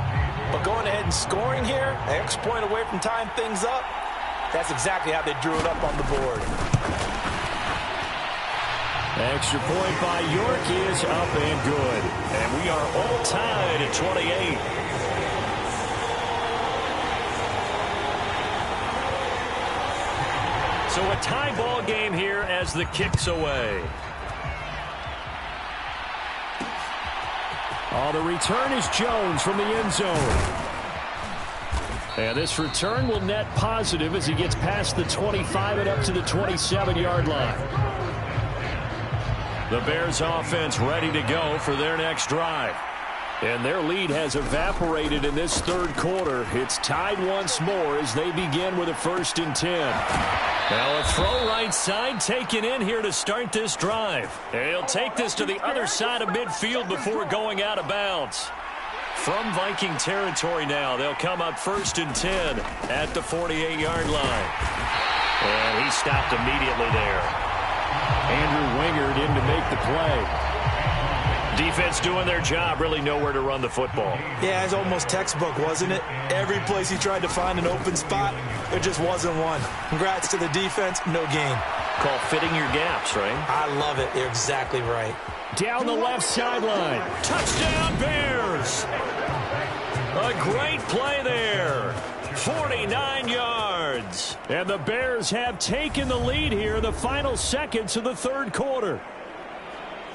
But going ahead and scoring here, an extra point away from tying things up, that's exactly how they drew it up on the board. Extra point by York is up and good. And we are all tied at 28. So a tie ball game here as the kick's away. Oh, the return is Jones from the end zone. And this return will net positive as he gets past the 25 and up to the 27-yard line. The Bears offense ready to go for their next drive. And their lead has evaporated in this 3rd quarter. It's tied once more as they begin with a 1st and 10. Now a throw right side taken in here to start this drive. And he'll take this to the other side of midfield before going out of bounds. From Viking territory now, they'll come up 1st and 10 at the 48-yard line. And he stopped immediately there. Andrew Wingard in to make the play. Defense doing their job, really nowhere to run the football. Yeah, it's almost textbook, wasn't it? Every place he tried to find an open spot, there just wasn't one. Congrats to the defense, no gain. Call fitting your gaps, right? I love it. You're exactly right. Down the left sideline. Touchdown, Bears! A great play there. 49 yards. And the Bears have taken the lead here in the final seconds of the third quarter.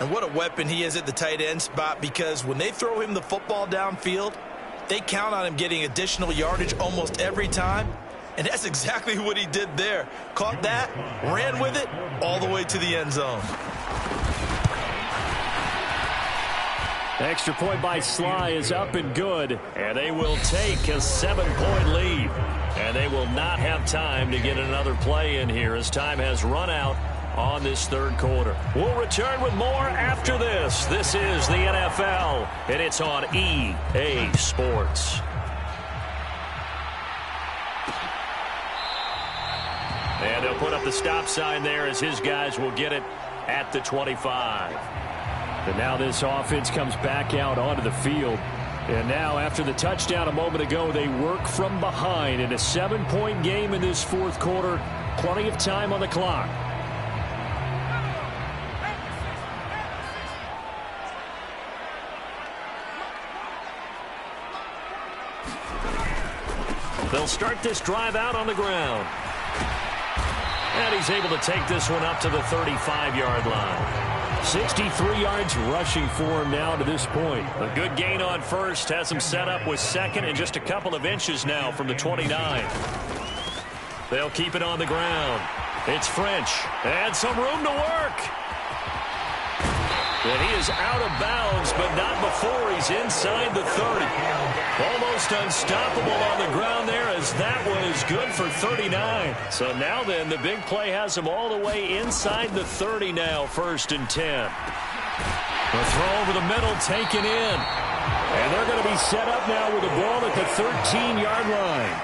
And what a weapon he is at the tight end spot, because when they throw him the football downfield, they count on him getting additional yardage almost every time. And that's exactly what he did there. Caught that, ran with it, all the way to the end zone. Extra point by Sly is up and good. And they will take a 7-point lead. And they will not have time to get another play in here as time has run out on this third quarter. We'll return with more after this. This is the NFL, and it's on EA Sports. And they'll put up the stop sign there as his guys will get it at the 25. And now this offense comes back out onto the field. And now after the touchdown a moment ago, they work from behind in a 7-point game in this fourth quarter. Plenty of time on the clock. They'll start this drive out on the ground. And he's able to take this one up to the 35-yard line. 63 yards rushing for him now to this point. A good gain on first. Has him set up with second and just a couple of inches now from the 29. They'll keep it on the ground. It's French. And some room to work. And he is out of bounds, but not before he's inside the 30. Almost unstoppable on the ground there, as that one is good for 39. So now then, the big play has him all the way inside the 30 now, 1st and 10. The throw over the middle taken in. And they're going to be set up now with the ball at the 13-yard line.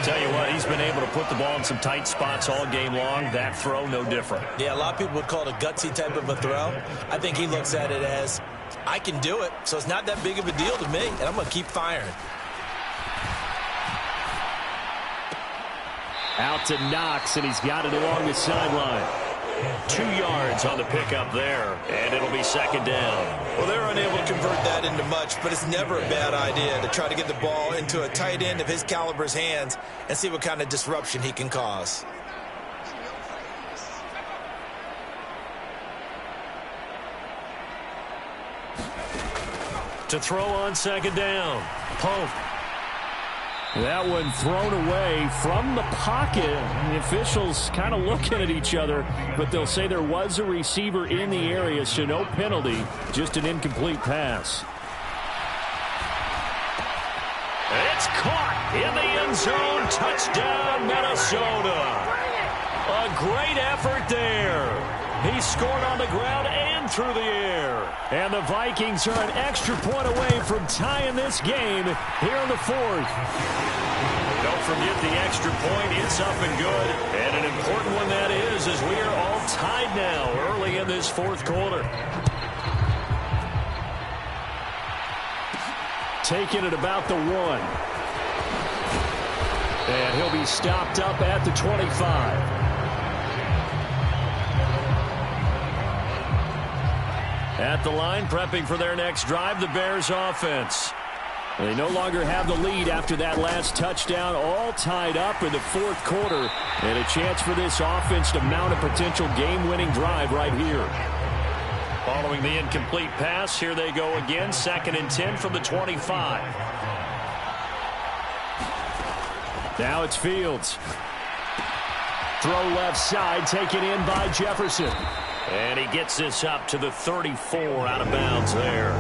Tell you what, he's been able to put the ball in some tight spots all game long. That throw, no different. Yeah, a lot of people would call it a gutsy type of a throw. I think he looks at it as, I can do it, so it's not that big of a deal to me, and I'm going to keep firing. Out to Knox, and he's got it along the sideline. 2 yards on the pickup there, and it'll be 2nd down. Well, they're unable to convert that into much, but it's never a bad idea to try to get the ball into a tight end of his caliber's hands and see what kind of disruption he can cause. To throw on 2nd down, Pope. That one thrown away from the pocket. The officials kind of looking at each other, but they'll say there was a receiver in the area, so no penalty, just an incomplete pass. It's caught in the end zone. Touchdown, Minnesota. A great effort there. He scored on the ground and through the air. And the Vikings are an extra point away from tying this game here in the 4th. Don't forget the extra point. It's up and good. And an important one that is, as we are all tied now early in this 4th quarter. Taking it about the 1. And he'll be stopped up at the 25. At the line, prepping for their next drive, the Bears offense. They no longer have the lead after that last touchdown, all tied up in the 4th quarter. And a chance for this offense to mount a potential game-winning drive right here. Following the incomplete pass, here they go again, 2nd and 10 from the 25. Now it's Fields. Throw left side, taken in by Jefferson. And he gets this up to the 34, out of bounds there.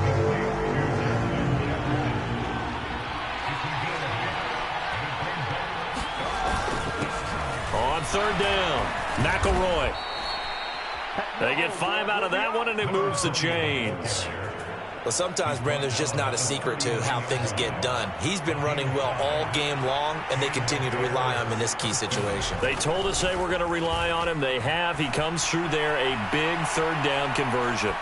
On 3rd down, McElroy. They get 5 out of that one, and it moves the chains. Well, sometimes, Brandon, there's just not a secret to how things get done. He's been running well all game long, and they continue to rely on him in this key situation. They told us they were going to rely on him. They have. He comes through there, a big 3rd down conversion.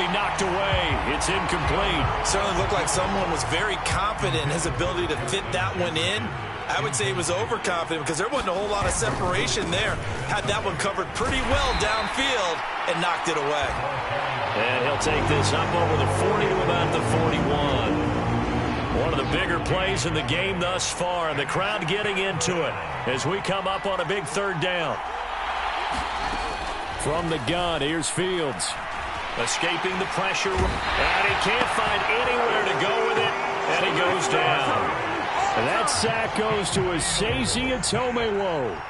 be knocked away. It's incomplete. Certainly looked like someone was very confident in his ability to fit that one in. I would say he was overconfident because there wasn't a whole lot of separation there. Had that one covered pretty well downfield and knocked it away. And he'll take this up over the 40 to about the 41. One of the bigger plays in the game thus far, and the crowd getting into it as we come up on a big third down. From the gun, here's Fields. Escaping the pressure, and he can't find anywhere to go with it, and he goes down. And that sack goes to Asazi Atomewo.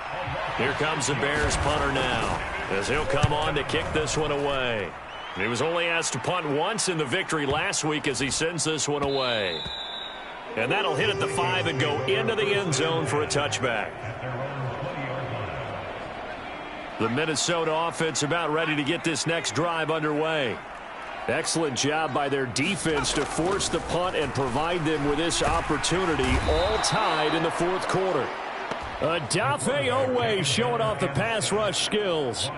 Here comes the Bears punter now, as he'll come on to kick this one away. He was only asked to punt once in the victory last week as he sends this one away. And that'll hit at the 5 and go into the end zone for a touchback. The Minnesota offense about ready to get this next drive underway. Excellent job by their defense to force the punt and provide them with this opportunity, all tied in the fourth quarter. Odafe Oweh showing off the pass rush skills.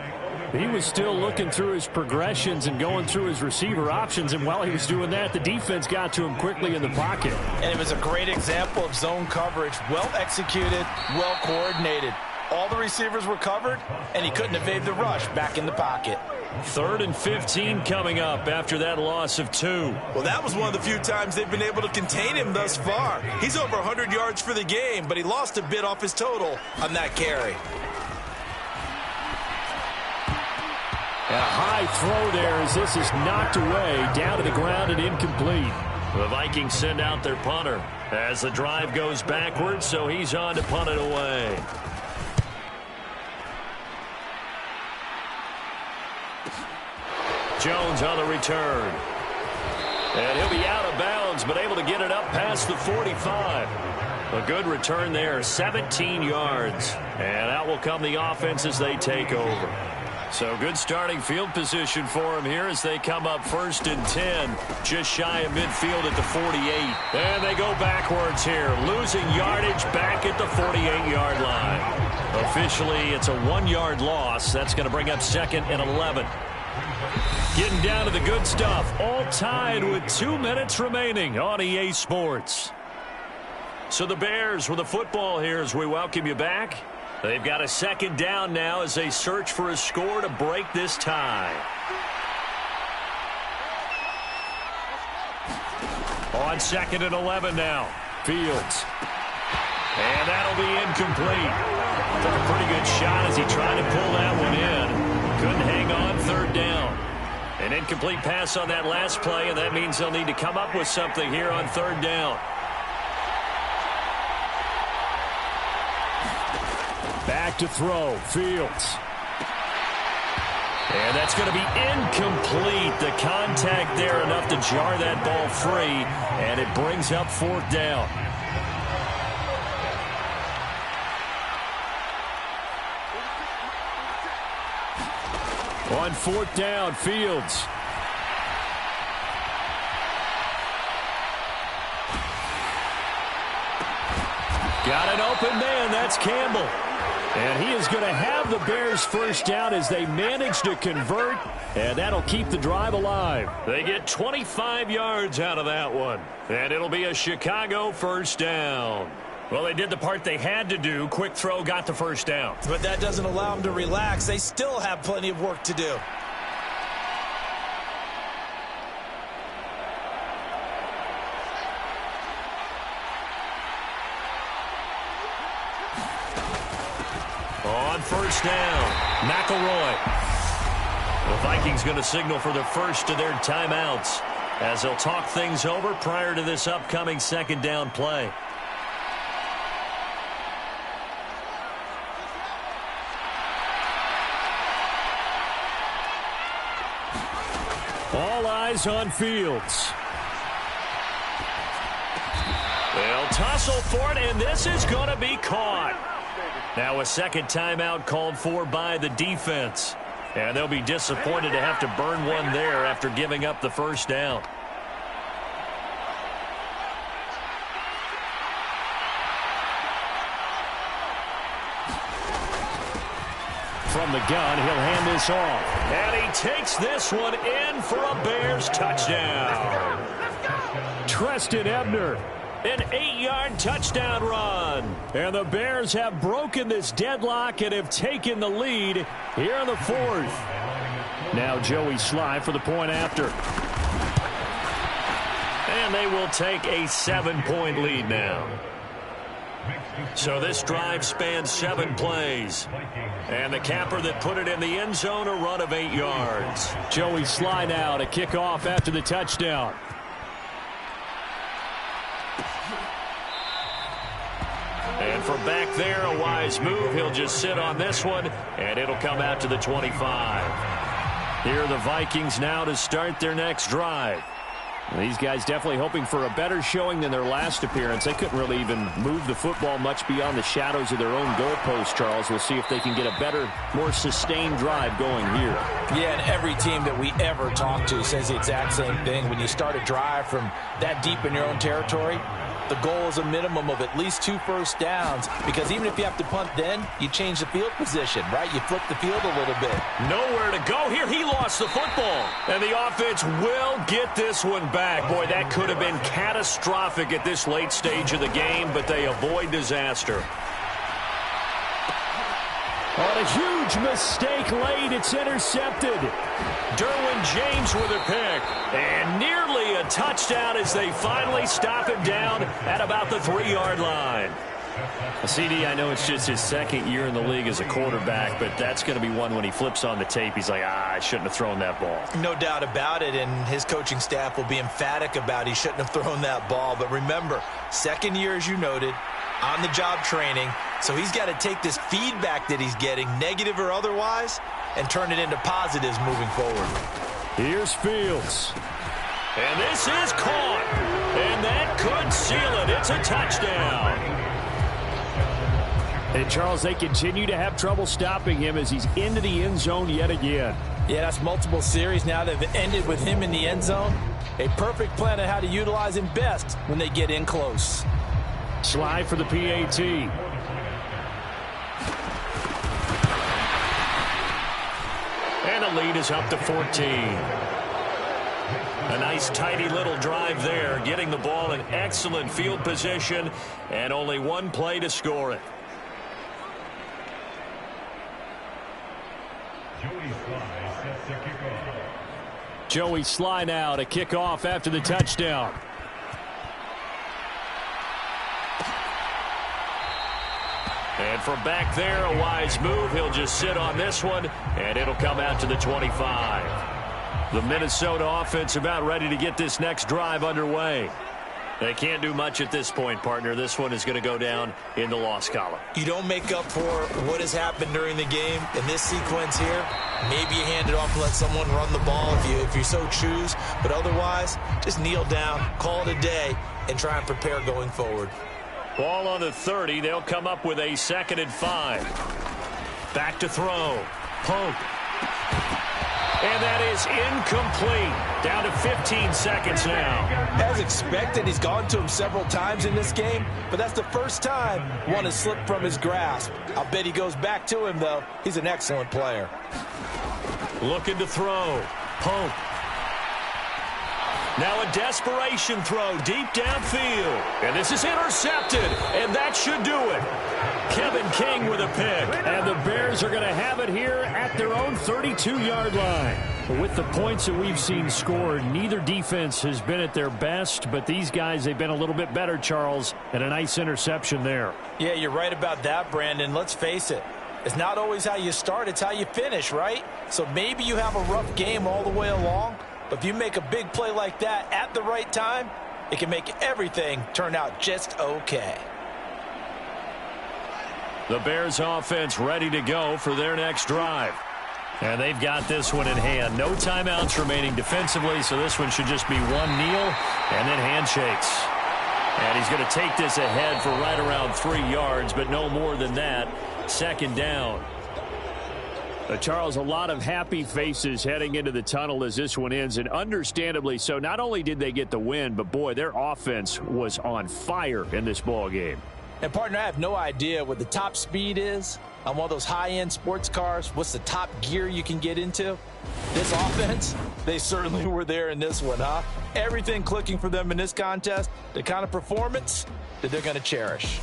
He was still looking through his progressions and going through his receiver options, and while he was doing that, the defense got to him quickly in the pocket. And it was a great example of zone coverage. Well executed, well coordinated. All the receivers were covered, and he couldn't evade the rush back in the pocket. 3rd and 15 coming up after that loss of 2. Well, that was one of the few times they've been able to contain him thus far. He's over 100 yards for the game, but he lost a bit off his total on that carry. A high throw there as this is knocked away, down to the ground and incomplete. The Vikings send out their punter as the drive goes backwards, so he's on to punt it away. Jones on the return. And he'll be out of bounds, but able to get it up past the 45. A good return there, 17 yards. And out will come the offense as they take over. So good starting field position for him here as they come up 1st and 10, just shy of midfield at the 48. And they go backwards here, losing yardage back at the 48-yard line. Officially, it's a 1-yard loss. That's going to bring up 2nd and 11. Getting down to the good stuff, all tied with 2 minutes remaining on EA Sports. So the Bears with the football here as we welcome you back. They've got a 2nd down now as they search for a score to break this tie. On 2nd and 11 now. Fields. And that'll be incomplete. Took a pretty good shot as he tried to pull that one in. Couldn't hang on 3rd down. An incomplete pass on that last play, and that means they'll need to come up with something here on 3rd down. Back to throw, Fields. And that's going to be incomplete. The contact there enough to jar that ball free, and it brings up 4th down. On 4th down, Fields. Got an open man, that's Campbell. And he is going to have the Bears 1st down as they manage to convert, and that'll keep the drive alive. They get 25 yards out of that one, and it'll be a Chicago 1st down. Well, they did the part they had to do. Quick throw got the 1st down. But that doesn't allow them to relax. They still have plenty of work to do. On 1st down, McElroy. The Vikings going to signal for the first of their timeouts as they'll talk things over prior to this upcoming 2nd down play. All eyes on Fields. They'll tussle for it, and this is going to be caught. Now a 2nd timeout called for by the defense. And they'll be disappointed to have to burn one there after giving up the 1st down. From the gun, he'll hand this off. And he takes this one in for a Bears touchdown. Treston Ebner. An 8-yard touchdown run. And the Bears have broken this deadlock and have taken the lead here in the fourth. Now Joey Slye for the point after. And they will take a 7-point lead now. So this drive spans 7 plays. And the capper that put it in the end zone, a run of 8 yards. Joey Slye now to kick off after the touchdown. And from back there, a wise move. He'll just sit on this one, and it'll come out to the 25. Here are the Vikings now to start their next drive. These guys definitely hoping for a better showing than their last appearance. They couldn't really even move the football much beyond the shadows of their own goalpost, Charles. We'll see if they can get a better, more sustained drive going here. Yeah, and every team that we ever talk to says the exact same thing. When you start a drive from that deep in your own territory, the goal is a minimum of at least 2 first downs, because even if you have to punt then, you change the field position, right? You flip the field a little bit. Nowhere to go here. He lost the football. And the offense will get this one back. Boy, that could have been catastrophic at this late stage of the game, but they avoid disaster. On a huge mistake late, it's intercepted. Derwin James with a pick. And nearly a touchdown as they finally stop him down at about the 3-yard line. CD, I know it's just his second year in the league as a quarterback, but that's going to be one when he flips on the tape. He's like, I shouldn't have thrown that ball. No doubt about it, and his coaching staff will be emphatic about he shouldn't have thrown that ball. But remember, second year, as you noted, on-the-job training, so he's got to take this feedback that he's getting, negative or otherwise, and turn it into positives moving forward. Here's Fields. And this is caught. And that could seal it. It's a touchdown. And, Charles, they continue to have trouble stopping him as he's into the end zone yet again. Yeah, that's multiple series now that have ended with him in the end zone. A perfect plan on how to utilize him best when they get in close. Slye for the PAT. And the lead is up to 14. A nice, tidy little drive there, getting the ball in excellent field position, and only one play to score it. Joey Slye now to kick off after the touchdown. And from back there, a wise move. He'll just sit on this one, and it'll come out to the 25. The Minnesota offense about ready to get this next drive underway. They can't do much at this point, partner. This one is going to go down in the loss column. You don't make up for what has happened during the game in this sequence here. Maybe you hand it off and let someone run the ball if you so choose. But otherwise, just kneel down, call it a day, and try and prepare going forward. Ball on the 30. They'll come up with a 2nd and 5. Back to throw. Pope. And that is incomplete. Down to 15 seconds now. As expected, he's gone to him several times in this game, but that's the first time one has slipped from his grasp. I'll bet he goes back to him, though. He's an excellent player. Looking to throw. Pope. Now a desperation throw deep downfield. And this is intercepted, and that should do it. Kevin King with a pick. And the Bears are going to have it here at their own 32-yard line. With the points that we've seen scored, neither defense has been at their best, but these guys, they've been a little bit better, Charles, and a nice interception there. Yeah, you're right about that, Brandon. Let's face it. It's not always how you start, it's how you finish, right? So maybe you have a rough game all the way along, but if you make a big play like that at the right time, it can make everything turn out just okay. The Bears offense ready to go for their next drive. And they've got this one in hand. No timeouts remaining defensively, so this one should just be one kneel and then handshakes. And he's going to take this ahead for right around 3 yards, but no more than that. 2nd down. Charles, a lot of happy faces heading into the tunnel as this one ends, and understandably so. Not only did they get the win, but boy, their offense was on fire in this ball game. And, partner, I have no idea what the top speed is on one of those high-end sports cars. What's the top gear you can get into? This offense, they certainly were there in this one, huh? Everything clicking for them in this contest, the kind of performance that they're going to cherish.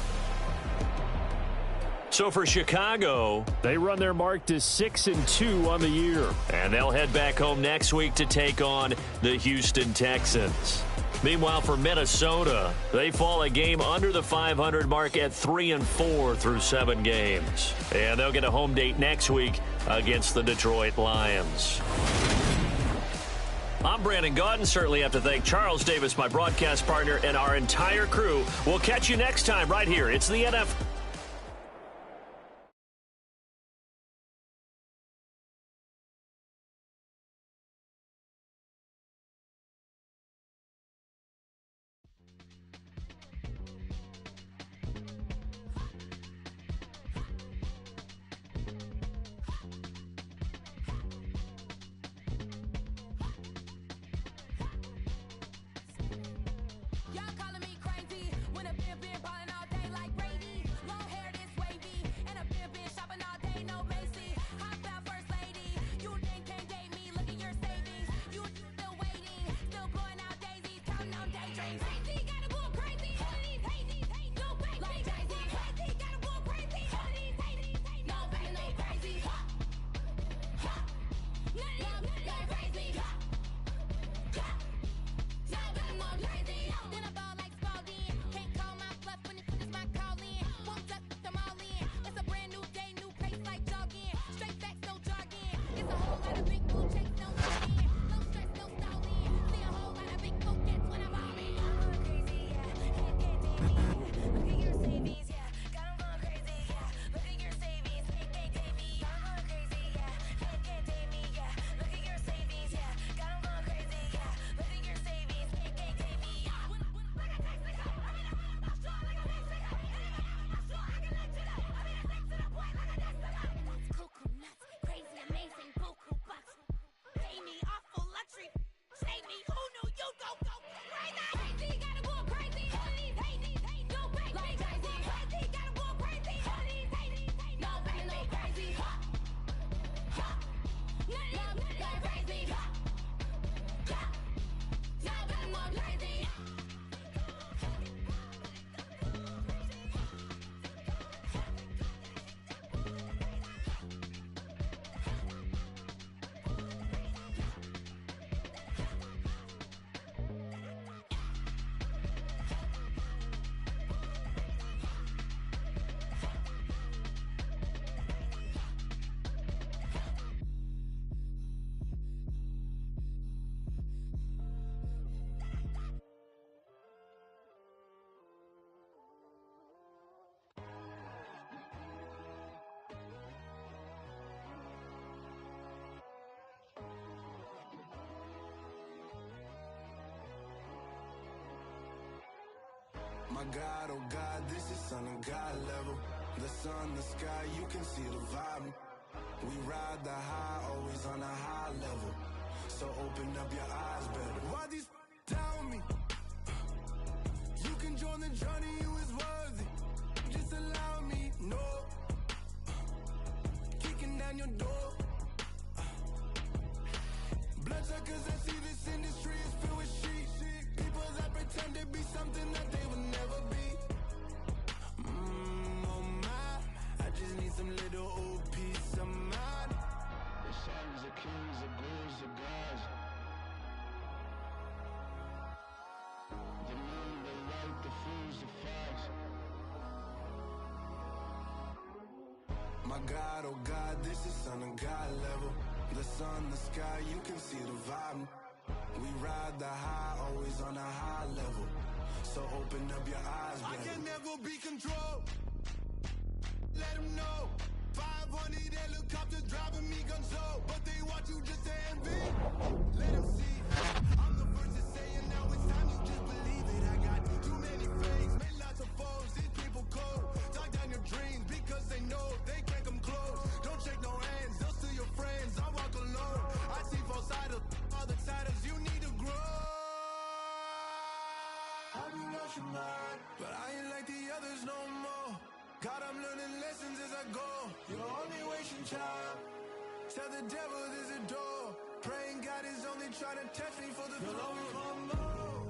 So for Chicago, they run their mark to 6-2 on the year. And they'll head back home next week to take on the Houston Texans. Meanwhile, for Minnesota, they fall a game under the 500 mark at 3-4 through 7 games. And they'll get a home date next week against the Detroit Lions. I'm Brandon Gaudin. Certainly have to thank Charles Davis, my broadcast partner, and our entire crew. We'll catch you next time right here. It's the NFL. My God, oh God, this is Son of God level. The sun, the sky, you can see the vibe. We ride the high, always on a high level. So open up your eyes better. Why these tell me? You can join the journey, you is worthy. Just allow me, no. Kicking down your door. Bloodsuckers, I see this industry is filled with sheep. People that pretend to be something that they will never be. Oh my, I just need some little old peace of mind. The sons of kings, the ghouls, the gods. The moon, the light, the fools, the facts. My God, oh God, this is Son of God level. The sun, the sky, you can see the vibe. We ride the high, always on a high level. So open up your eyes, baby. I can never be controlled. Let them know. 500 helicopters driving me gonzo. But they want you just to envy. Let them see. I'm the first to say it now. It's time you just believe it. I got too many fakes, made lots of foes. These people cold. Talk down your dreams because they know they can't come close. Don't shake no hands, they'll steal your friends. I walk alone. I see false idols, other siders. You need to grow. Have you lost your mind? But I ain't like the others no more. go. You're only wasting time. Tell the devil there's a door. Praying God is only trying to test me for the you'll always want more.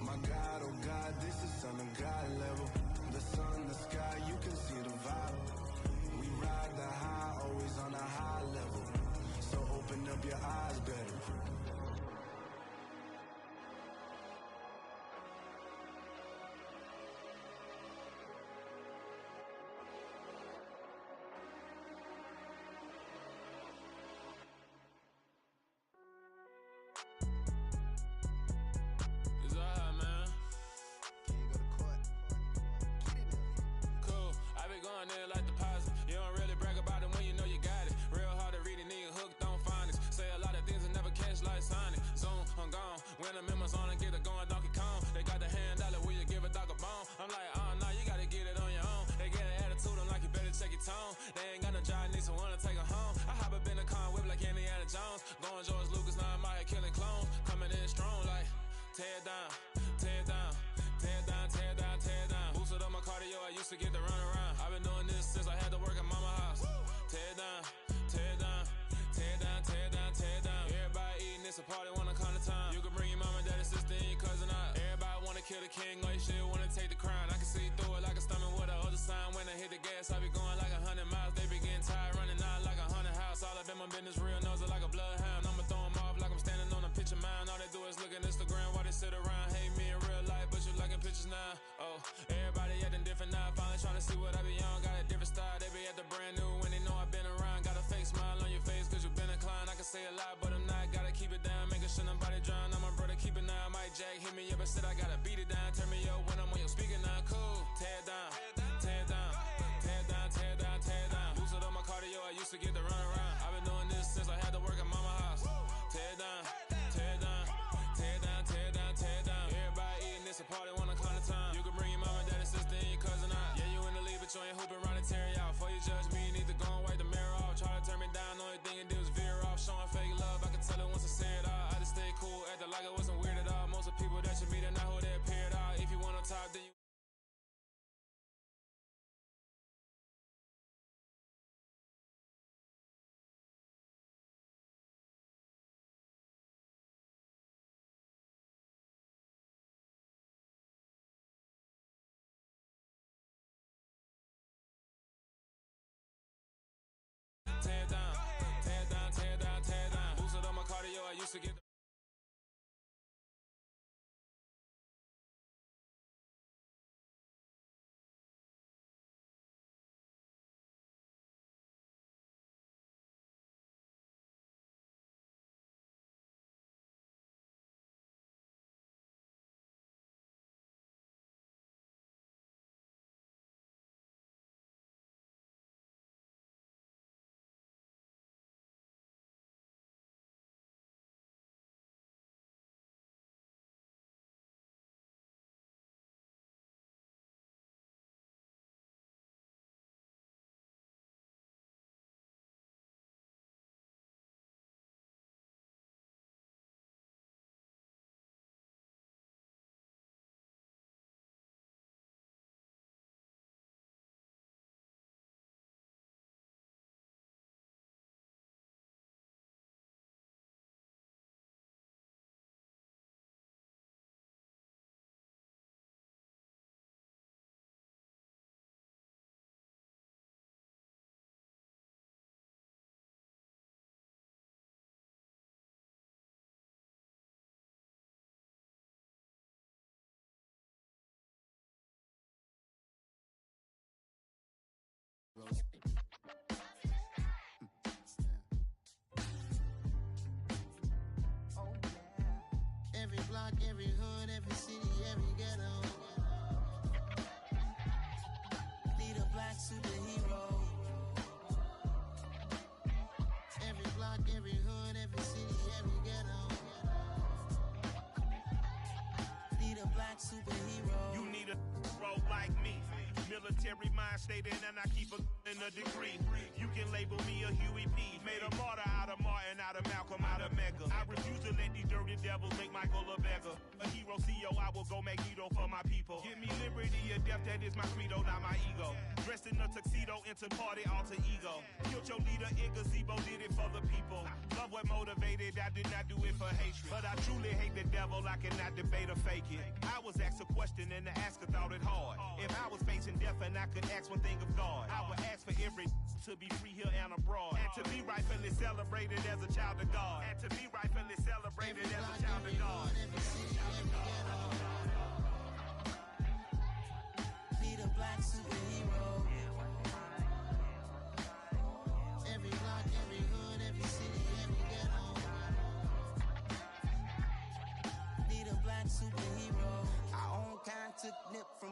My God, oh God, this is Son of God level. The sun, the sky, you can see the vibe. We ride the high, always on a high level. So open up your eyes better. It's alright, man. Cool. I be going there like deposit. You don't really brag about it when you know you got it. Real hard to read a nigga hooked on phonics. Say a lot of things and never catch like Sonic. Zoom, I'm gone. When I'm in my zone, I get it going Donkey Kong. They got the hand dollar, will you give a dog a bone? I'm like, oh no, you gotta get it on your own. They get an attitude, I'm like, you better check your tone. They ain't got no job, need someone to take her home. I hop up in the car, whip like Indiana Jones. Going George Lucas, now I'm out here killing clones. Coming in strong like, tear down, tear down, tear down, tear down, tear down. Boosted up my cardio, I used to get to run around. I've been doing this since I had to work at mama house. Tear down, tear down, tear down, tear down, tear down. Everybody eating, it's a party, wanna come to time. You can bring your mama, daddy, sister, and your cousin out. Everybody wanna kill the king, or you shit wanna take the crown. I can see through it like a stomach with a other sign. When I hit the gas, I be going like 100 miles. They be getting tired, running out like 100 house. All up in my business, real nose it like a bloodhound. I'ma throw 'em off like I'm standing on a picture mound. All they do is look at Instagram while they sit around. Hate me in real life, but you liking pictures now. Oh, everybody acting different now. Finally trying to see what I be on. Got a different style, they be at the brand new when they know I've been around. Got a fake smile on your face cause you been inclined. I can say a lot, but I'm not. Gotta keep it down, making sure nobody drown. I'm my brother, keep it now. Mike Jack hit me up and said I gotta beat it down. Turn me up when I'm on your speaker now. Cool, tear down, tear down, tear down, tear down, tear down. Boosted up my cardio, I used to get to run around. I've been doing this since I had to work at mama house. Tear down, tear down, tear down, tear down, tear down. Everybody eating, it's a party, wanna come to time. You can bring your mama, daddy, sister, and your cousin out. Yeah, you in the lead, but you ain't hooping around and tear you out. Before you judge me, you need to go and wipe the mirror off. Try to turn me down, only thing it did was veer off. Showing fake love, I can tell it once I say it all. I just stay cool, acting like it wasn't weird at all. Most of the people that you meet are not who they appeared all. If you want on top, then you tear down, tear down, tear down, tear down. Boosted up my cardio, I used to get Every block, every hood, every city, every ghetto. Need a black superhero. Every block, every hood, every city, every ghetto. Need a black superhero. You need a role like me. Military mind stated, and I keep a degree. You can label me a Huey P. Made a martyr out of Martin. out of Malcolm, out of Mecca. I refuse to let these dirty devils make Michael a beggar. A hero CEO, I will go Magneto for my people. Give me liberty or death, that is my credo, not my ego. Dressed in a tuxedo, into party, alter ego. Killed your leader in gazebo, did it for the people. Love what motivated, I did not do it for hatred. But I truly hate the devil, I cannot debate or fake it. I was asked a question and the asker thought it hard. If I was facing death and I could ask one thing of God, I would ask for every to be free here and abroad. And to be rightfully celebrated as a child of God. And to be rightfully celebrated as a child of God. Need a black superhero. Every block, every hood, every city, every ghetto. Need a black superhero. Our own kind took nip from